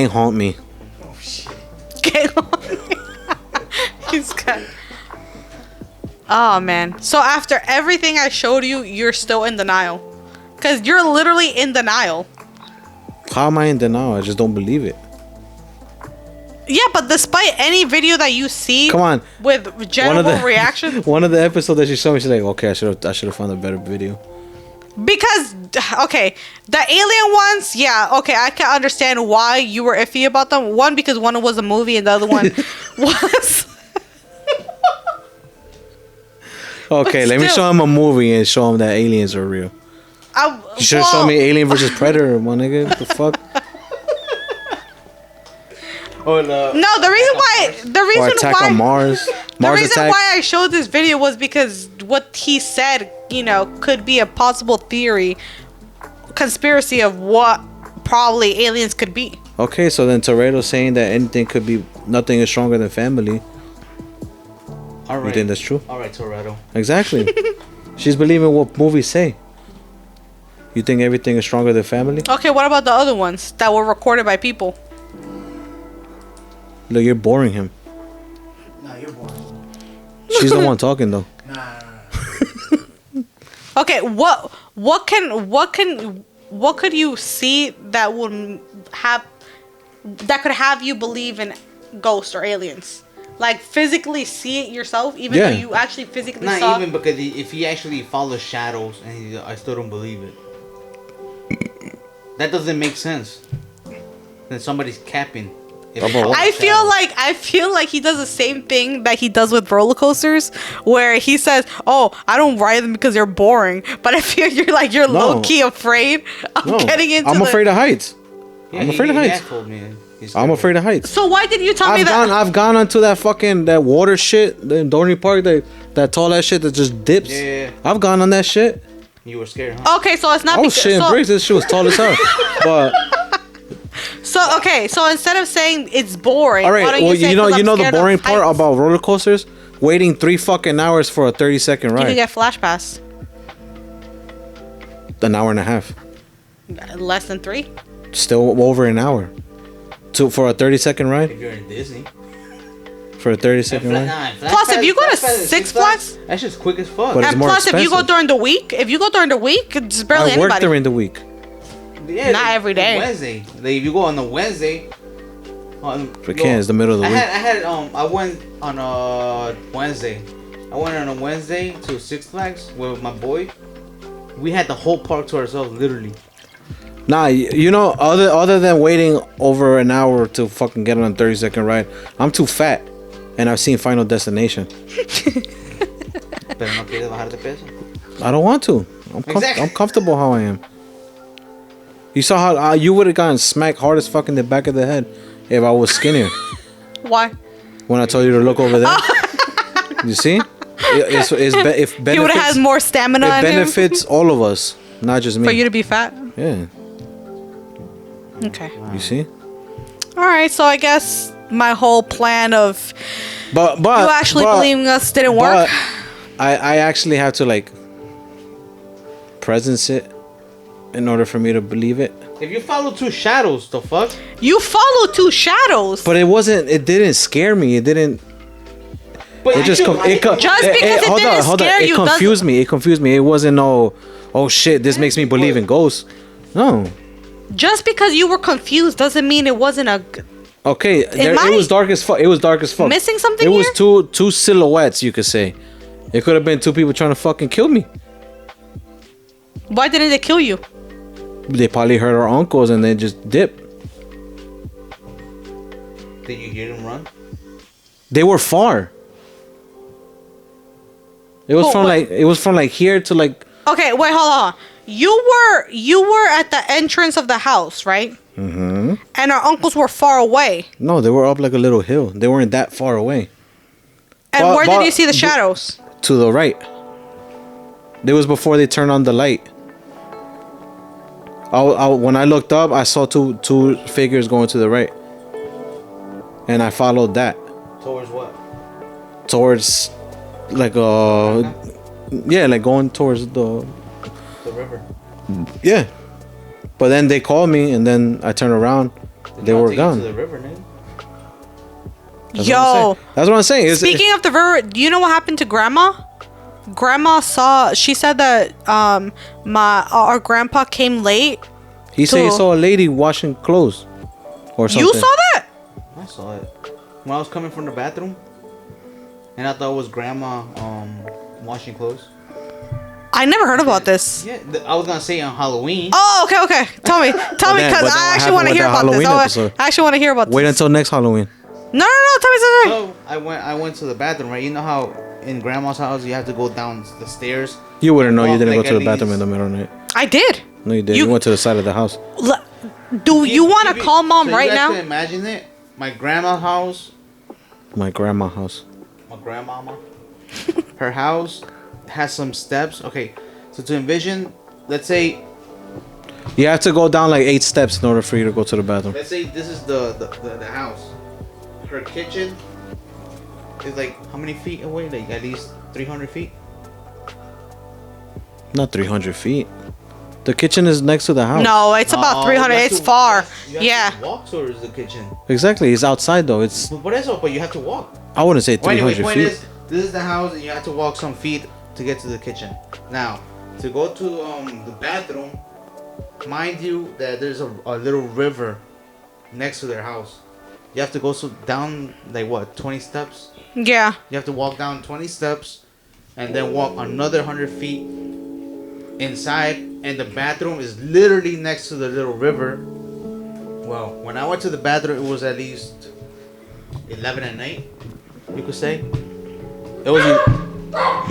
[SPEAKER 1] haunt me.
[SPEAKER 4] Oh shit.
[SPEAKER 2] Gang haunt me. He's got. Oh man. So after everything I showed you, you're still in denial. Cause you're literally in denial.
[SPEAKER 1] How am I in denial? I just don't believe it.
[SPEAKER 2] Yeah, but despite any video that you see,
[SPEAKER 1] Come on,
[SPEAKER 2] with general reaction,
[SPEAKER 1] One of the episodes that she showed me, she's like, "Okay, I should have found a better video."
[SPEAKER 2] because okay, the alien ones, yeah, okay, I can understand why you were iffy about them. One, because one was a movie, and the other one was.
[SPEAKER 1] Okay, let me show him a movie and show him that aliens are real. You should have shown me Alien versus Predator, my nigga. What the fuck?
[SPEAKER 3] Or
[SPEAKER 2] No, the reason
[SPEAKER 1] Attack
[SPEAKER 2] why
[SPEAKER 1] on Mars.
[SPEAKER 2] the
[SPEAKER 1] Mars
[SPEAKER 2] reason
[SPEAKER 1] Attack.
[SPEAKER 2] why I showed this video was because what he said, could be a possible theory, conspiracy of what probably aliens could be.
[SPEAKER 1] Okay, so then Toretto's saying that nothing is stronger than family.
[SPEAKER 3] All right.
[SPEAKER 1] You think that's true?
[SPEAKER 3] All right, Toretto.
[SPEAKER 1] Exactly. She's believing what movies say. You think everything is stronger than family?
[SPEAKER 2] Okay, what about the other ones that were recorded by people?
[SPEAKER 1] Look, you're boring him.
[SPEAKER 4] No, you're boring.
[SPEAKER 1] She's the one talking though.
[SPEAKER 4] Nah.
[SPEAKER 2] Okay, what could you see that could have you believe in ghosts or aliens? Like physically see it yourself, even though you actually physically
[SPEAKER 3] Not
[SPEAKER 2] saw.
[SPEAKER 3] even because if he actually follows shadows, and I still don't believe it. That doesn't make sense. Then somebody's capping.
[SPEAKER 2] I feel like he does the same thing that he does with roller coasters, where he says, "Oh, I don't ride them because they're boring." But I feel you're low key afraid of getting into.
[SPEAKER 1] I'm afraid of heights.
[SPEAKER 3] Yeah,
[SPEAKER 1] I'm afraid of heights. I'm afraid of heights.
[SPEAKER 2] So why didn't you tell me that?
[SPEAKER 1] I've gone onto that water shit, the Dorney Park, that tall ass shit that just dips.
[SPEAKER 3] Yeah.
[SPEAKER 1] I've gone on that shit.
[SPEAKER 3] You were scared, huh?
[SPEAKER 2] Okay, so it's not.
[SPEAKER 1] I was shitting bricks. This shit was tall as hell. But
[SPEAKER 2] so instead of saying it's boring,
[SPEAKER 1] all right,
[SPEAKER 2] why don't
[SPEAKER 1] well,
[SPEAKER 2] say,
[SPEAKER 1] you know the
[SPEAKER 2] scared of
[SPEAKER 1] boring part
[SPEAKER 2] heights?
[SPEAKER 1] about roller coasters? Waiting 3 fucking hours for a 30-second
[SPEAKER 2] You
[SPEAKER 1] ride.
[SPEAKER 2] can get Flash Pass.
[SPEAKER 1] An hour and a half.
[SPEAKER 2] Less than 3.
[SPEAKER 1] Still over an hour. For a 30-second ride?
[SPEAKER 3] If you're in Disney.
[SPEAKER 1] For a 30-second ride?
[SPEAKER 2] Plus, if you go to Six Flags,
[SPEAKER 3] that's just quick as fuck.
[SPEAKER 1] But it's
[SPEAKER 2] and
[SPEAKER 1] more
[SPEAKER 2] plus, if you go
[SPEAKER 1] expensive.
[SPEAKER 2] during the week, it's barely
[SPEAKER 1] I work
[SPEAKER 2] anybody.
[SPEAKER 1] during the week.
[SPEAKER 3] Yeah,
[SPEAKER 2] Not every day.
[SPEAKER 3] Wednesday. Like, if you go on the Wednesday.
[SPEAKER 1] It's the middle of the week.
[SPEAKER 3] I went on a Wednesday. I went on a Wednesday to Six Flags with my boy. We had the whole park to ourselves, literally.
[SPEAKER 1] Nah, other than waiting over an hour to fucking get on a 30-second ride, I'm too fat, and I've seen Final Destination.
[SPEAKER 3] Pero no quieres bajar de peso.
[SPEAKER 1] I don't want to. I'm comfortable how I am. You saw how you would have gotten smacked hard as fuck in the back of the head if I was skinnier.
[SPEAKER 2] Why?
[SPEAKER 1] When I told you to look over there. You see? If
[SPEAKER 2] He would have had more stamina.
[SPEAKER 1] It benefits all of us, not just me.
[SPEAKER 2] For you to be fat.
[SPEAKER 1] Yeah.
[SPEAKER 2] Okay.
[SPEAKER 1] You see?
[SPEAKER 2] All right. So I guess my whole plan of
[SPEAKER 1] but
[SPEAKER 2] you actually believing us didn't work.
[SPEAKER 1] I actually have to presence it in order for me to believe it.
[SPEAKER 3] If you follow 2 shadows, the fuck?
[SPEAKER 2] You follow 2 shadows.
[SPEAKER 1] But it didn't scare me. It didn't.
[SPEAKER 3] But
[SPEAKER 1] it just
[SPEAKER 2] because it didn't scare you,
[SPEAKER 1] It confused me. It wasn't oh shit, this makes me believe in ghosts. No.
[SPEAKER 2] Just because you were confused doesn't mean it wasn't a.
[SPEAKER 1] Okay, it was dark as fuck. It was dark as fuck.
[SPEAKER 2] Missing something
[SPEAKER 1] It was two silhouettes, you could say. It could have been 2 people trying to fucking kill me.
[SPEAKER 2] Why didn't they kill you?
[SPEAKER 1] They probably heard our uncles and they just dipped.
[SPEAKER 3] Did you hear them run?
[SPEAKER 1] They were far. It was from here to
[SPEAKER 2] Okay, wait, hold on. You were at the entrance of the house, right?
[SPEAKER 1] Mm-hmm.
[SPEAKER 2] And our uncles were far away.
[SPEAKER 1] No, they were up like a little hill. They weren't that far away.
[SPEAKER 2] And where did you see the shadows?
[SPEAKER 1] To the right. It was before they turned on the light. When I looked up, I saw two figures going to the right. And I followed that.
[SPEAKER 3] Towards what?
[SPEAKER 1] Towards like going towards the
[SPEAKER 3] river.
[SPEAKER 1] Yeah. But then they called me and then I turned around. They were gone.
[SPEAKER 3] To the river, nigga.
[SPEAKER 1] That's what I'm saying.
[SPEAKER 2] Speaking of the river, do you know what happened to Grandma? Grandma she said that our grandpa came late.
[SPEAKER 1] He said he saw a lady washing clothes or something.
[SPEAKER 2] You saw that?
[SPEAKER 3] I saw it when I was coming from the bathroom, and I thought it was Grandma washing clothes.
[SPEAKER 2] I never heard about this.
[SPEAKER 3] Yeah, I was gonna say on Halloween.
[SPEAKER 2] Oh, okay. Tell me, because I actually want to hear about this. I actually want to hear about this.
[SPEAKER 1] Wait until next Halloween.
[SPEAKER 2] No. Tell me.
[SPEAKER 3] So I went to the bathroom, right? You know how in grandma's house, you have to go down the stairs.
[SPEAKER 1] You wouldn't know. You
[SPEAKER 3] Walk,
[SPEAKER 1] didn't
[SPEAKER 3] like,
[SPEAKER 1] go to
[SPEAKER 3] at
[SPEAKER 1] the bathroom
[SPEAKER 3] least-
[SPEAKER 1] in the middle of the night.
[SPEAKER 2] I did.
[SPEAKER 1] No, you did. You went to the side of the house.
[SPEAKER 2] Do you want to call mom
[SPEAKER 3] so
[SPEAKER 2] right
[SPEAKER 3] you guys
[SPEAKER 2] now?
[SPEAKER 3] can imagine it. My grandma's house.
[SPEAKER 1] My grandma's house.
[SPEAKER 3] My grandmama. Her house has some steps. Okay, so to envision, let's say
[SPEAKER 1] You have to go down like 8 steps in order for you to go to the bathroom.
[SPEAKER 3] Let's say this is the house. Her kitchen is like how many feet away? Like at least 300 feet.
[SPEAKER 1] Not 300 feet. The kitchen is next to the house.
[SPEAKER 2] No, it's about 300. It's far.
[SPEAKER 3] You have
[SPEAKER 2] Yeah.
[SPEAKER 3] to walk towards the kitchen.
[SPEAKER 1] Exactly. It's outside though. It's.
[SPEAKER 3] But eso? But you have to walk.
[SPEAKER 1] I wouldn't say
[SPEAKER 3] Well,
[SPEAKER 1] 300
[SPEAKER 3] anyway, point
[SPEAKER 1] feet.
[SPEAKER 3] is, this is the house, and you have to walk some feet to get to the kitchen. Now, to go to the bathroom, mind you that there's a little river next to their house. You have to go down like what 20 steps.
[SPEAKER 2] Yeah.
[SPEAKER 3] You have to walk down 20 steps, and then walk another 100 feet inside, and the bathroom is literally next to the little river. Well, when I went to the bathroom, it was at least 11 at night, you could say. It was.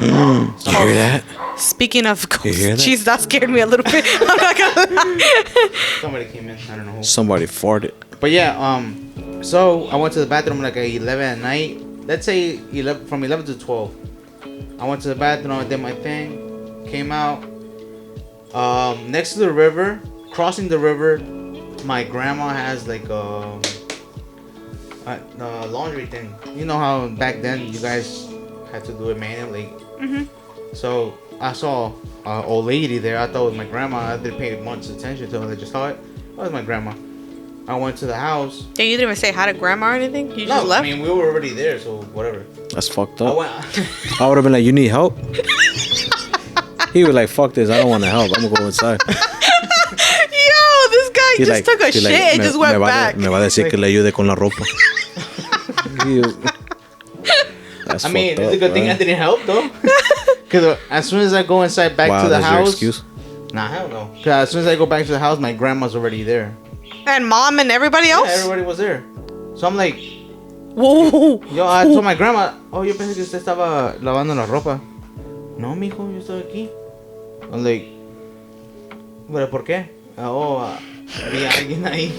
[SPEAKER 1] You hear that?
[SPEAKER 2] Speaking of
[SPEAKER 1] You hear
[SPEAKER 2] ghosts,
[SPEAKER 1] that?
[SPEAKER 2] jeez, that scared me a little bit. I'm not gonna lie.
[SPEAKER 3] Somebody came in. I don't know who.
[SPEAKER 1] Somebody farted.
[SPEAKER 3] But yeah, so I went to the bathroom like at 11 at night. Let's say 11 from 11 to 12. I went to the bathroom. I did my thing. Came out. Next to the river, crossing the river, my grandma has like a laundry thing. You know how back then you guys had to do it manually.
[SPEAKER 2] Mhm.
[SPEAKER 3] So I saw an old lady there. I thought it was my grandma. I didn't pay much attention to it. I just thought it was my grandma. I went to the house.
[SPEAKER 2] Yeah, you didn't even say hi to grandma or anything. You just
[SPEAKER 3] No,
[SPEAKER 2] left.
[SPEAKER 3] I mean we were already there, so whatever.
[SPEAKER 1] That's fucked
[SPEAKER 3] I
[SPEAKER 1] up.
[SPEAKER 3] went.
[SPEAKER 1] I would have been like, you need help? He was like, fuck this. I don't want to help. I'm going to go inside.
[SPEAKER 2] Yo, this guy
[SPEAKER 1] He's
[SPEAKER 2] just took a
[SPEAKER 1] he's
[SPEAKER 2] shit and just went back.
[SPEAKER 1] Me va a decir que le ayude con la ropa. That's
[SPEAKER 3] I mean,
[SPEAKER 1] fucked
[SPEAKER 3] it's a
[SPEAKER 1] up,
[SPEAKER 3] good thing
[SPEAKER 1] bro.
[SPEAKER 3] I didn't help though. Because as soon as I go inside back
[SPEAKER 1] Wow,
[SPEAKER 3] to the
[SPEAKER 1] that's your
[SPEAKER 3] house.
[SPEAKER 1] excuse?
[SPEAKER 3] Nah, hell no. Because as soon as I go back to the house, my grandma's already there.
[SPEAKER 2] And mom and everybody else.
[SPEAKER 3] Yeah, everybody was there. So I'm like,
[SPEAKER 2] whoa.
[SPEAKER 3] Yo, I told my grandma, oh, yo pensé que usted estaba lavando la ropa. No, mijo, yo estoy aquí. I'm like, ¿pero por qué? Vi a alguien ahí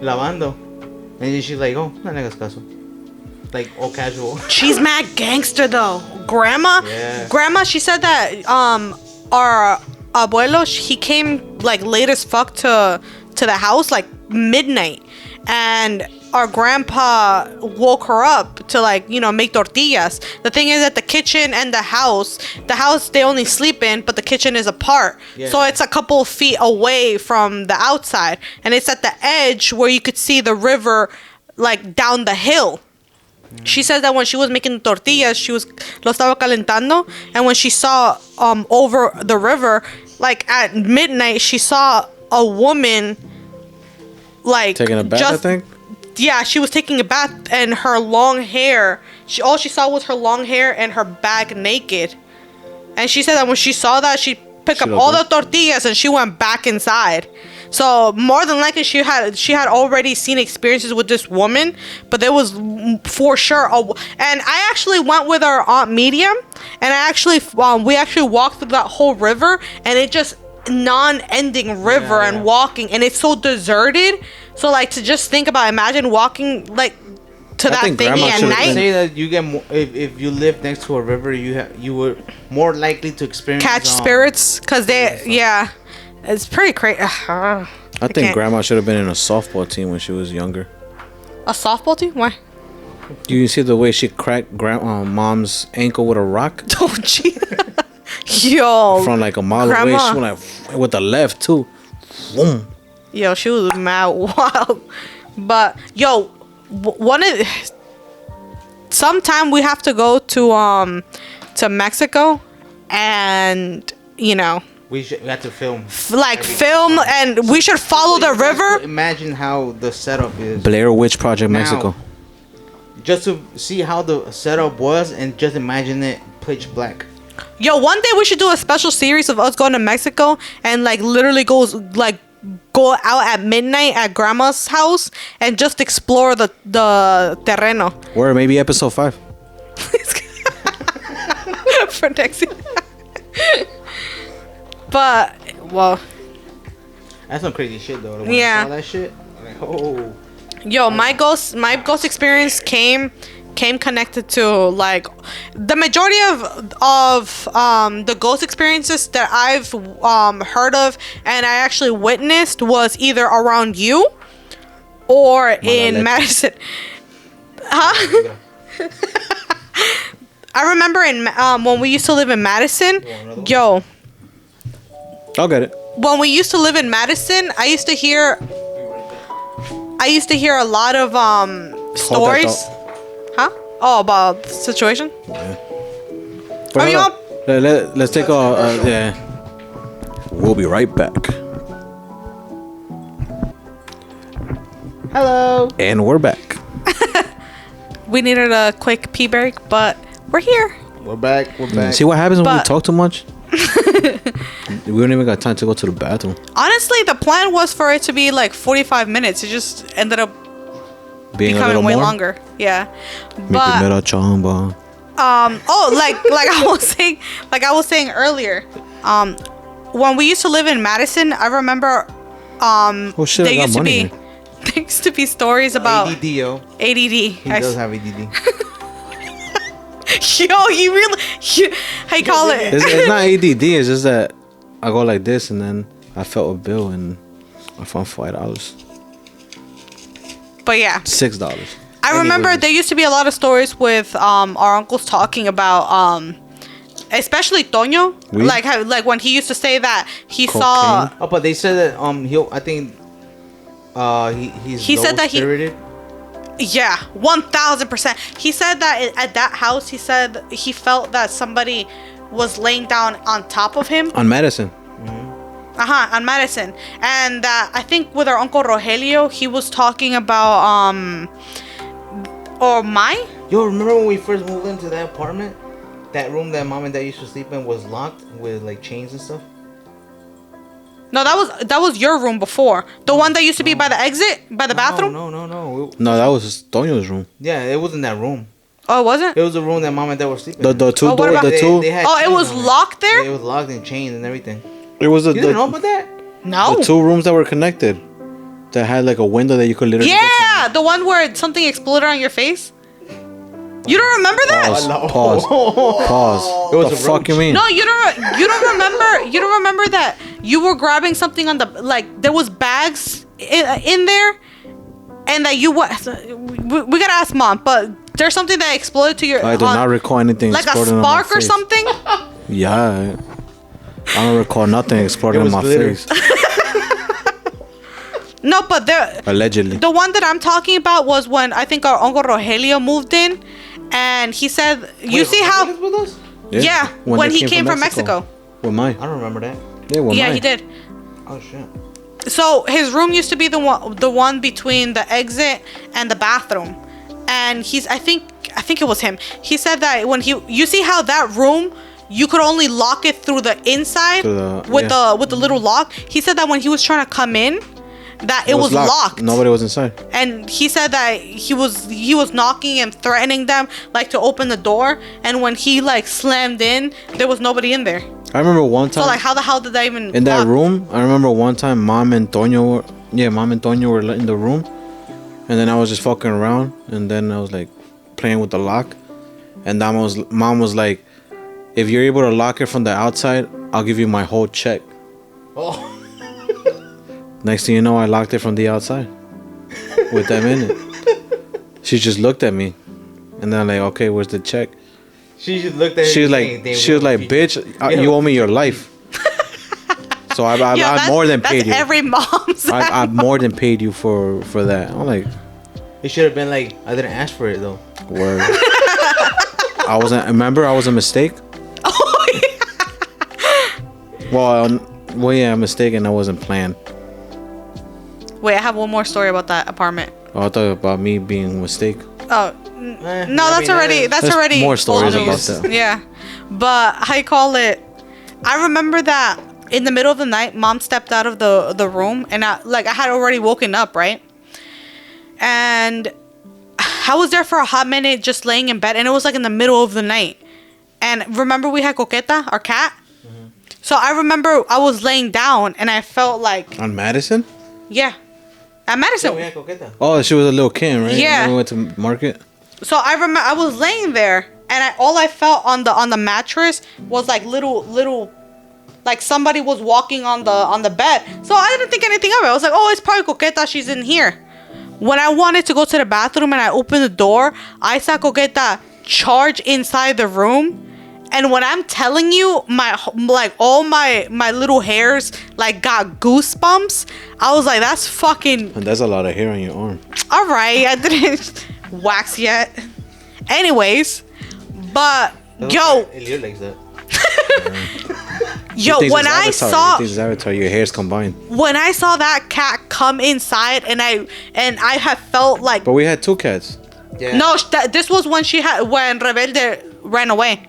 [SPEAKER 3] lavando. And she's like, oh, no le hagas caso. Like, all casual.
[SPEAKER 2] She's mad gangster though. Grandma,
[SPEAKER 3] Yeah.
[SPEAKER 2] grandma. She said that our abuelo, he came like late as fuck to the house like midnight, and our grandpa woke her up to like make tortillas. The thing is that the kitchen and the house they only sleep in, but the kitchen is apart.
[SPEAKER 3] Yeah.
[SPEAKER 2] So it's a couple of feet away from the outside, and it's at the edge where you could see the river like down the hill. She says that when she was making tortillas, she was lo estaba calentando, and when she saw over the river, like at midnight, she saw a woman like
[SPEAKER 1] Taking a bath, I think?
[SPEAKER 2] Yeah, she was taking a bath, and her long hair. All she saw was her long hair and her back naked. And she said that when she saw that, she picked up all the tortillas and she went back inside. So more than likely, she had already seen experiences with this woman, but there was for sure. And I actually went with our Aunt Medium, and we actually walked through that whole river, and it just non-ending river and walking, and it's so deserted. So like to just think about, imagine walking like to that thingy at night.
[SPEAKER 3] Say that you get more, if you live next to a river, you were more likely to experience
[SPEAKER 2] Catch spirits, cause it's pretty crazy.
[SPEAKER 1] I think grandma should have been in a softball team when she was younger.
[SPEAKER 2] A softball team? Why?
[SPEAKER 1] You see the way she cracked mom's ankle with a rock?
[SPEAKER 2] Oh, gee. Yo.
[SPEAKER 1] From like a mile away.
[SPEAKER 2] Grandma.
[SPEAKER 1] She went like with the left too. Boom.
[SPEAKER 2] Yo, she was mad wild. But yo, sometime we have to go to Mexico, and
[SPEAKER 3] we have to film.
[SPEAKER 2] Film, and we should follow the river.
[SPEAKER 3] Imagine how the setup is.
[SPEAKER 1] Blair Witch Project
[SPEAKER 3] Now,
[SPEAKER 1] Mexico.
[SPEAKER 3] Just to see how the setup was, and just imagine it pitch black.
[SPEAKER 2] Yo, one day we should do a special series of us going to Mexico and like literally go out at midnight at grandma's house and just explore the terreno.
[SPEAKER 1] Or maybe episode 5.
[SPEAKER 2] for next year. But well,
[SPEAKER 3] That's some crazy shit though. When
[SPEAKER 2] Yeah.
[SPEAKER 3] I saw that shit, I'm like, oh.
[SPEAKER 2] yo, my ghost experience came connected to like the majority of the ghost experiences that I've heard of and I actually witnessed was either around you or in Madison. Huh? I remember when we used to live in Madison. Yo,
[SPEAKER 1] I'll get it.
[SPEAKER 2] when we used to live in Madison, I used to hear a lot of stories. Huh? Oh, about the situation?
[SPEAKER 1] But
[SPEAKER 2] Are you
[SPEAKER 1] hold on. Let's take a yeah. We'll be right back.
[SPEAKER 3] Hello.
[SPEAKER 1] And we're back.
[SPEAKER 2] We needed a quick pee break, but we're here.
[SPEAKER 3] We're back. We're back.
[SPEAKER 1] See what happens when we
[SPEAKER 2] But-
[SPEAKER 1] talk too much? We don't even got time to go to the bathroom.
[SPEAKER 2] Honestly, the plan was for it to be like 45 minutes. It just ended up
[SPEAKER 1] Being a
[SPEAKER 2] becoming
[SPEAKER 1] little
[SPEAKER 2] way
[SPEAKER 1] more.
[SPEAKER 2] longer. Yeah.
[SPEAKER 1] Make
[SPEAKER 2] But
[SPEAKER 1] it chamba.
[SPEAKER 2] like I was saying earlier, when we used to live in Madison, I remember
[SPEAKER 1] Oh shit! I
[SPEAKER 2] there
[SPEAKER 1] got
[SPEAKER 2] used to
[SPEAKER 1] money.
[SPEAKER 2] be there used to be stories about
[SPEAKER 3] ADD, yo.
[SPEAKER 2] ADD.
[SPEAKER 3] He does have ADD.
[SPEAKER 2] Yo, how you call it?
[SPEAKER 1] It's not ADD. It's just that I go like this, and then I felt a bill, and I found $5,
[SPEAKER 2] But yeah,
[SPEAKER 1] $6.
[SPEAKER 2] I remember there used to be a lot of stories with our uncles talking about especially Toño,
[SPEAKER 3] Weed?
[SPEAKER 2] like when he used to say that he saw.
[SPEAKER 3] Oh, but they said that I think
[SPEAKER 2] He said that
[SPEAKER 3] spirited.
[SPEAKER 2] Yeah, 1000%. He said that at that house, he said he felt that somebody was laying down on top of him.
[SPEAKER 1] On Madison.
[SPEAKER 2] On Madison. And I think with our uncle Rogelio, he was talking about
[SPEAKER 3] Yo, remember when we first moved into that apartment? That room that mom and dad used to sleep in was locked with like chains and stuff.
[SPEAKER 2] No, that was your room before. The one that used to be by the exit, by the bathroom.
[SPEAKER 3] No.
[SPEAKER 1] No, that was Tonio's room.
[SPEAKER 3] Yeah, it wasn't that room.
[SPEAKER 2] Oh, it wasn't?
[SPEAKER 3] It was the room that mom and dad were sleeping.
[SPEAKER 1] The two
[SPEAKER 2] what
[SPEAKER 1] doors,
[SPEAKER 2] about-
[SPEAKER 1] the two.
[SPEAKER 3] They had
[SPEAKER 2] Oh, it
[SPEAKER 3] chains
[SPEAKER 2] was
[SPEAKER 3] on
[SPEAKER 2] locked there?
[SPEAKER 3] Yeah, it was locked and chained and everything.
[SPEAKER 1] It was
[SPEAKER 3] You didn't know about that?
[SPEAKER 2] No.
[SPEAKER 1] the two rooms that were connected, that had like a window that you could literally.
[SPEAKER 2] Yeah, the one where something exploded on your face. You don't remember that?
[SPEAKER 1] Pause.
[SPEAKER 3] It was
[SPEAKER 1] the
[SPEAKER 3] a
[SPEAKER 1] fuck
[SPEAKER 3] roach.
[SPEAKER 1] you mean?
[SPEAKER 2] No, you don't remember that you were grabbing something on the there was bags in there, and that we gotta ask mom, but there's something that exploded to your
[SPEAKER 1] I do not recall anything
[SPEAKER 2] like a
[SPEAKER 1] exploding on my
[SPEAKER 2] spark or
[SPEAKER 1] face.
[SPEAKER 2] something.
[SPEAKER 1] Yeah, I don't recall nothing exploding
[SPEAKER 3] It
[SPEAKER 1] on
[SPEAKER 3] was
[SPEAKER 1] my
[SPEAKER 3] glitter.
[SPEAKER 1] face.
[SPEAKER 2] No, but
[SPEAKER 1] Allegedly.
[SPEAKER 2] the one that I'm talking about was when I think our uncle Rogelio moved in, and he said, "You see how?" Yeah, when
[SPEAKER 1] they
[SPEAKER 2] he came from Mexico.
[SPEAKER 1] With mine.
[SPEAKER 3] I don't remember that.
[SPEAKER 1] Yeah, with
[SPEAKER 2] Yeah,
[SPEAKER 1] mine.
[SPEAKER 2] he did.
[SPEAKER 3] Oh shit.
[SPEAKER 2] So his room used to be the one between the exit and the bathroom, and I think it was him. He said that when you see how that room, you could only lock it through the inside with the little lock. He said that when he was trying to come in, that it was locked.
[SPEAKER 1] Nobody was inside.
[SPEAKER 2] And he said that he was knocking and threatening them like to open the door, and when he like slammed in, there was nobody in there.
[SPEAKER 1] I remember one time.
[SPEAKER 2] So like, how the hell did that even
[SPEAKER 1] in that
[SPEAKER 2] lock?
[SPEAKER 1] room, I remember one time Mom and Toño were in the room, and then I was just fucking around, and then I was like playing with the lock, and Mom was like, if you're able to lock it from the outside, I'll give you my whole check.
[SPEAKER 3] Oh.
[SPEAKER 1] Next thing you know, I locked it from the outside with them in it. She just looked at me, and then I'm like, okay, where's the check?
[SPEAKER 3] She just looked at.
[SPEAKER 1] She was like, bitch, you owe me your life. So I more than paid you.
[SPEAKER 2] That's every mom's.
[SPEAKER 1] I more than paid you for that. I'm like,
[SPEAKER 3] it should have been like, I didn't ask for it though.
[SPEAKER 1] Word. I wasn't. Remember, I was a mistake.
[SPEAKER 2] Oh
[SPEAKER 1] yeah. Well, yeah, a mistake, and I wasn't planned.
[SPEAKER 2] Wait, I have one more story about that apartment.
[SPEAKER 1] Oh, I thought about me being a mistake.
[SPEAKER 2] Oh, no, that's already
[SPEAKER 1] more stories
[SPEAKER 2] old
[SPEAKER 1] about
[SPEAKER 2] news.
[SPEAKER 1] that.
[SPEAKER 2] Yeah, but I call it. I remember that in the middle of the night, Mom stepped out of the room, and I had already woken up, right? And I was there for a hot minute, just laying in bed, and it was like in the middle of the night. And remember we had Coqueta, our cat? So I remember I was laying down and I felt like...
[SPEAKER 1] On Madison?
[SPEAKER 2] Yeah. At Madison.
[SPEAKER 1] Oh, she was a little kid, right?
[SPEAKER 2] Yeah.
[SPEAKER 1] When we went to market.
[SPEAKER 2] So I remember I was laying there and all I felt on the mattress was like little like somebody was walking on the bed. So I didn't think anything of it. I was like, oh, it's probably Coqueta. She's in here. When I wanted to go to the bathroom and I opened the door, I saw Coqueta charge inside the room. And when I'm telling you, all my little hairs like got goosebumps. I was like, that's fucking...
[SPEAKER 1] And that's a lot of hair on your arm.
[SPEAKER 2] All right, I didn't wax yet. Anyways, but yo...
[SPEAKER 3] Your legs up.
[SPEAKER 2] Yo, when I saw...
[SPEAKER 1] Avatar, your hair's combined.
[SPEAKER 2] When I saw that cat come inside and I had felt like...
[SPEAKER 1] But we had 2 cats.
[SPEAKER 3] Yeah.
[SPEAKER 2] No, this was when Rebelde ran away.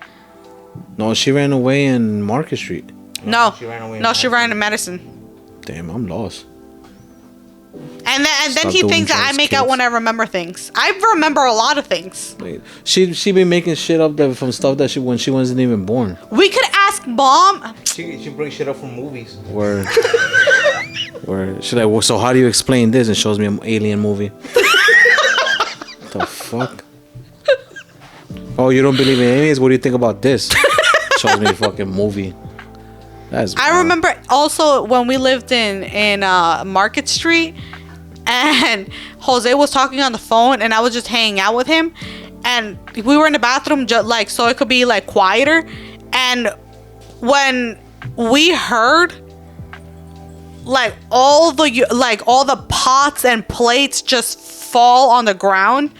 [SPEAKER 1] No, she ran away in Market Street.
[SPEAKER 2] No,
[SPEAKER 3] she ran away.
[SPEAKER 2] No, she ran in Madison.
[SPEAKER 1] Damn, I'm lost.
[SPEAKER 2] And then he thinks that I make out when I remember things. I remember a lot of things.
[SPEAKER 1] Wait, she been making shit up there from stuff that when she wasn't even born.
[SPEAKER 2] We could ask Mom.
[SPEAKER 3] She brings shit up from movies.
[SPEAKER 1] Word. She's like, well, so how do you explain this? And shows me an alien movie. What the fuck? Oh, you don't believe in aliens? What do you think about this? Shows me a fucking movie.
[SPEAKER 2] I remember also when we lived in Market Street, and Jose was talking on the phone, and I was just hanging out with him, and we were in the bathroom just like so it could be like quieter, and when we heard like all the pots and plates just fall on the ground,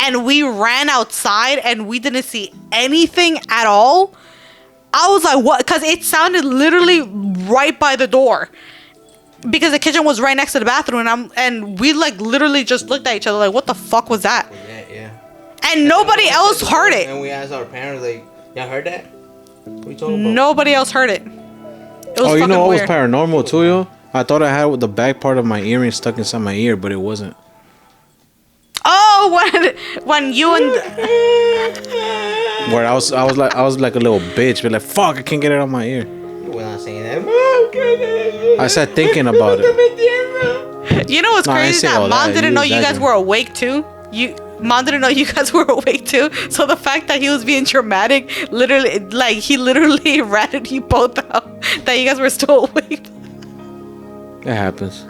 [SPEAKER 2] and we ran outside and we didn't see anything at all. I was like, what? Because it sounded literally right by the door. Because the kitchen was right next to the bathroom. And we like literally just looked at each other like, what the fuck was that?
[SPEAKER 3] Yeah.
[SPEAKER 2] And nobody else heard it.
[SPEAKER 3] And we asked our parents, like, y'all heard that? What are you talking about?
[SPEAKER 2] Nobody else heard it. It was
[SPEAKER 1] you know what was
[SPEAKER 2] weird.
[SPEAKER 1] paranormal too, yo? I thought I had the back part of my earring stuck inside my ear, but it wasn't.
[SPEAKER 2] Oh, when you and...
[SPEAKER 1] Where I was like a little bitch, but like, fuck, I can't get it out of my ear.
[SPEAKER 3] You were not saying that.
[SPEAKER 1] I started thinking about it.
[SPEAKER 2] You know what's crazy? That Mom didn't know you guys were awake too. Mom didn't know you guys were awake too. So the fact that he was being dramatic, he literally ratted you both out that you guys were still awake.
[SPEAKER 1] It happens.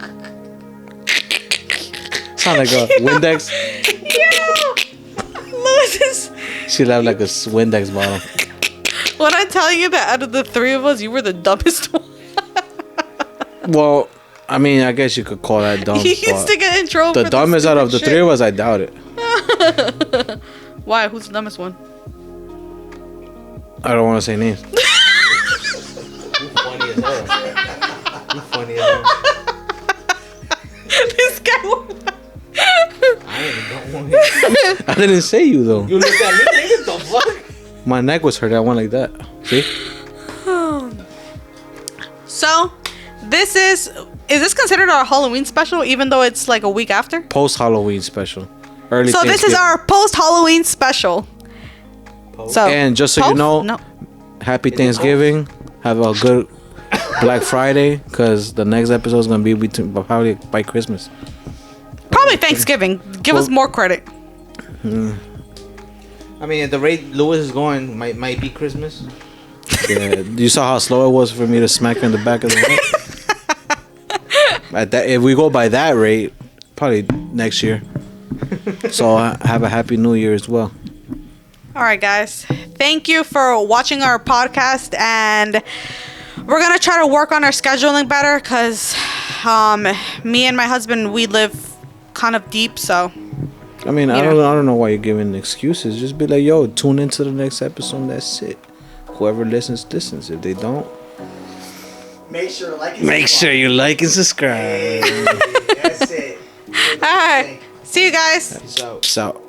[SPEAKER 1] Sound like a Windex.
[SPEAKER 2] Yeah. Moses.
[SPEAKER 1] She laughed like a Windex bottle.
[SPEAKER 2] When I tell you that out of the 3 of us, you were the dumbest one.
[SPEAKER 1] Well, I mean, I guess you could call that dumb.
[SPEAKER 2] You used to get in trouble.
[SPEAKER 1] The dumbest out of the 3 of us, I doubt it.
[SPEAKER 2] Why? Who's the dumbest one?
[SPEAKER 1] I don't want to say names.
[SPEAKER 3] You funny as hell. You funny as hell.
[SPEAKER 2] This guy.
[SPEAKER 1] I didn't say you though.
[SPEAKER 3] You looked at me, nigga. The fuck?
[SPEAKER 1] My neck was hurt. I went like that. See?
[SPEAKER 2] So, is this considered our Halloween special, even though it's like a week after?
[SPEAKER 1] Post Halloween special. Early.
[SPEAKER 2] So this is our post Halloween special.
[SPEAKER 1] So and just so you know, happy Thanksgiving. Have a good Black Friday, because the next episode is gonna be probably by Christmas.
[SPEAKER 2] Probably Thanksgiving. Give us more credit.
[SPEAKER 3] I mean, at the rate Lewis is going, might be Christmas.
[SPEAKER 1] Yeah, you saw how slow it was for me to smack her in the back of the head. If we go by that rate, probably next year. So have a happy New Year as well.
[SPEAKER 2] All right, guys. Thank you for watching our podcast, and we're gonna try to work on our scheduling better, because me and my husband, we live kind of deep, so
[SPEAKER 1] I mean, I don't know why you're giving excuses. Just be like, yo, tune into the next episode and that's it. Whoever listens. If they don't,
[SPEAKER 4] make sure
[SPEAKER 1] you like and subscribe.
[SPEAKER 4] Hey, that's it.
[SPEAKER 2] All right, see you guys.
[SPEAKER 1] Peace out.